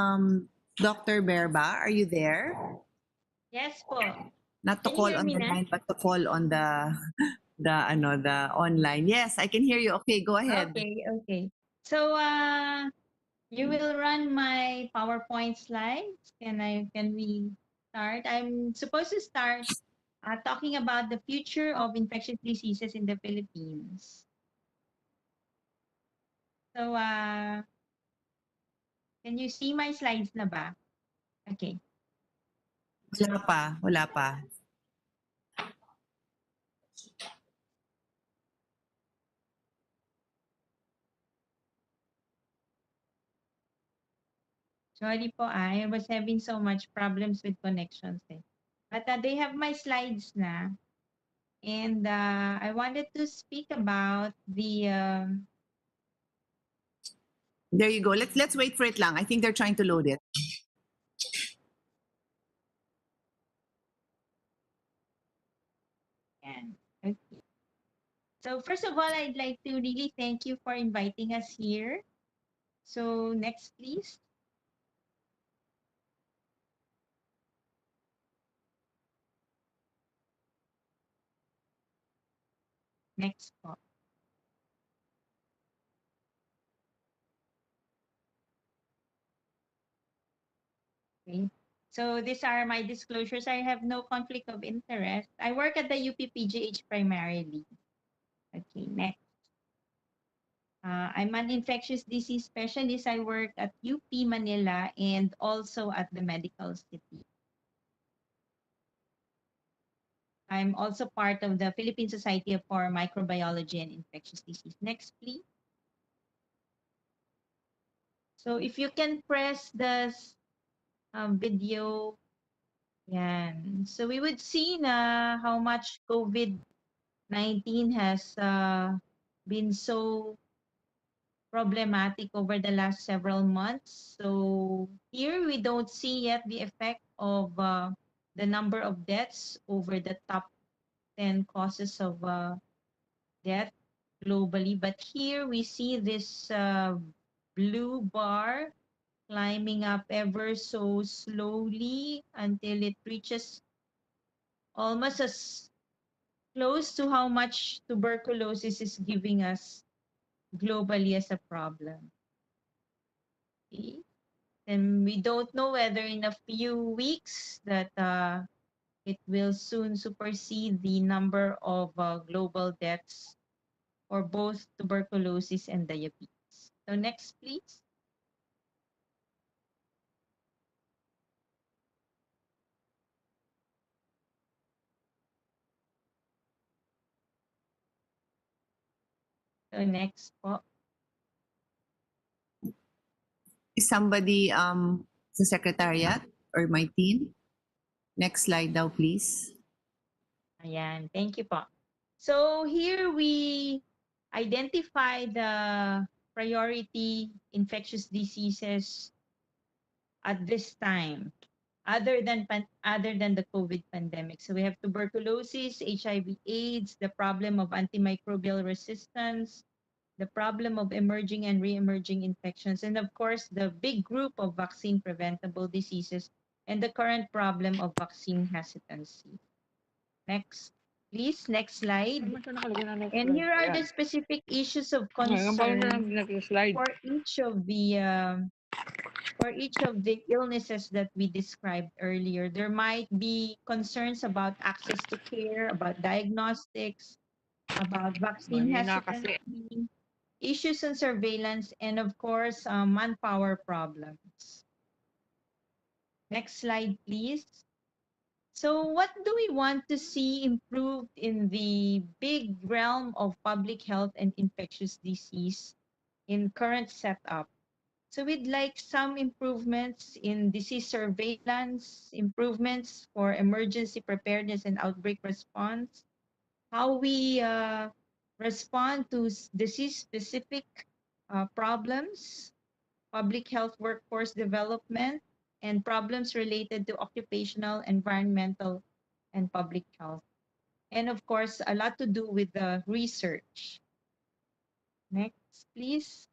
D: Dr. Berba, are you there?
K: Yes po.
D: Not to
K: Can you
D: call
K: hear
D: on
K: me
D: the
K: na?
D: line, but to call on the online. Yes, I can hear you. Okay, go ahead.
K: Okay. So you will run my PowerPoint slides. Can we start? I'm supposed to start talking about the future of infectious diseases in the Philippines. So can you see my slides na ba? Okay.
D: Wala pa.
K: Sorry po, I was having so much problems with connections. But they have my slides na. And I wanted to speak about the
D: There you go. Let's wait for it lang. I think they're trying to load it.
K: Okay. So first of all, I'd like to really thank you for inviting us here. So next, please. Next po. Okay. So these are my disclosures. I have no conflict of interest. I work at the UPPGH primarily. Okay, next. I'm an infectious disease specialist. I work at UP Manila and also at the medical city. I'm also part of the Philippine Society for Microbiology and Infectious Disease. Next, please. So if you can press the video, yan. So we would see na how much COVID-19 has been so problematic over the last several months. So here we don't see yet the effect of the number of deaths over the top 10 causes of death globally. But here we see this blue bar climbing up ever so slowly until it reaches almost as close to how much tuberculosis is giving us globally as a problem. Okay? And we don't know whether in a few weeks that it will soon supersede the number of global deaths for both tuberculosis and diabetes. So next, please. So next po.
D: Is somebody the secretariat or my team? Next slide now, please.
K: Ayan, thank you po. So here we identify the priority infectious diseases at this time, other than the COVID pandemic. So we have tuberculosis, HIV/AIDS, the problem of antimicrobial resistance, the problem of emerging and re-emerging infections, and of course, the big group of vaccine preventable diseases and the current problem of vaccine hesitancy. Next, please, next slide. And here are the specific issues of concern for each of the illnesses that we described earlier. There might be concerns about access to care, about diagnostics, about vaccine hesitancy, issues on surveillance, and of course, manpower problems. Next slide, please. So what do we want to see improved in the big realm of public health and infectious disease in current setup? So we'd like some improvements in disease surveillance, improvements for emergency preparedness and outbreak response, how we respond to disease-specific problems, public health workforce development, and problems related to occupational, environmental, and public health. And of course, a lot to do with the research. Next, please.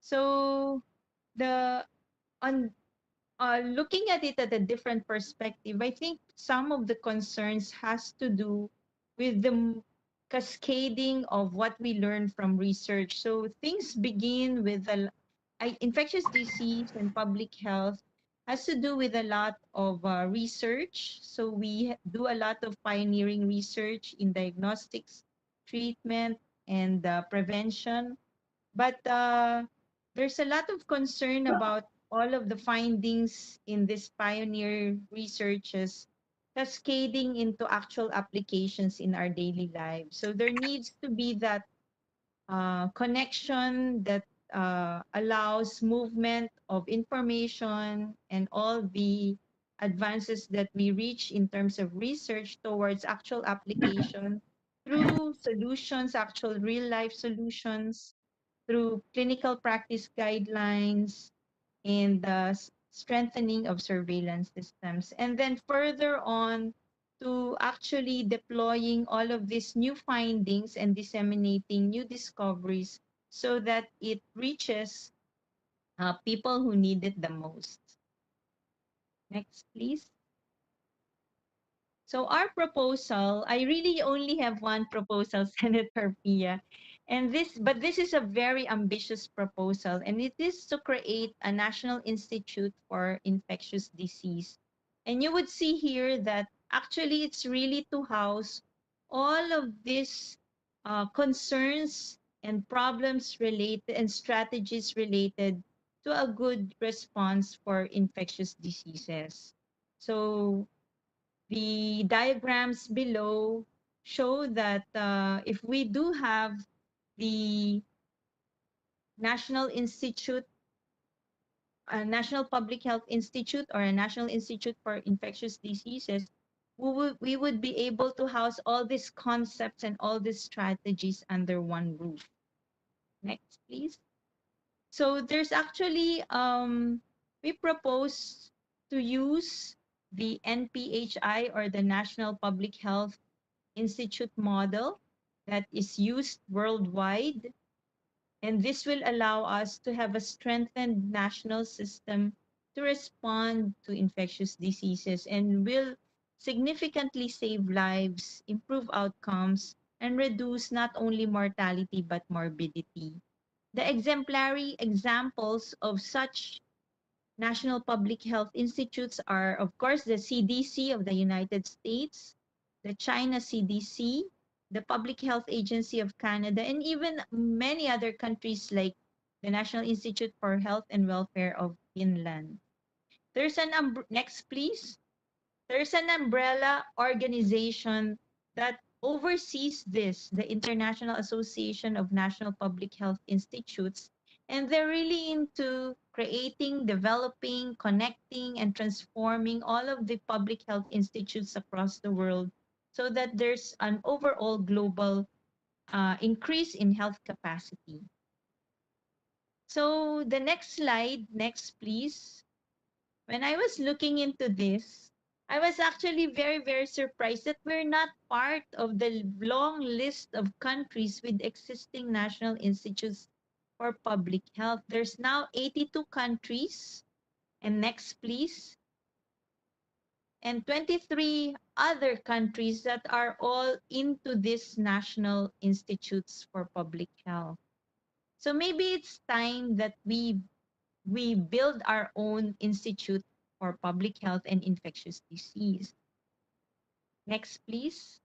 K: So the on looking at it at a different perspective, I think some of the concerns has to do with the cascading of what we learn from research. So things begin with infectious disease and public health has to do with a lot of research. So we do a lot of pioneering research in diagnostics, treatment, and prevention. But there's a lot of concern about all of the findings in this pioneer researches cascading into actual applications in our daily lives. So there needs to be that connection that allows movement of information and all the advances that we reach in terms of research towards actual application through solutions, actual real life solutions, through clinical practice guidelines and the strengthening of surveillance systems. And then further on to actually deploying all of these new findings and disseminating new discoveries so that it reaches people who need it the most. Next, please. So our proposal, I really only have one proposal, Senator Pia. But this is a very ambitious proposal, and it is to create a National Institute for Infectious Disease. And you would see here that actually it's really to house all of these concerns and problems related and strategies related to a good response for infectious diseases. So the diagrams below show that if we do have the National Institute, a National Public Health Institute or a National Institute for Infectious Diseases, we would be able to house all these concepts and all these strategies under one roof. Next, please. So there's actually, we propose to use the NPHI or the National Public Health Institute model that is used worldwide. And this will allow us to have a strengthened national system to respond to infectious diseases and will significantly save lives, improve outcomes, and reduce not only mortality but morbidity. The exemplary examples of such national public health institutes are, of course, the CDC of the United States, the China CDC, the Public Health Agency of Canada, and even many other countries like the National Institute for Health and Welfare of Finland. There's an next, please. There's an umbrella organization that oversees this, the International Association of National Public Health Institutes, and they're really into creating, developing, connecting, and transforming all of the public health institutes across the world so that there's an overall global increase in health capacity. So the next slide, next please. When I was looking into this, I was actually very, very surprised that we're not part of the long list of countries with existing national institutes for public health. There's now 82 countries. And next, please. And 23 other countries that are all into these national institutes for public health. So maybe it's time that we build our own institute for public health and infectious disease. Next, please.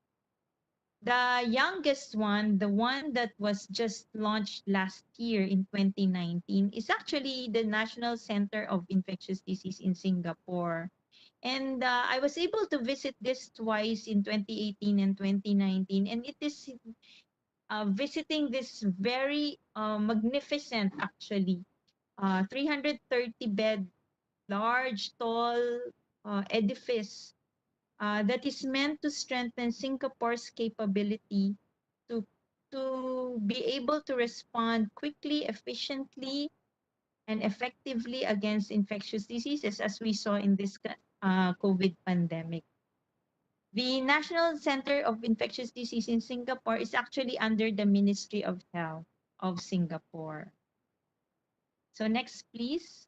K: The youngest one, the one that was just launched last year in 2019, is actually the National Center of Infectious Disease in Singapore. And I was able to visit this twice in 2018 and 2019. And it is visiting this very magnificent, actually, 330 bed large, tall edifice that is meant to strengthen Singapore's capability to, to be able to respond quickly, efficiently, and effectively against infectious diseases, as we saw in this COVID pandemic. The National Center of Infectious Disease in Singapore is actually under the Ministry of Health of Singapore. So next, please.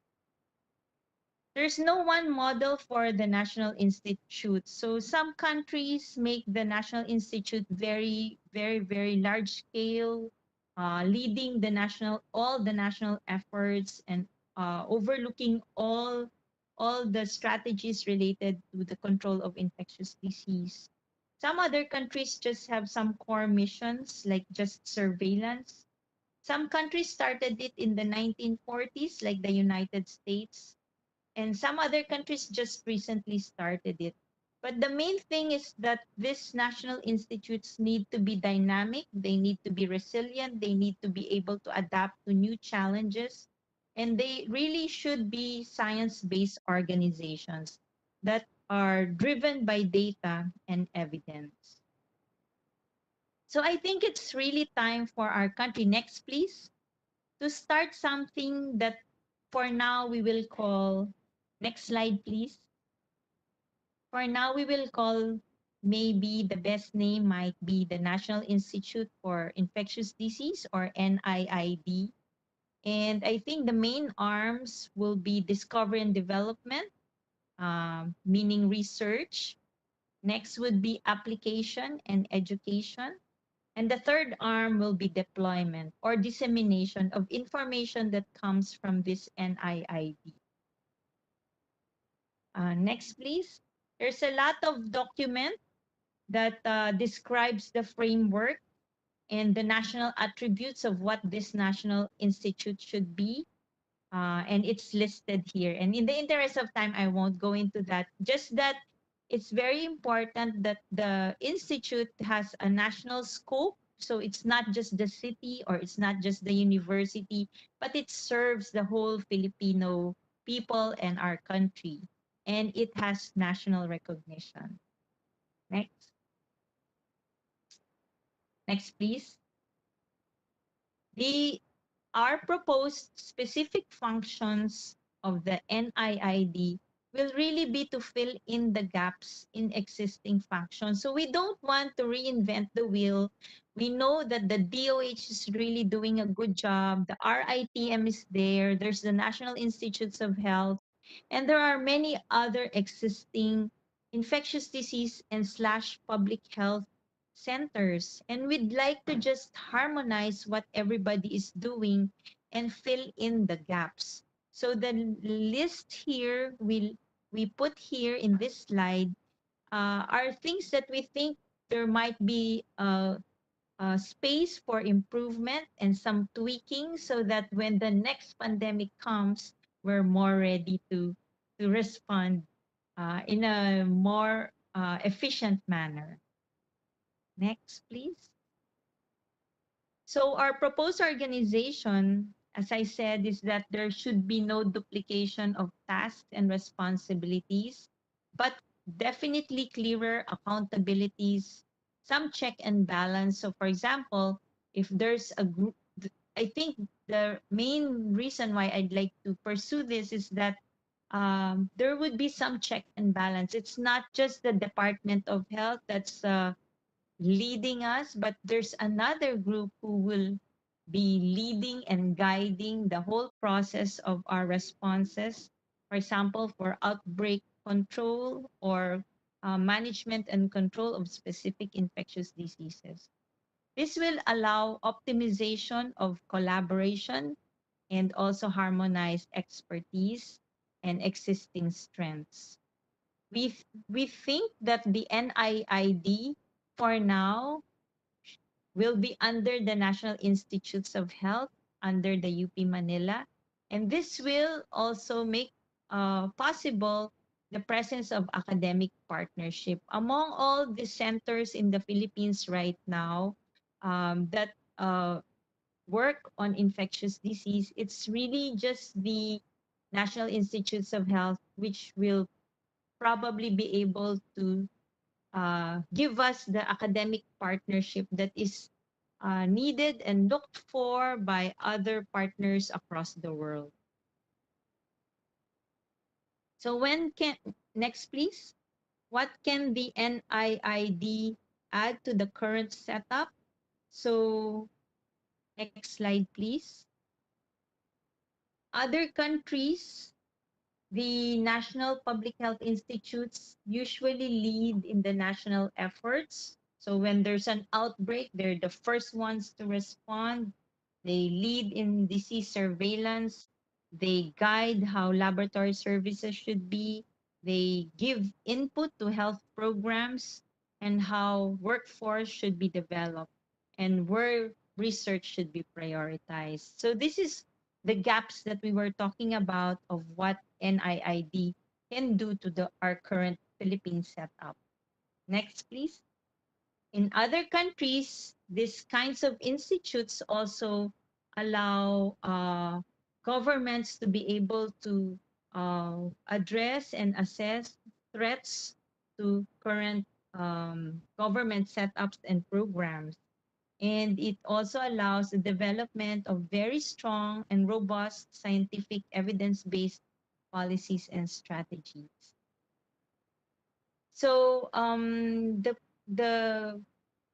K: There's no one model for the National Institute. So some countries make the National Institute very, very, very large scale, leading all the national efforts and overlooking all the strategies related to the control of infectious disease. Some other countries just have some core missions like just surveillance. Some countries started it in the 1940s, like the United States. And some other countries just recently started it. But the main thing is that these national institutes need to be dynamic, they need to be resilient, they need to be able to adapt to new challenges, and they really should be science-based organizations that are driven by data and evidence. So I think it's really time for our country, next please, to start something that for now we will call, next slide please. For now we will call, maybe the best name might be the National Institute for Infectious Disease, or NIID. And I think the main arms will be discovery and development, meaning research. Next would be application and education. And the third arm will be deployment or dissemination of information that comes from this NIID. Next, please. There's a lot of document that describes the framework and the national attributes of what this national institute should be. And it's listed here. And in the interest of time, I won't go into that. Just that it's very important that the institute has a national scope. So it's not just the city or it's not just the university, but it serves the whole Filipino people and our country. And it has national recognition. Next. Next, please. Our proposed specific functions of the NIID will really be to fill in the gaps in existing functions. So we don't want to reinvent the wheel. We know that the DOH is really doing a good job. The RITM is there. There's the National Institutes of Health. And there are many other existing infectious disease and slash public health centers. And we'd like to just harmonize what everybody is doing and fill in the gaps. So the list here we put here in this slide are things that we think there might be space for improvement and some tweaking so that when the next pandemic comes, we're more ready to respond in a more efficient manner. Next, please. So our proposed organization, as I said, is that there should be no duplication of tasks and responsibilities, but definitely clearer accountabilities, some check and balance. So for example, if there's a group, I think the main reason why I'd like to pursue this is that there would be some check and balance. It's not just the Department of Health that's leading us, but there's another group who will be leading and guiding the whole process of our responses. For example, for outbreak control or management and control of specific infectious diseases. This will allow optimization of collaboration and also harmonize expertise and existing strengths. We think that the NIID for now will be under the National Institutes of Health under the UP Manila. And this will also make possible the presence of academic partnership among all the centers in the Philippines right now that work on infectious disease. It's really just the National Institutes of Health which will probably be able to give us the academic partnership that is needed and looked for by other partners across the world. So next please, what can the NIID add to the current setup? So next slide please. Other countries, the National Public Health Institutes usually lead in the national efforts. So when there's an outbreak, they're the first ones to respond. They lead in disease surveillance. They guide how laboratory services should be. They give input to health programs and how workforce should be developed and where research should be prioritized. So this is the gaps that we were talking about of what NIID can do to our current Philippine setup. Next, please. In other countries, these kinds of institutes also allow governments to be able to address and assess threats to current government setups and programs. And it also allows the development of very strong and robust scientific evidence-based policies and strategies. So the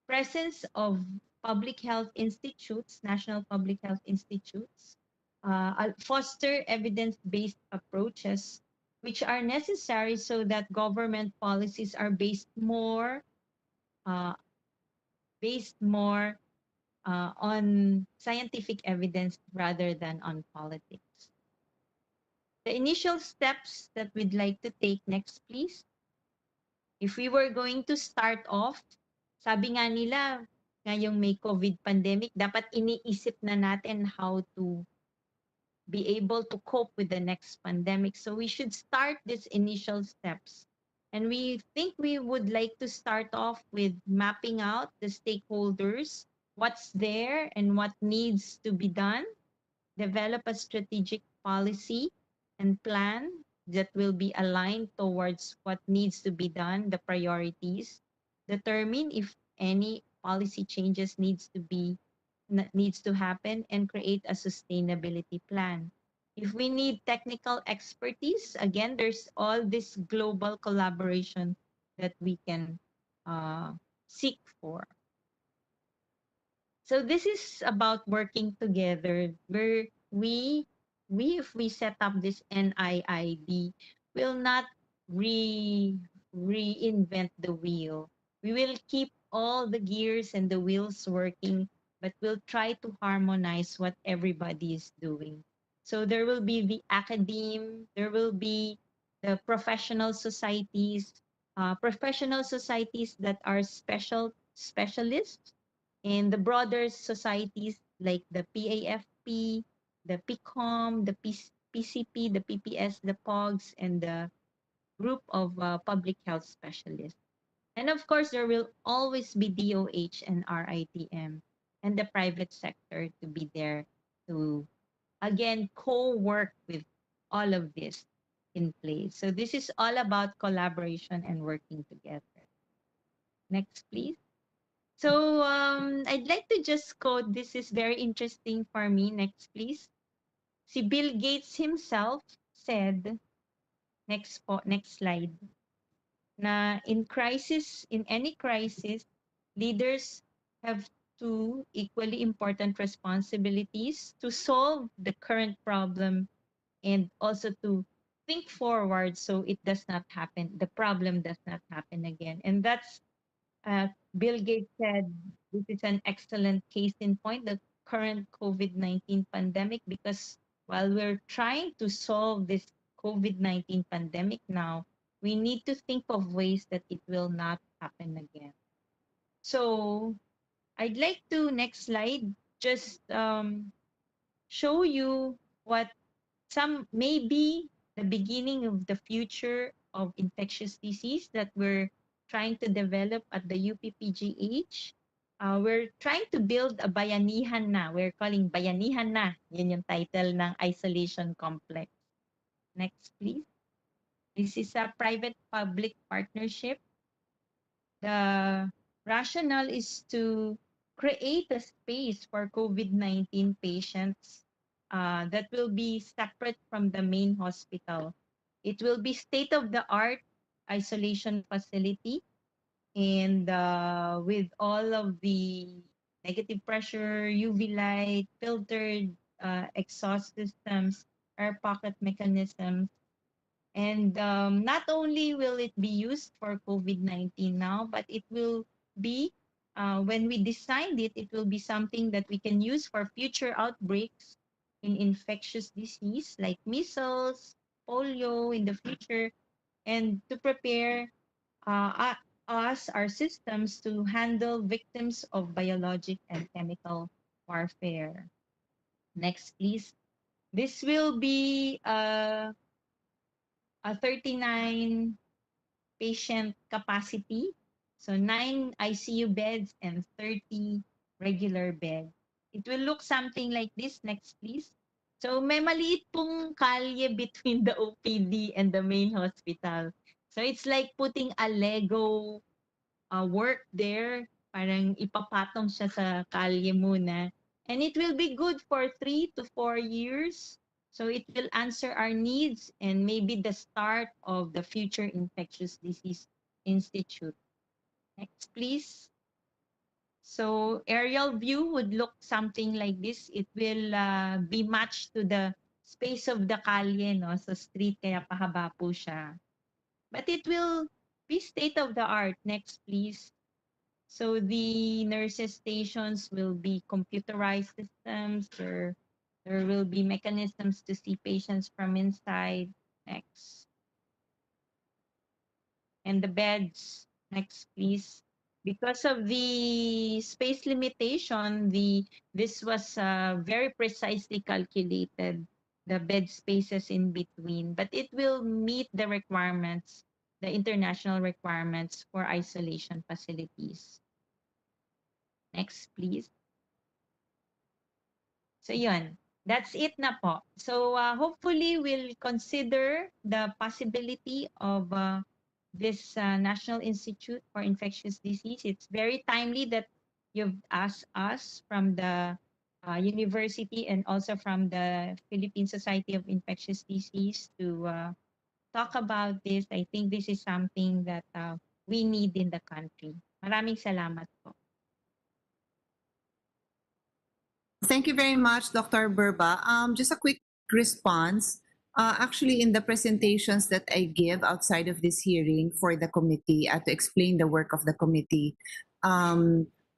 K: presence of public health institutes, national public health institutes, foster evidence-based approaches, which are necessary so that government policies are uh, based more on scientific evidence rather than on politics. The initial steps that we'd like to take next, please. If we were going to start off, sabi nga nila, ngayong may COVID pandemic, dapat iniisip na natin how to be able to cope with the next pandemic. So we should start these initial steps. And we think we would like to start off with mapping out the stakeholders, what's there and what needs to be done, develop a strategic policy and plan that will be aligned towards what needs to be done, the priorities, determine if any policy changes needs to happen, and create a sustainability plan. If we need technical expertise, again, there's all this global collaboration that we can seek for. So this is about working together where if we set up this NIID, will not reinvent the wheel. We will keep all the gears and the wheels working, but we'll try to harmonize what everybody is doing. So there will be the academe, there will be the professional societies that are specialists, and the broader societies like the PAFP, the PCOM, the PCP, the PPS, the POGS, and the group of public health specialists. And of course, there will always be DOH and RITM and the private sector to be there to, again, co-work with all of this in place. So this is all about collaboration and working together. Next, please. So I'd like to just quote, this is very interesting for me. Next, please. Si Bill Gates himself said, next slide, na in any crisis, leaders have two equally important responsibilities: to solve the current problem and also to think forward so the problem does not happen again. And that's Bill Gates said this is an excellent case in point, the current COVID-19 pandemic, because while we're trying to solve this COVID-19 pandemic now, we need to think of ways that it will not happen again. So I'd like to, next slide, just show you what maybe the beginning of the future of infectious disease that we're trying to develop at the UPPGH. We're trying to build a bayanihan na. We're calling bayanihan na. Yun yung title ng isolation complex. Next, please. This is a private-public partnership. The rationale is to create a space for COVID-19 patients that will be separate from the main hospital. It will be state-of-the-art isolation facility, and with all of the negative pressure, UV light, filtered exhaust systems, air pocket mechanisms. And not only will it be used for COVID-19 now, but it will be, when we designed it, it will be something that we can use for future outbreaks in infectious disease like measles, polio in the future, and to prepare our systems to handle victims of biologic and chemical warfare. Next, please. This will be a 39 patient capacity. So 9 ICU beds and 30 regular beds. It will look something like this. Next, please. So may maliit pong kalye between the OPD and the main hospital. So it's like putting a Lego work there. Parang ipapatong siya sa kalye muna. And it will be good for 3 to 4 years. So it will answer our needs and maybe the start of the future infectious disease institute. Next, please. So aerial view would look something like this. It will be matched to the space of the kalye, no? So street, kaya pahaba po siya. But it will be state of the art. Next, please. So the nurses' stations will be computerized systems. There will be mechanisms to see patients from inside. Next. And the beds. Next, please. Because of the space limitation, this was very precisely calculated, the bed spaces in between. But it will meet the requirements, the international requirements for isolation facilities. Next, please. So yun, that's it na po. So hopefully we'll consider the possibility of this National Institute for Infectious Disease. It's very timely that you've asked us from the University and also from the Philippine Society of Infectious Disease to talk about this. I think this is something that we need in the country. Maraming salamat po.
D: Thank you very much, Dr. Burba. Just a quick response. Actually, in the presentations that I give outside of this hearing for the committee to explain the work of the committee,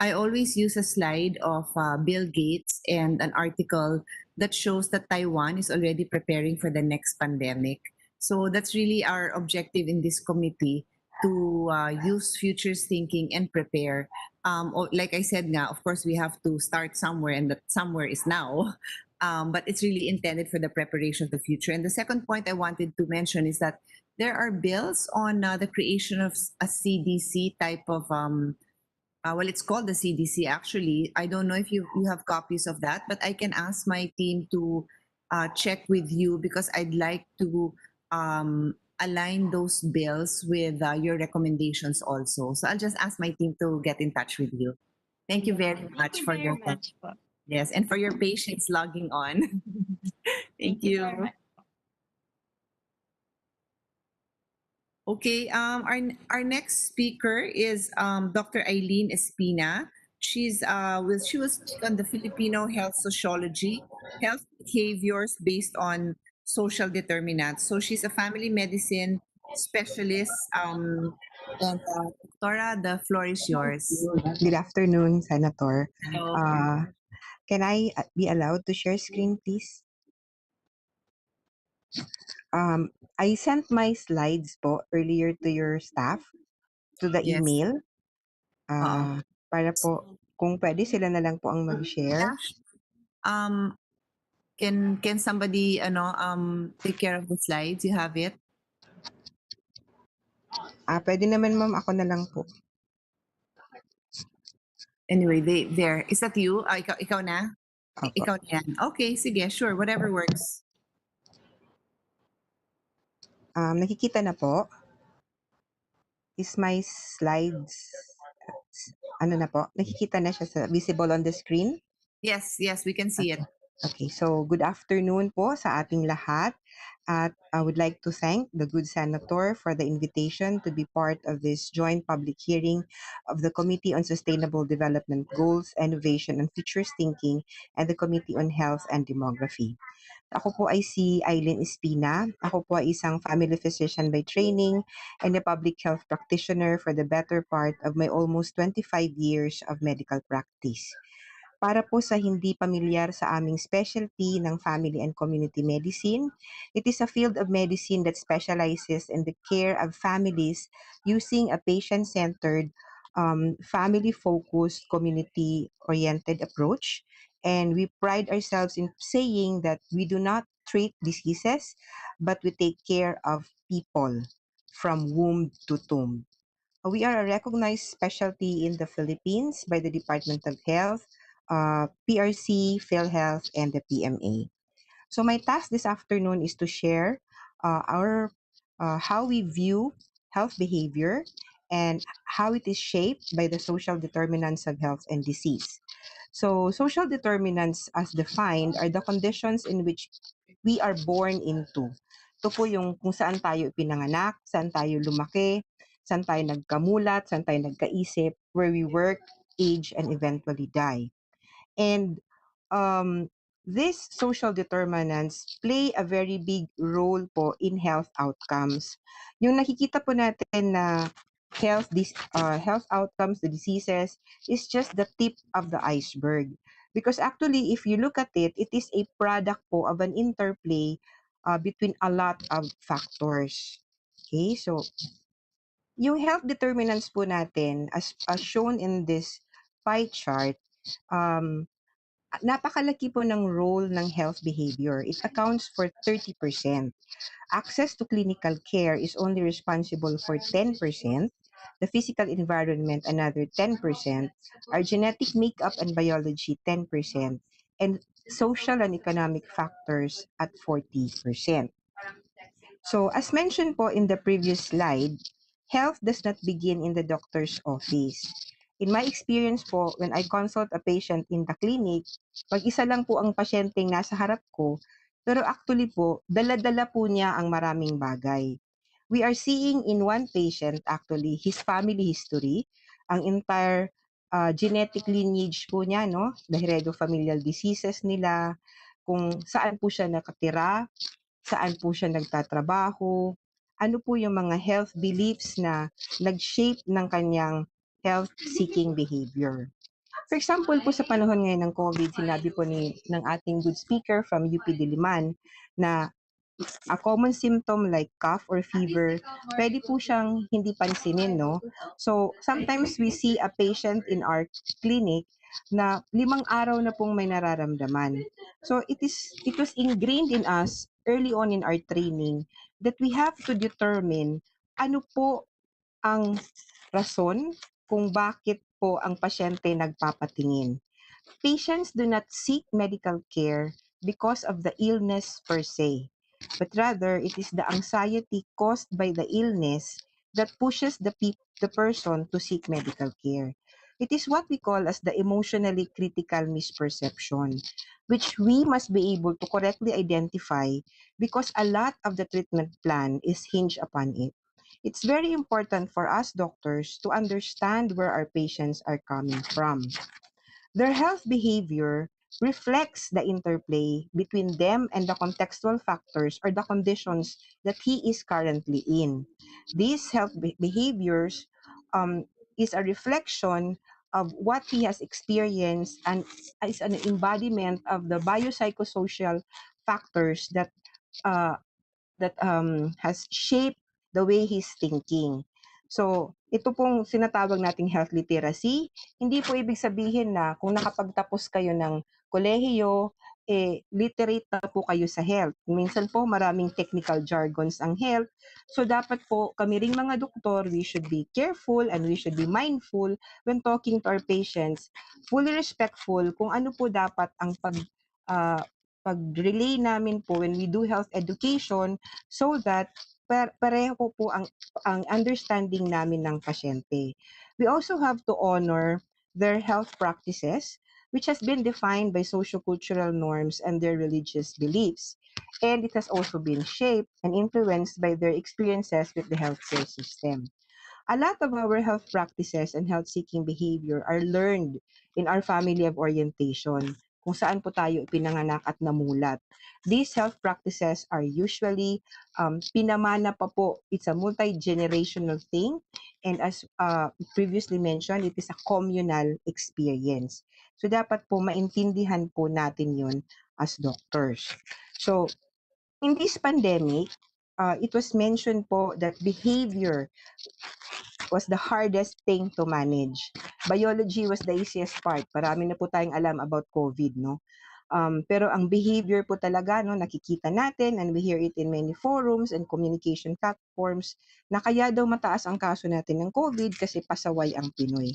D: I always use a slide of Bill Gates and an article that shows that Taiwan is already preparing for the next pandemic. So that's really our objective in this committee to use futures thinking and prepare. Like I said nga, of course, we have to start somewhere, and that somewhere is now. But it's really intended for the preparation of the future. And the second point I wanted to mention is that there are bills on the creation of a CDC type of, well, it's called the CDC actually. I don't know if you have copies of that, but I can ask my team to check with you because I'd like to align those bills with your recommendations also. So I'll just ask my team to get in touch with you. Thank you very
K: Thank
D: much
K: you
D: for
K: very
D: your time.
K: much po.
D: Yes, and for your patience logging on. Thank
K: you
D: you.
K: very much.
D: Okay, our next speaker is Dr. Eileen Espina. She will speak on the Filipino health sociology, health behaviors based on social determinants. So she's a family medicine specialist. And Doctora, the floor is yours.
L: Good afternoon, Senator.
D: Hello.
L: Can I be allowed to share screen, please? I sent my slides po earlier to your staff, to the
D: Yes.
L: email.
D: Oo.
L: Para po, kung pwede sila na lang po ang mag-share.
D: Um, can somebody take care of the slides? You have it?
L: Pwede naman ma'am, ako na lang po.
D: Anyway, there. Is that you? Ikaw na?
L: Opo.
D: Ikaw na yan. Okay, sige, sure. Whatever works.
L: Nakikita na po? Is my slides, ano na po? Nakikita na siya visible on the screen?
D: Yes, we can see it.
L: Okay, so good afternoon po sa ating lahat. At I would like to thank the good senator for the invitation to be part of this joint public hearing of the Committee on Sustainable Development Goals, Innovation and Futures Thinking and the Committee on Health and Demography. Ako po ay si Eileen Espina. Ako po ay isang family physician by training and a public health practitioner for the better part of my almost 25 years of medical practice. Para po sa hindi pamilyar sa aming specialty ng family and community medicine, it is a field of medicine that specializes in the care of families using a patient-centered, family-focused, community-oriented approach. And we pride ourselves in saying that we do not treat diseases, but we take care of people from womb to tomb. We are a recognized specialty in the Philippines by the Department of Health, PRC, PhilHealth, and the PMA. So my task this afternoon is to share our how we view health behavior and how it is shaped by the social determinants of health and disease. So social determinants as defined are the conditions in which we are born into. Ito po yung kung saan tayo ipinanganak, saan tayo lumaki, saan tayo nagkamulat, saan tayo nagkaisip, where we work, age, and eventually die. And these social determinants play a very big role po in health outcomes. Yung nakikita po natin na health outcomes, the diseases, is just the tip of the iceberg. Because actually, if you look at it, it is a product po of an interplay between a lot of factors. Okay, so yung health determinants po natin, as shown in this pie chart, napakalaki po ng role ng health behavior. It accounts for 30%. Access to clinical care is only responsible for 10%. The physical environment, another 10%. Our genetic makeup and biology, 10%. And social and economic factors at 40%. So as mentioned po in the previous slide, health does not begin in the doctor's office. In my experience po, when I consult a patient in the clinic, pag isa lang po ang pasyenteng nasa harap ko, pero actually po, dala-dala po niya ang maraming bagay. We are seeing in one patient actually his family history, ang entire genetic lineage po niya, no? The heredofamilial diseases nila, kung saan po siya nakatira, saan po siya nagtatrabaho, ano po yung mga health beliefs na nag-shape ng kanyang health-seeking behavior. For example po sa panahon ngayon ng COVID, sinabi po ng ating good speaker from UP Diliman na a common symptom like cough or fever, pwede po siyang hindi pansinin, no? So, sometimes we see a patient in our clinic na 5 araw na pong may nararamdaman. So, it was ingrained in us early on in our training that we have to determine ano po ang rason kung bakit po ang pasyente nagpapatingin. Patients do not seek medical care because of the illness per se, but rather it is the anxiety caused by the illness that pushes the person to seek medical care. It is what we call as the emotionally critical misperception, which we must be able to correctly identify because a lot of the treatment plan is hinged upon it. It's very important for us doctors to understand where our patients are coming from. Their health behavior reflects the interplay between them and the contextual factors or the conditions that he is currently in. These health behaviors is a reflection of what he has experienced and is an embodiment of the biopsychosocial factors uh, that has shaped the way he's thinking. So, ito pong sinatawag nating health literacy, hindi po ibig sabihin na kung nakapagtapos kayo ng kolehiyo, literate na po kayo sa health. Minsan po maraming technical jargons ang health. So, dapat po kami ring mga doktor, we should be careful and we should be mindful when talking to our patients, fully respectful kung ano po dapat ang pag-relay namin po when we do health education so that pareho po ang understanding namin ng pasyente. We also have to honor their health practices, which has been defined by sociocultural norms and their religious beliefs. And it has also been shaped and influenced by their experiences with the healthcare system. A lot of our health practices and health-seeking behavior are learned in our family of orientation, kung saan po tayo pinanganak at namulat. These health practices are usually pinamana pa po. It's a multi-generational thing, and as previously mentioned, it is a communal experience. So dapat po maintindihan po natin yun as doctors. So in this pandemic, it was mentioned po that behavior was the hardest thing to manage. Biology was the easiest part. Marami na po tayong alam about COVID, no? Pero ang behavior po talaga, no, nakikita natin and we hear it in many forums and communication platforms na kaya daw mataas ang kaso natin ng COVID kasi pasaway ang Pinoy.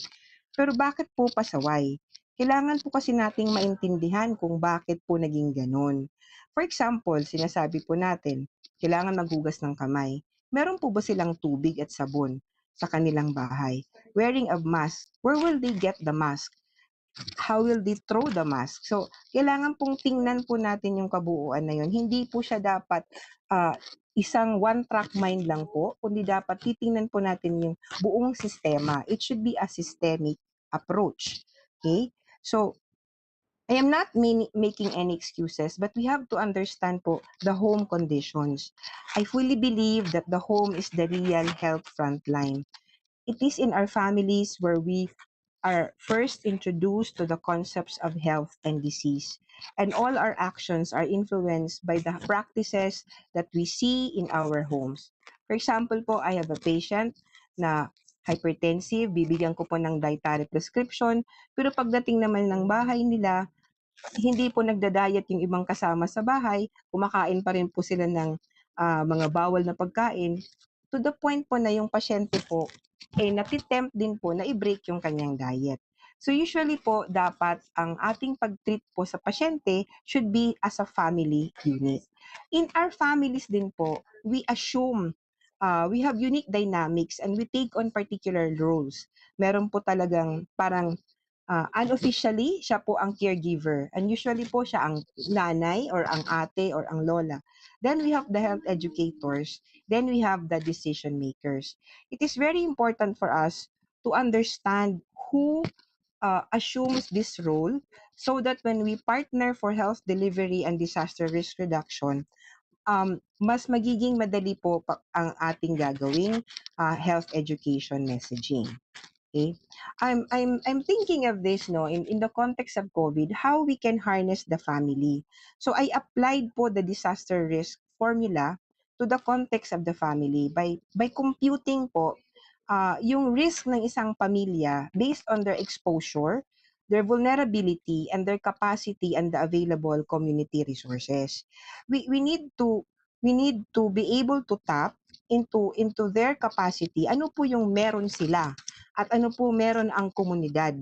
L: Pero bakit po pasaway? Kailangan po kasi nating maintindihan kung bakit po naging ganon. For example, sinasabi po natin, kailangan maghugas ng kamay. Meron po ba silang tubig at sabon sa kanilang bahay? Wearing a mask, where will they get the mask? How will they throw the mask? So, kailangan pong tingnan po natin yung kabuuan na yun. Hindi po siya dapat isang one-track mind lang po, kundi dapat titingnan po natin yung buong sistema. It should be a systemic approach. Okay? So, I am not making any excuses, but we have to understand po the home conditions. I fully believe that the home is the real health frontline. It is in our families where we are first introduced to the concepts of health and disease. And all our actions are influenced by the practices that we see in our homes. For example po, I have a patient na hypertensive, bibigyan ko po ng dietary prescription, pero pagdating naman ng bahay nila, hindi po nagda-diet yung ibang kasama sa bahay, kumakain pa rin po sila ng mga bawal na pagkain, to the point po na yung pasyente po, natitempt din po na i-break yung kanyang diet. So usually po, dapat ang ating pag-treat po sa pasyente should be as a family unit. In our families din po, we assume we have unique dynamics and we take on particular roles. Meron po talagang parang unofficially, siya po ang caregiver. And usually po siya ang nanay or ang ate or ang lola. Then we have the health educators. Then we have the decision makers. It is very important for us to understand who assumes this role so that when we partner for health delivery and disaster risk reduction, mas magiging madali po ang ating gagawing health education messaging. Okay? I'm thinking of this in the context of COVID, how we can harness the family. So I applied po the disaster risk formula to the context of the family by computing po yung risk ng isang pamilya based on their exposure, their vulnerability, and their capacity and the available community resources. We need to be able to tap into their capacity. Ano po yung meron sila at ano po meron ang komunidad.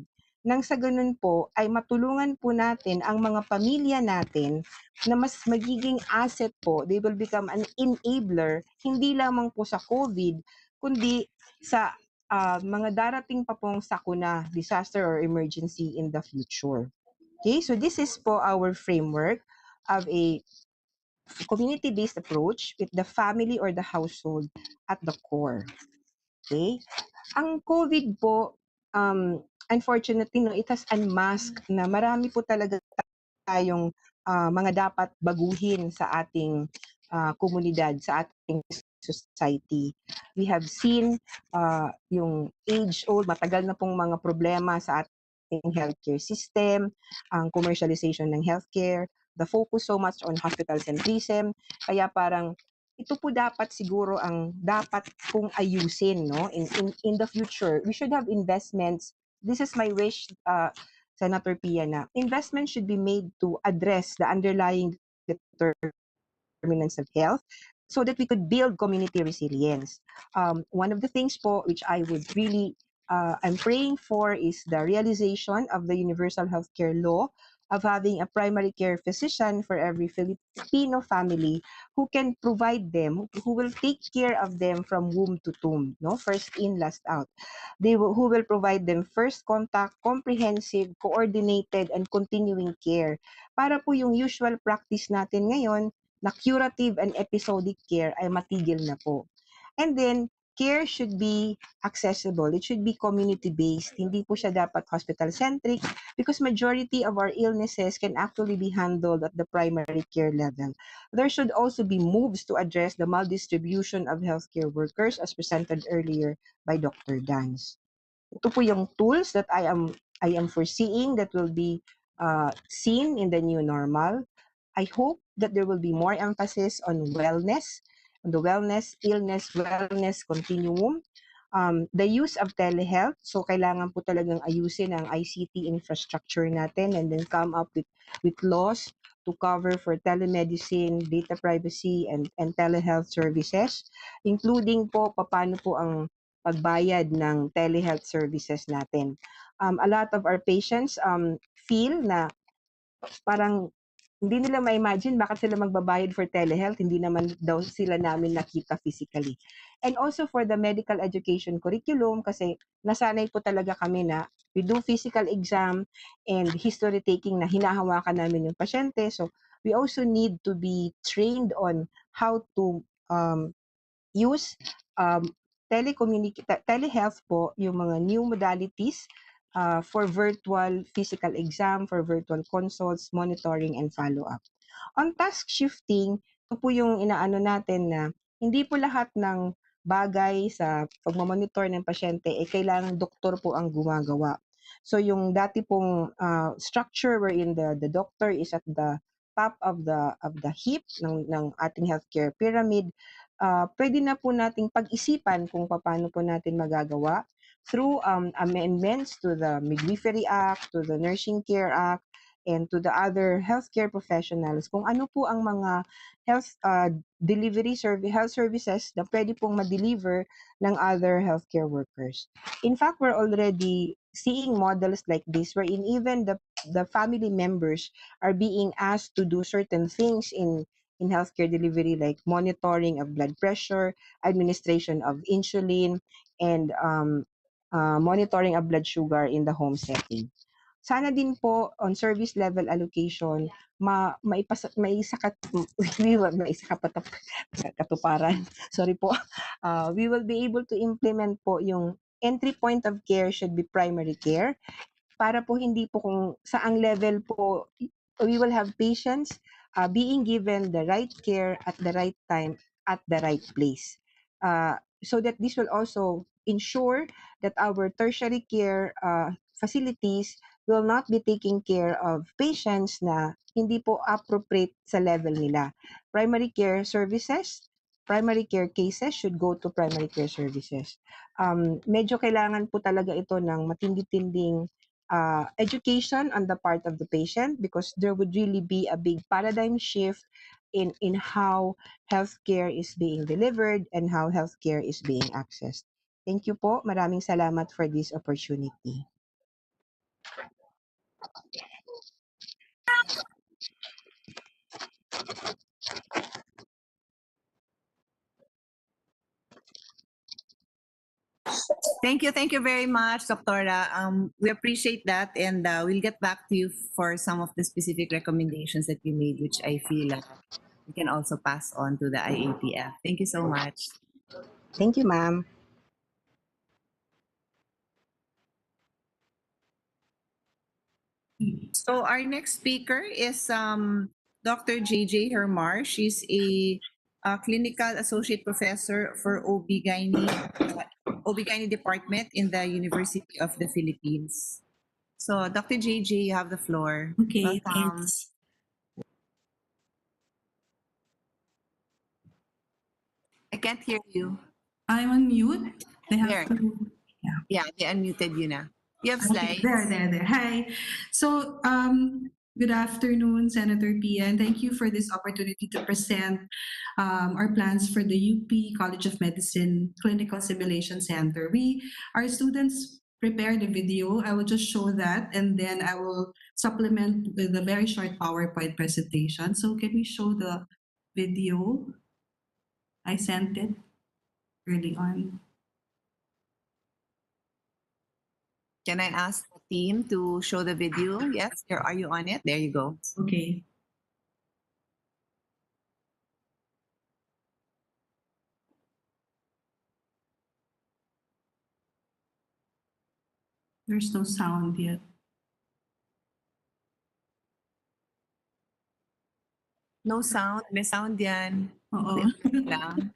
L: Nang sa ganun po ay matulungan po natin ang mga pamilya natin na mas magiging asset po. They will become an enabler, hindi lamang po sa COVID, kundi sa mga darating pa pong sakuna, disaster or emergency in the future. Okay, so this is po our framework of a community-based approach with the family or the household at the core. Okay? Ang COVID po, unfortunately, it has unmasked na marami po talaga tayong mga dapat baguhin sa ating komunidad, sa ating society. We have seen yung age-old, matagal na pong mga problema sa ating healthcare system, ang commercialization ng healthcare, the focus so much on hospital centrism, kaya parang ito po dapat siguro ang dapat kong ayusin in the future. We should have investments. This is my wish, Senator Pia, na investment should be made to address the underlying determinants of health so that we could build community resilience. One of the things po which I would really I'm praying for is the realization of the universal healthcare law of having a primary care physician for every Filipino family who can provide them, who will take care of them from womb to tomb, first in, last out. Who will provide them first contact, comprehensive, coordinated, and continuing care. Para po yung usual practice natin ngayon na curative and episodic care ay matigil na po. And then, care should be accessible. It should be community-based. Hindi po siya dapat hospital-centric because majority of our illnesses can actually be handled at the primary care level. There should also be moves to address the maldistribution of healthcare workers as presented earlier by Dr. Dance. Ito po yung tools that I am foreseeing that will be seen in the new normal. I hope that there will be more emphasis on wellness, on the wellness, illness, wellness continuum. The use of telehealth, so kailangan po talagang ayusin ang ICT infrastructure natin and then come up with laws to cover for telemedicine, data privacy, and telehealth services, including po paano po ang pagbayad ng telehealth services natin. A lot of our patients feel na parang hindi nila ma-imagine bakit sila magbabayad for telehealth, hindi naman daw sila namin nakita physically. And also for the medical education curriculum, kasi nasanay po talaga kami na we do physical exam and history taking na hinahawakan namin yung pasyente. So we also need to be trained on how to use telehealth po, yung mga new modalities for virtual physical exam, for virtual consults, monitoring, and follow-up. On task shifting, ito po yung inaano natin na hindi po lahat ng bagay sa pagmamonitor ng pasyente kailangan doktor po ang gumagawa. So yung dati pong structure wherein the doctor is at the top of the heap ng ating healthcare pyramid, pwede na po nating pag-isipan kung paano po natin magagawa through amendments to the Midwifery Act, to the Nursing Care Act, and to the other healthcare professionals kung ano po ang mga health health services na pwede pong ma-deliver ng other healthcare workers. In fact, we're already seeing models like this wherein even the family members are being asked to do certain things in in healthcare delivery, like monitoring of blood pressure, administration of insulin, and monitoring of blood sugar in the home setting. Sana din po on service level allocation katuparan. Sorry po. We will be able to implement po yung entry point of care should be primary care para po hindi po kung saang level po we will have patients being given the right care at the right time at the right place. So that this will also ensure that our tertiary care facilities will not be taking care of patients na hindi po appropriate sa level nila. Primary care services, primary care cases should go to primary care services. Medyo kailangan po talaga ito ng matindi-tinding education on the part of the patient because there would really be a big paradigm shift in how healthcare is being delivered and how healthcare is being accessed. Thank you po. Maraming salamat for this opportunity.
D: Thank you very much, Doctora. We appreciate that, and we'll get back to you for some of the specific recommendations that you made, which I feel we can also pass on to the IATF. Thank you so much.
L: Thank you, ma'am.
D: So our next speaker is Dr. JJ Hermar. She's a clinical associate professor for OB-GYN department in the University of the Philippines. So Dr. JJ, you have the floor.
M: Okay,
D: Welcome.
M: thanks.
D: I can't hear you.
M: I'm on mute. They have
D: There.
M: to.
D: Yeah, they unmuted you now. You have
M: Okay,
D: slides.
M: there. Hi. So, good afternoon, Senator Pia, and thank you for this opportunity to present our plans for the UP College of Medicine Clinical Simulation Center. Our students prepared a video. I will just show that, and then I will supplement with a very short PowerPoint presentation. So, can we show the video? I sent it early on.
D: Can I ask the team to show the video? Yes, are you on it? There you go.
M: Okay. There's no sound yet.
D: No sound. May sound yan.
M: Oo.
D: Lang.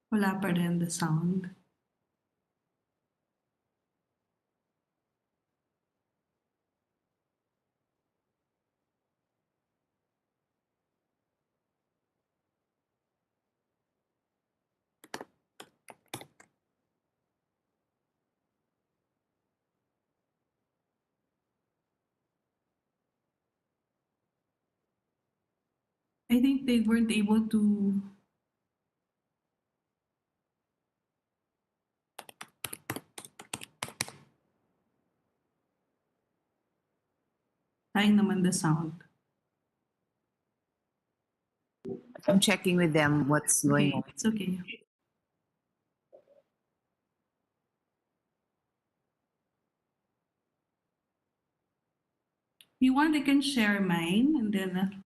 M: Wala pa rin the sound. I think they weren't able to trying naman the sound.
D: I'm checking with them what's going on.
M: It's okay. If you want, I can share mine and then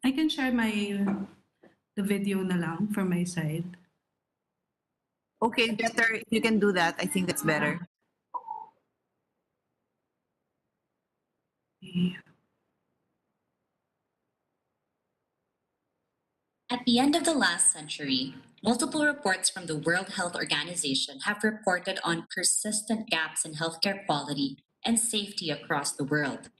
M: I can share the video na lang from my side.
D: Okay, better if you can do that. I think that's better.
N: At the end of the last century, multiple reports from the World Health Organization have reported on persistent gaps in healthcare quality and safety across the world.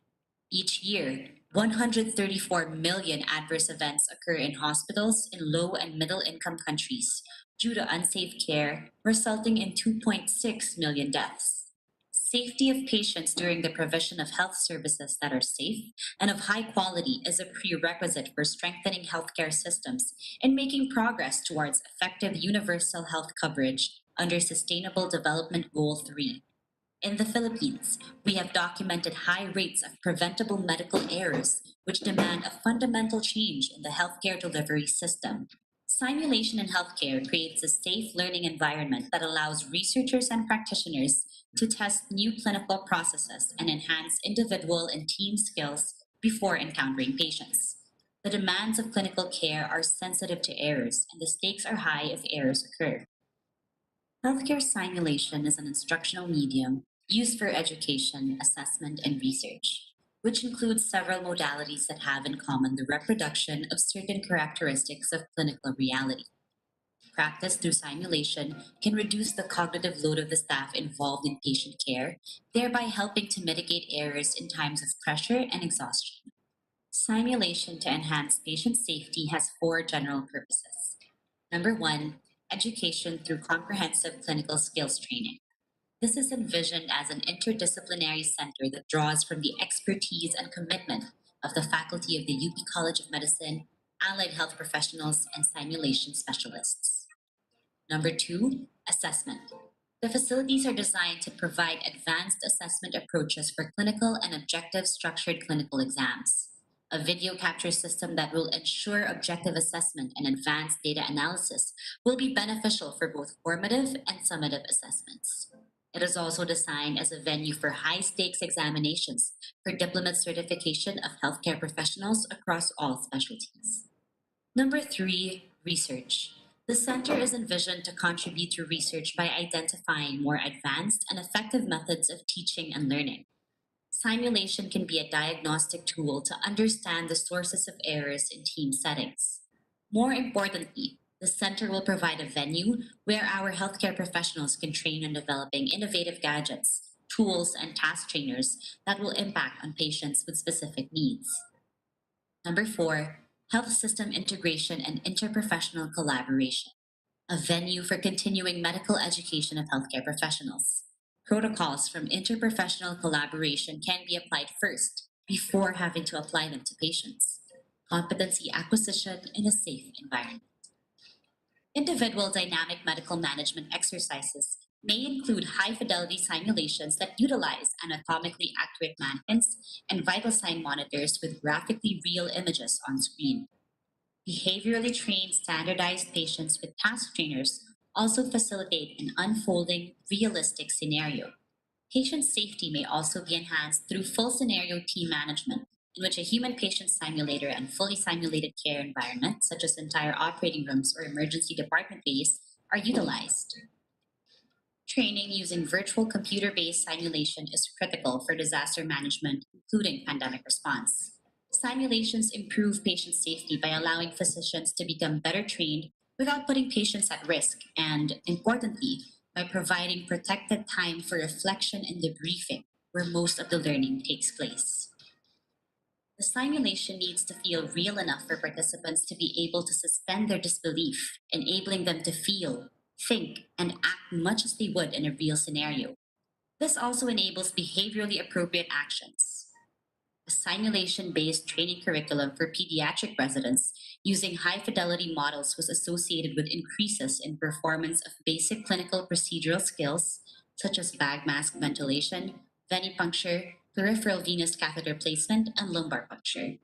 N: Each year, 134 million adverse events occur in hospitals in low and middle income countries due to unsafe care, resulting in 2.6 million deaths. Safety of patients during the provision of health services that are safe and of high quality is a prerequisite for strengthening healthcare systems and making progress towards effective universal health coverage under Sustainable Development Goal 3. In the Philippines, we have documented high rates of preventable medical errors, which demand a fundamental change in the healthcare delivery system. Simulation in healthcare creates a safe learning environment that allows researchers and practitioners to test new clinical processes and enhance individual and team skills before encountering patients. The demands of clinical care are sensitive to errors, and the stakes are high if errors occur. Healthcare simulation is an instructional medium used for education, assessment, and research, which includes several modalities that have in common the reproduction of certain characteristics of clinical reality. Practice through simulation can reduce the cognitive load of the staff involved in patient care, thereby helping to mitigate errors in times of pressure and exhaustion. Simulation to enhance patient safety has four general purposes. Number one, education through comprehensive clinical skills training. This is envisioned as an interdisciplinary center that draws from the expertise and commitment of the faculty of the UP College of Medicine, allied health professionals, and simulation specialists. Number two, assessment. The facilities are designed to provide advanced assessment approaches for clinical and objective structured clinical exams. A video capture system that will ensure objective assessment and advanced data analysis will be beneficial for both formative and summative assessments. It is also designed as a venue for high stakes examinations for diploma certification of healthcare professionals across all specialties. Number three, research. The center is envisioned to contribute to research by identifying more advanced and effective methods of teaching and learning. Simulation can be a diagnostic tool to understand the sources of errors in team settings. More importantly, the center will provide a venue where our healthcare professionals can train on developing innovative gadgets, tools, and task trainers that will impact on patients with specific needs. Number four, health system integration and interprofessional collaboration, a venue for continuing medical education of healthcare professionals. Protocols from interprofessional collaboration can be applied first before having to apply them to patients. Competency acquisition in a safe environment. Individual dynamic medical management exercises may include high fidelity simulations that utilize anatomically accurate mannequins and vital sign monitors with graphically real images on screen. Behaviorally trained standardized patients with task trainers also facilitate an unfolding, realistic scenario. Patient safety may also be enhanced through full scenario team management, in which a human patient simulator and fully simulated care environment, such as entire operating rooms or emergency department bays, are utilized. Training using virtual computer based simulation is critical for disaster management, including pandemic response. Simulations improve patient safety by allowing physicians to become better trained without putting patients at risk, and importantly, by providing protected time for reflection and debriefing, where most of the learning takes place. The simulation needs to feel real enough for participants to be able to suspend their disbelief, enabling them to feel, think, and act much as they would in a real scenario. This also enables behaviorally appropriate actions. A simulation based training curriculum for pediatric residents using high fidelity models was associated with increases in performance of basic clinical procedural skills, such as bag mask ventilation, venipuncture, peripheral venous catheter placement, and lumbar puncture.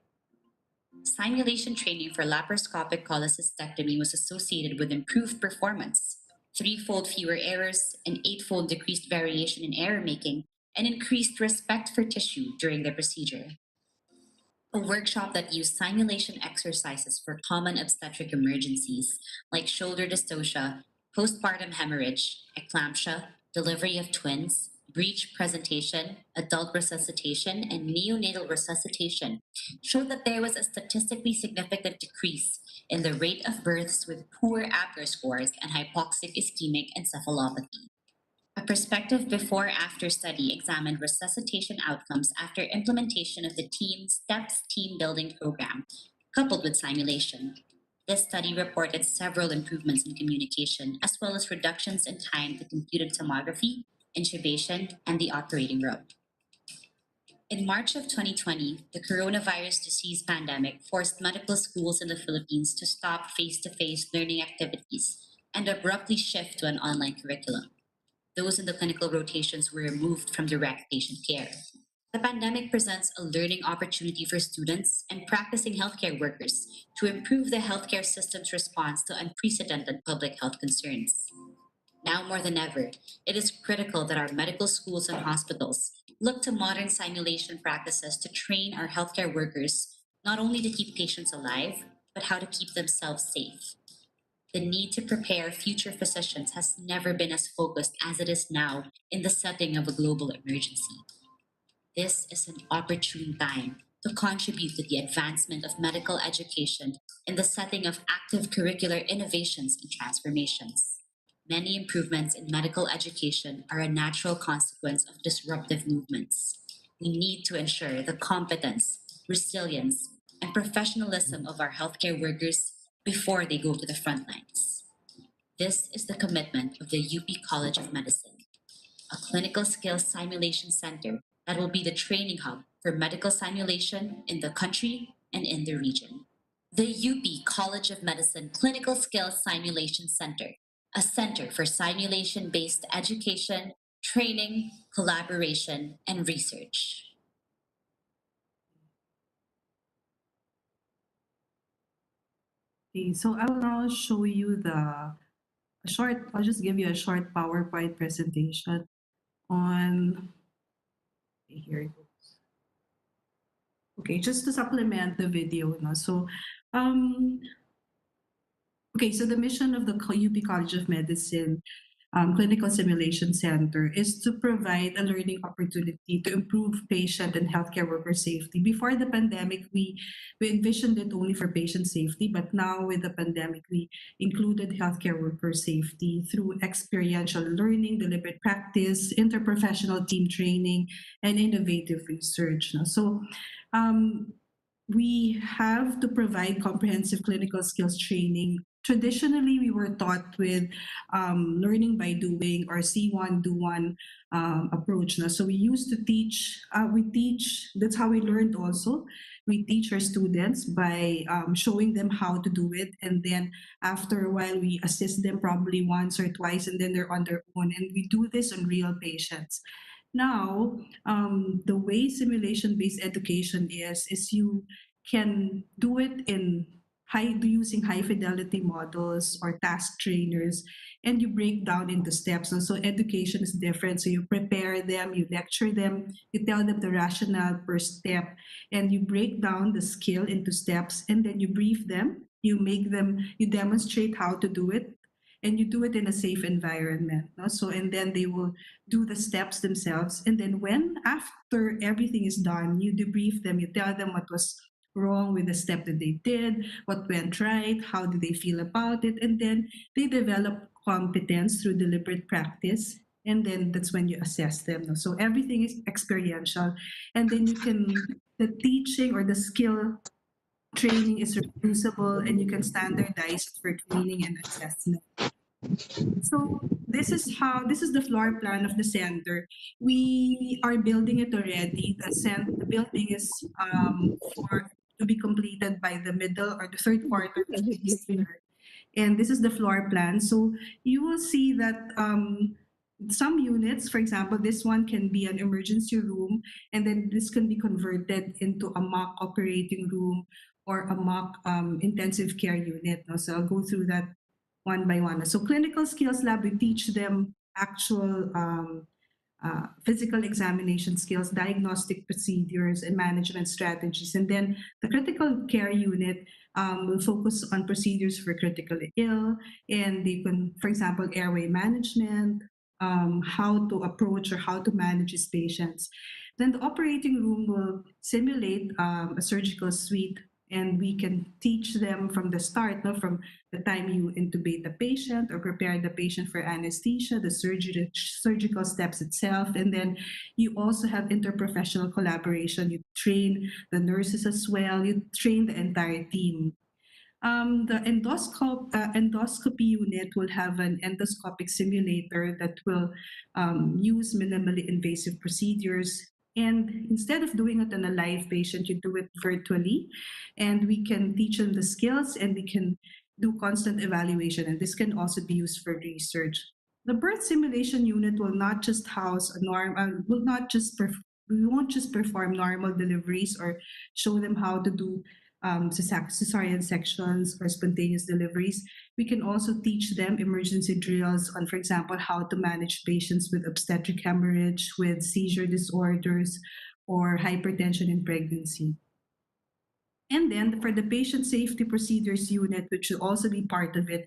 N: Simulation training for laparoscopic cholecystectomy was associated with improved performance, threefold fewer errors, an eightfold decreased variation in error making, and increased respect for tissue during the procedure. A workshop that used simulation exercises for common obstetric emergencies, like shoulder dystocia, postpartum hemorrhage, eclampsia, delivery of twins, breech presentation, adult resuscitation, and neonatal resuscitation showed that there was a statistically significant decrease in the rate of births with poor Apgar scores and hypoxic ischemic encephalopathy. A prospective before-after study examined resuscitation outcomes after implementation of the STEPS team building program, coupled with simulation. This study reported several improvements in communication, as well as reductions in time to computed tomography, intubation, and the operating room. In March of 2020, the coronavirus disease pandemic forced medical schools in the Philippines to stop face-to-face learning activities and abruptly shift to an online curriculum. Those in the clinical rotations were removed from direct patient care. The pandemic presents a learning opportunity for students and practicing healthcare workers to improve the healthcare system's response to unprecedented public health concerns. Now more than ever, it is critical that our medical schools and hospitals look to modern simulation practices to train our healthcare workers not only to keep patients alive, but how to keep themselves safe. The need to prepare future physicians has never been as focused as it is now in the setting of a global emergency. This is an opportune time to contribute to the advancement of medical education in the setting of active curricular innovations and transformations. Many improvements in medical education are a natural consequence of disruptive movements. We need to ensure the competence, resilience, and professionalism of our healthcare workers before they go to the front lines. This is the commitment of the UP College of Medicine, a clinical skills simulation center that will be the training hub for medical simulation in the country and in the region. The UP College of Medicine Clinical Skills Simulation Center, a center for simulation-based education, training, collaboration, and research.
M: Okay, so I will now show you I'll just give you a short PowerPoint presentation on, okay, here it goes. Okay, just to supplement the video. Um, okay, so the mission of the UP College of Medicine Clinical Simulation Center is to provide a learning opportunity to improve patient and healthcare worker safety. Before the pandemic, we envisioned it only for patient safety, but now with the pandemic, we included healthcare worker safety through experiential learning, deliberate practice, interprofessional team training, and innovative research. We have to provide comprehensive clinical skills training. Traditionally, we were taught with learning by doing, or see one, do one approach. So we used to teach, that's how we learned also. We teach our students by showing them how to do it. And then after a while, we assist them probably once or twice, and then they're on their own. And we do this on real patients. Now, the way simulation-based education is you can do it using high fidelity models or task trainers, and you break down into steps. And so education is different. So you prepare them, you lecture them, you tell them the rationale per step, and you break down the skill into steps, and then you brief them, you demonstrate how to do it, and you do it in a safe environment. No? So, and then they will do the steps themselves. And then after everything is done, you debrief them, you tell them what was wrong with the step that they did, what went right, how do they feel about it, and then they develop competence through deliberate practice. And then that's when you assess them. No? So everything is experiential. And then the teaching or the skill training is reproducible, and you can standardize it for training and assessment. So this is the floor plan of the center. We are building it already. The building is to be completed by the middle or the third quarter of this year. And this is the floor plan. So you will see that some units, for example, this one can be an emergency room, and then this can be converted into a mock operating room or a mock intensive care unit. No? So I'll go through that one by one. So clinical skills lab, we teach them actual physical examination skills, diagnostic procedures, and management strategies. And then the critical care unit will focus on procedures for critically ill, and they can, for example, airway management, how to approach or how to manage these patients. Then the operating room will simulate a surgical suite, and we can teach them from the start, no, from the time you intubate the patient or prepare the patient for anesthesia, the surgical steps itself, and then you also have interprofessional collaboration. You train the nurses as well. You train the entire team. The endoscopy unit will have an endoscopic simulator that will use minimally invasive procedures. And instead of doing it on a live patient, you do it virtually. And we can teach them the skills, and we can do constant evaluation. And this can also be used for research. The birth simulation unit will not just house a will not just we won't just perform normal deliveries or show them how to do cesarean sections or spontaneous deliveries. We can also teach them emergency drills on, for example, how to manage patients with obstetric hemorrhage, with seizure disorders, or hypertension in pregnancy. And then for the patient safety procedures unit, which will also be part of it,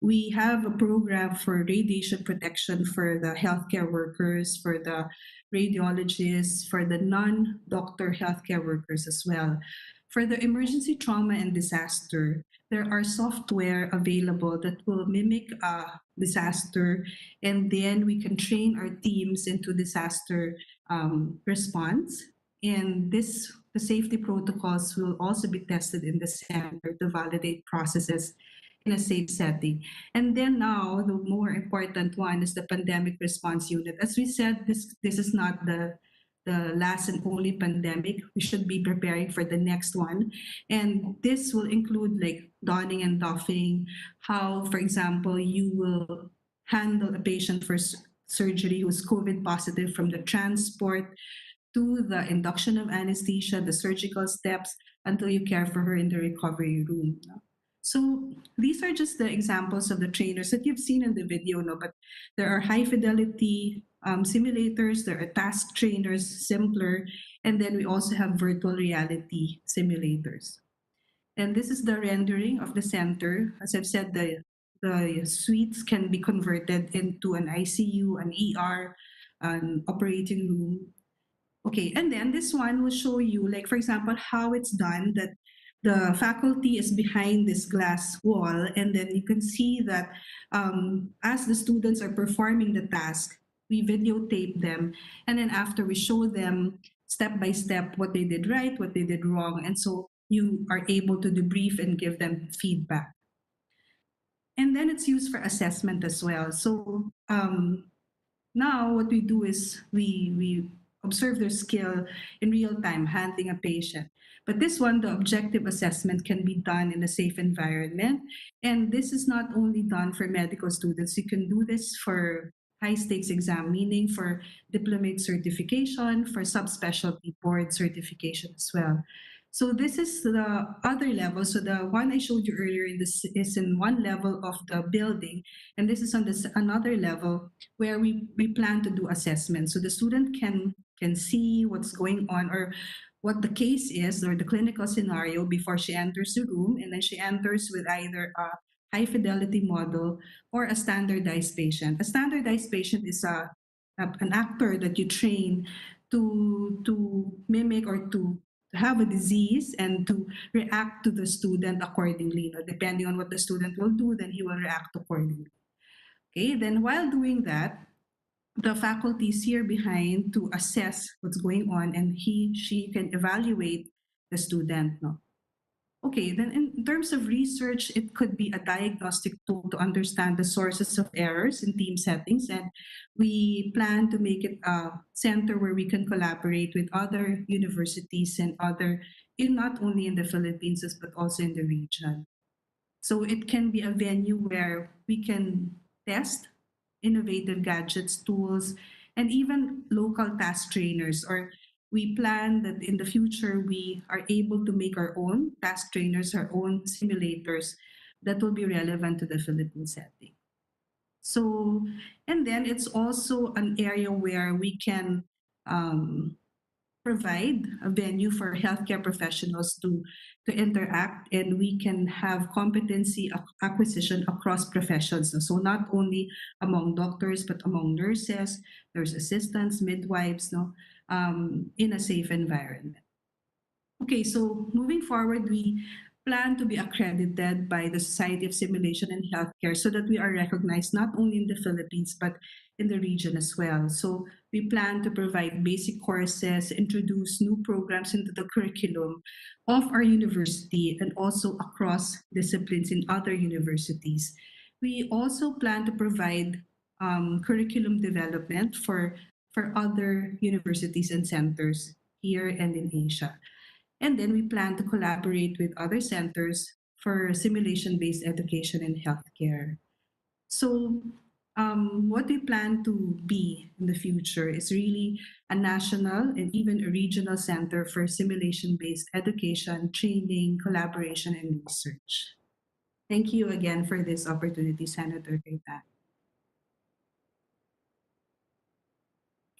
M: we have a program for radiation protection for the healthcare workers, for the radiologists, for the non-doctor healthcare workers as well. For the emergency trauma and disaster, there are software available that will mimic a disaster, and then we can train our teams into disaster response. And the safety protocols will also be tested in the center to validate processes in a safe setting. And then now, the more important one is the pandemic response unit. As we said, this is not the last and only pandemic. We should be preparing for the next one. And this will include like donning and doffing, how, for example, you will handle a patient for surgery who's COVID positive, from the transport to the induction of anesthesia, the surgical steps, until you care for her in the recovery room. So these are just the examples of the trainers that you've seen in the video, no? But there are high fidelity simulators, there are task trainers, simpler, and then we also have virtual reality simulators. And this is the rendering of the center. As I've said, the suites can be converted into an ICU, an ER, an operating room. Okay, and then this one will show you, like, for example, how it's done, that the faculty is behind this glass wall, and then you can see that as the students are performing the task, we videotape them, and then after we show them step by step what they did right, what they did wrong, and so you are able to debrief and give them feedback. And then it's used for assessment as well. So now what we do is we observe their skill in real time handling a patient. But this one, the objective assessment, can be done in a safe environment. And this is not only done for medical students, you can do this for high stakes exam, meaning for diplomate certification, for subspecialty board certification as well. So this is the other level. So the one I showed you earlier is in one level of the building, and this is on this another level where we plan to do assessment. So the student can see what's going on, or what the case is, or the clinical scenario, before she enters the room, and then she enters with either a high fidelity model or a standardized patient. A standardized patient is an actor that you train to mimic or to have a disease and to react to the student accordingly. Depending on what the student will do, then he will react accordingly. Okay, then while doing that, the faculty is here behind to assess what's going on, and she can evaluate the student. No? Okay, then in terms of research, it could be a diagnostic tool to understand the sources of errors in team settings. And we plan to make it a center where we can collaborate with other universities and not only in the Philippines, but also in the region. So it can be a venue where we can test innovative gadgets, tools, and even local task trainers. Or we plan that in the future we are able to make our own task trainers, our own simulators that will be relevant to the Philippine setting. So, and then it's also an area where we can provide a venue for healthcare professionals to interact, and we can have competency acquisition across professions. So not only among doctors but among nurses, nurse assistants, midwives, no, in a safe environment. Okay, so moving forward, we plan to be accredited by the Society of Simulation and Healthcare so that we are recognized not only in the Philippines but in the region as well. So we plan to provide basic courses, introduce new programs into the curriculum of our university and also across disciplines in other universities. We also plan to provide curriculum development for other universities and centers here and in Asia. And then we plan to collaborate with other centers for simulation-based education in healthcare. So what we plan to be in the future is really a national and even a regional center for simulation-based education, training, collaboration, and research. Thank you again for this opportunity, Senator Cayetano.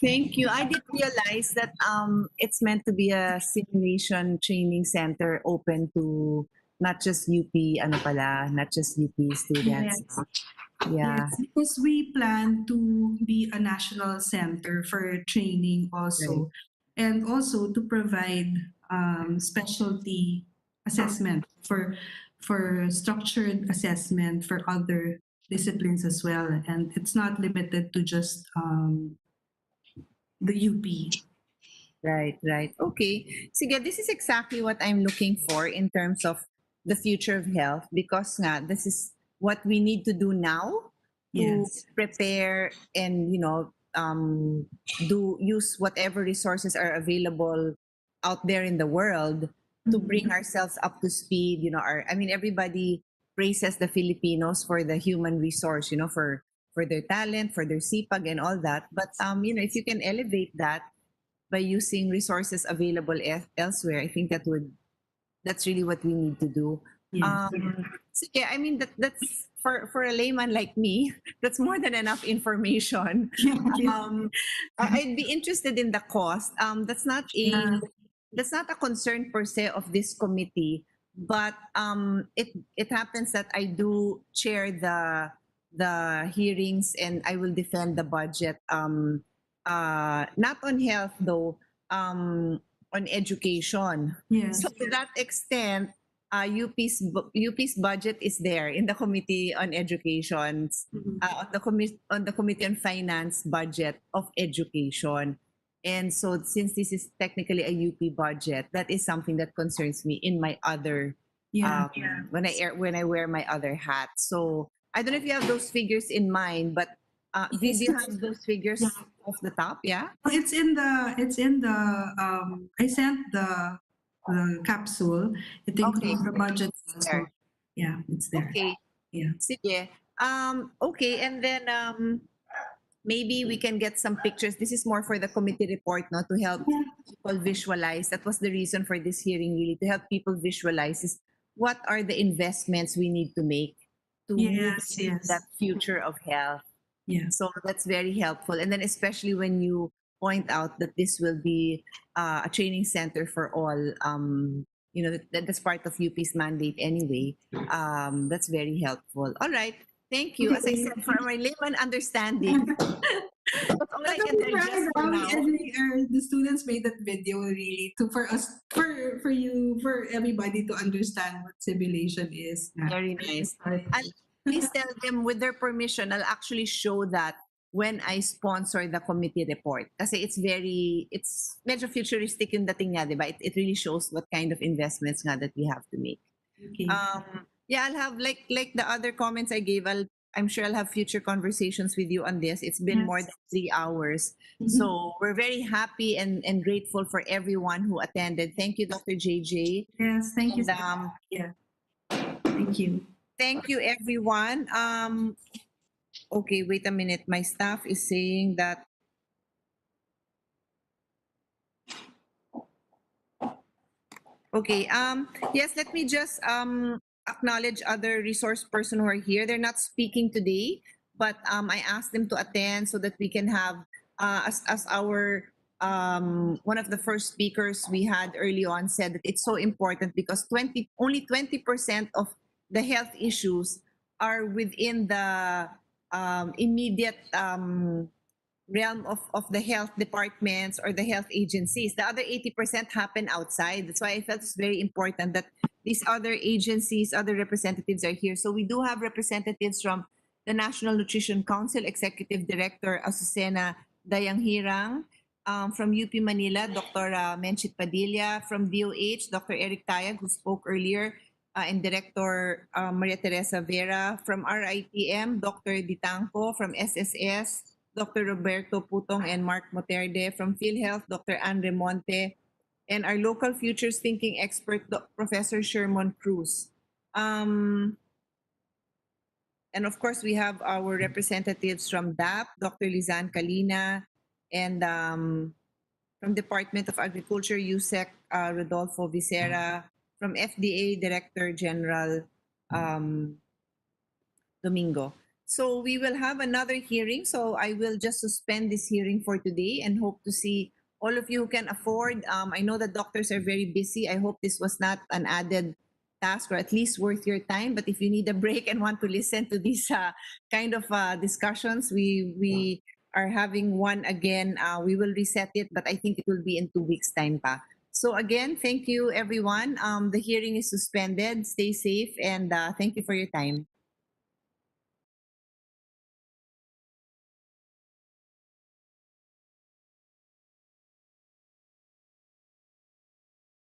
D: Thank you. I didn't realize that it's meant to be a simulation training center open to not just UP, ano pala, not just UP students.
M: Yes.
D: Yeah.
M: Yes, because we plan to be a national center for training also, and also to provide specialty assessment for structured assessment for other disciplines as well, and it's not limited to just the UP.
D: Right, right. Okay. Sige, this is exactly what I'm looking for in terms of the future of health because nga, this is what we need to do now to
M: Yes.
D: prepare and, do use whatever resources are available out there in the world to bring ourselves up to speed. Everybody praises the Filipinos for the human resource, for their talent, for their sipag and all that. But, if you can elevate that by using resources available elsewhere, I think that's really what we need to do.
M: Yes.
D: So yeah, that's for a layman like me, that's more than enough information. I'd be interested in the cost. That's not a concern per se of this committee, but it happens that I do chair the hearings and I will defend the budget. Not on health though, on education.
M: Yes.
D: So to that extent, UP's budget is there in the Committee on Education, on the Committee on Finance budget of Education. And so since this is technically a UP budget, that is something that concerns me in my other when I wear my other hat. So I don't know if you have those figures in mind, but do you have those figures off the top? Yeah.
M: It's in the I sent the capsule. It includes the budget. So, yeah, it's there.
D: Okay.
M: Yeah.
D: Sige. Okay, and then maybe we can get some pictures. This is more for the committee report, no, to help people visualize. That was the reason for this hearing, really, to help people visualize is what are the investments we need to make to move into that future of health.
M: Yeah.
D: So that's very helpful. And then especially when you point out that this will be a training center for all, that's part of UP's mandate anyway. That's very helpful. All right. Thank you. As I said, for my layman understanding, that's all I can digest for now.
M: The students made that video really for everybody to understand what simulation is.
D: Very nice. Please tell them with their permission, I'll actually show that when I sponsor the committee report. Kasi it's medyo futuristic yung dating nga, diba? It really shows what kind of investments nga that we have to make.
M: Okay.
D: Yeah, I'll have like the other comments I gave, I'm sure I'll have future conversations with you on this. It's been more than 3 hours. So we're very happy and grateful for everyone who attended. Thank you, Dr. JJ.
M: Yes, thank you.
D: Yeah.
M: Thank you.
D: Thank you, everyone. Okay, wait a minute. My staff is saying that. Okay. Yes, let me just acknowledge other resource person who are here. They're not speaking today, but I asked them to attend so that we can have, as our one of the first speakers we had early on said that it's so important because only 20% of the health issues are within the immediate realm of the health departments or the health agencies. The other 80% happen outside. That's why I felt it's very important that these other agencies, other representatives are here. So we do have representatives from the National Nutrition Council, Executive Director Azucena Dayanghirang, from UP Manila, Dr. Menchit Padilla, from DOH, Dr. Eric Tayag, who spoke earlier, and Director Maria Teresa Vera, from RITM, Dr. Ditanco, from SSS, Dr. Roberto Putong and Mark Moterde, from PhilHealth, Dr. Anne Remonte, and our local futures thinking expert, Professor Sherman Cruz. And of course, we have our representatives from DAP, Dr. Lizan Kalina, and from Department of Agriculture, USEC, Rodolfo Vicera, from FDA, Director General Domingo. So we will have another hearing. So I will just suspend this hearing for today and hope to see all of you who can afford. I know that doctors are very busy. I hope this was not an added task or at least worth your time. But if you need a break and want to listen to these kind of discussions, we are having one again. We will reset it, but I think it will be in 2 weeks' time pa. So again, thank you everyone. The hearing is suspended. Stay safe and thank you for your time.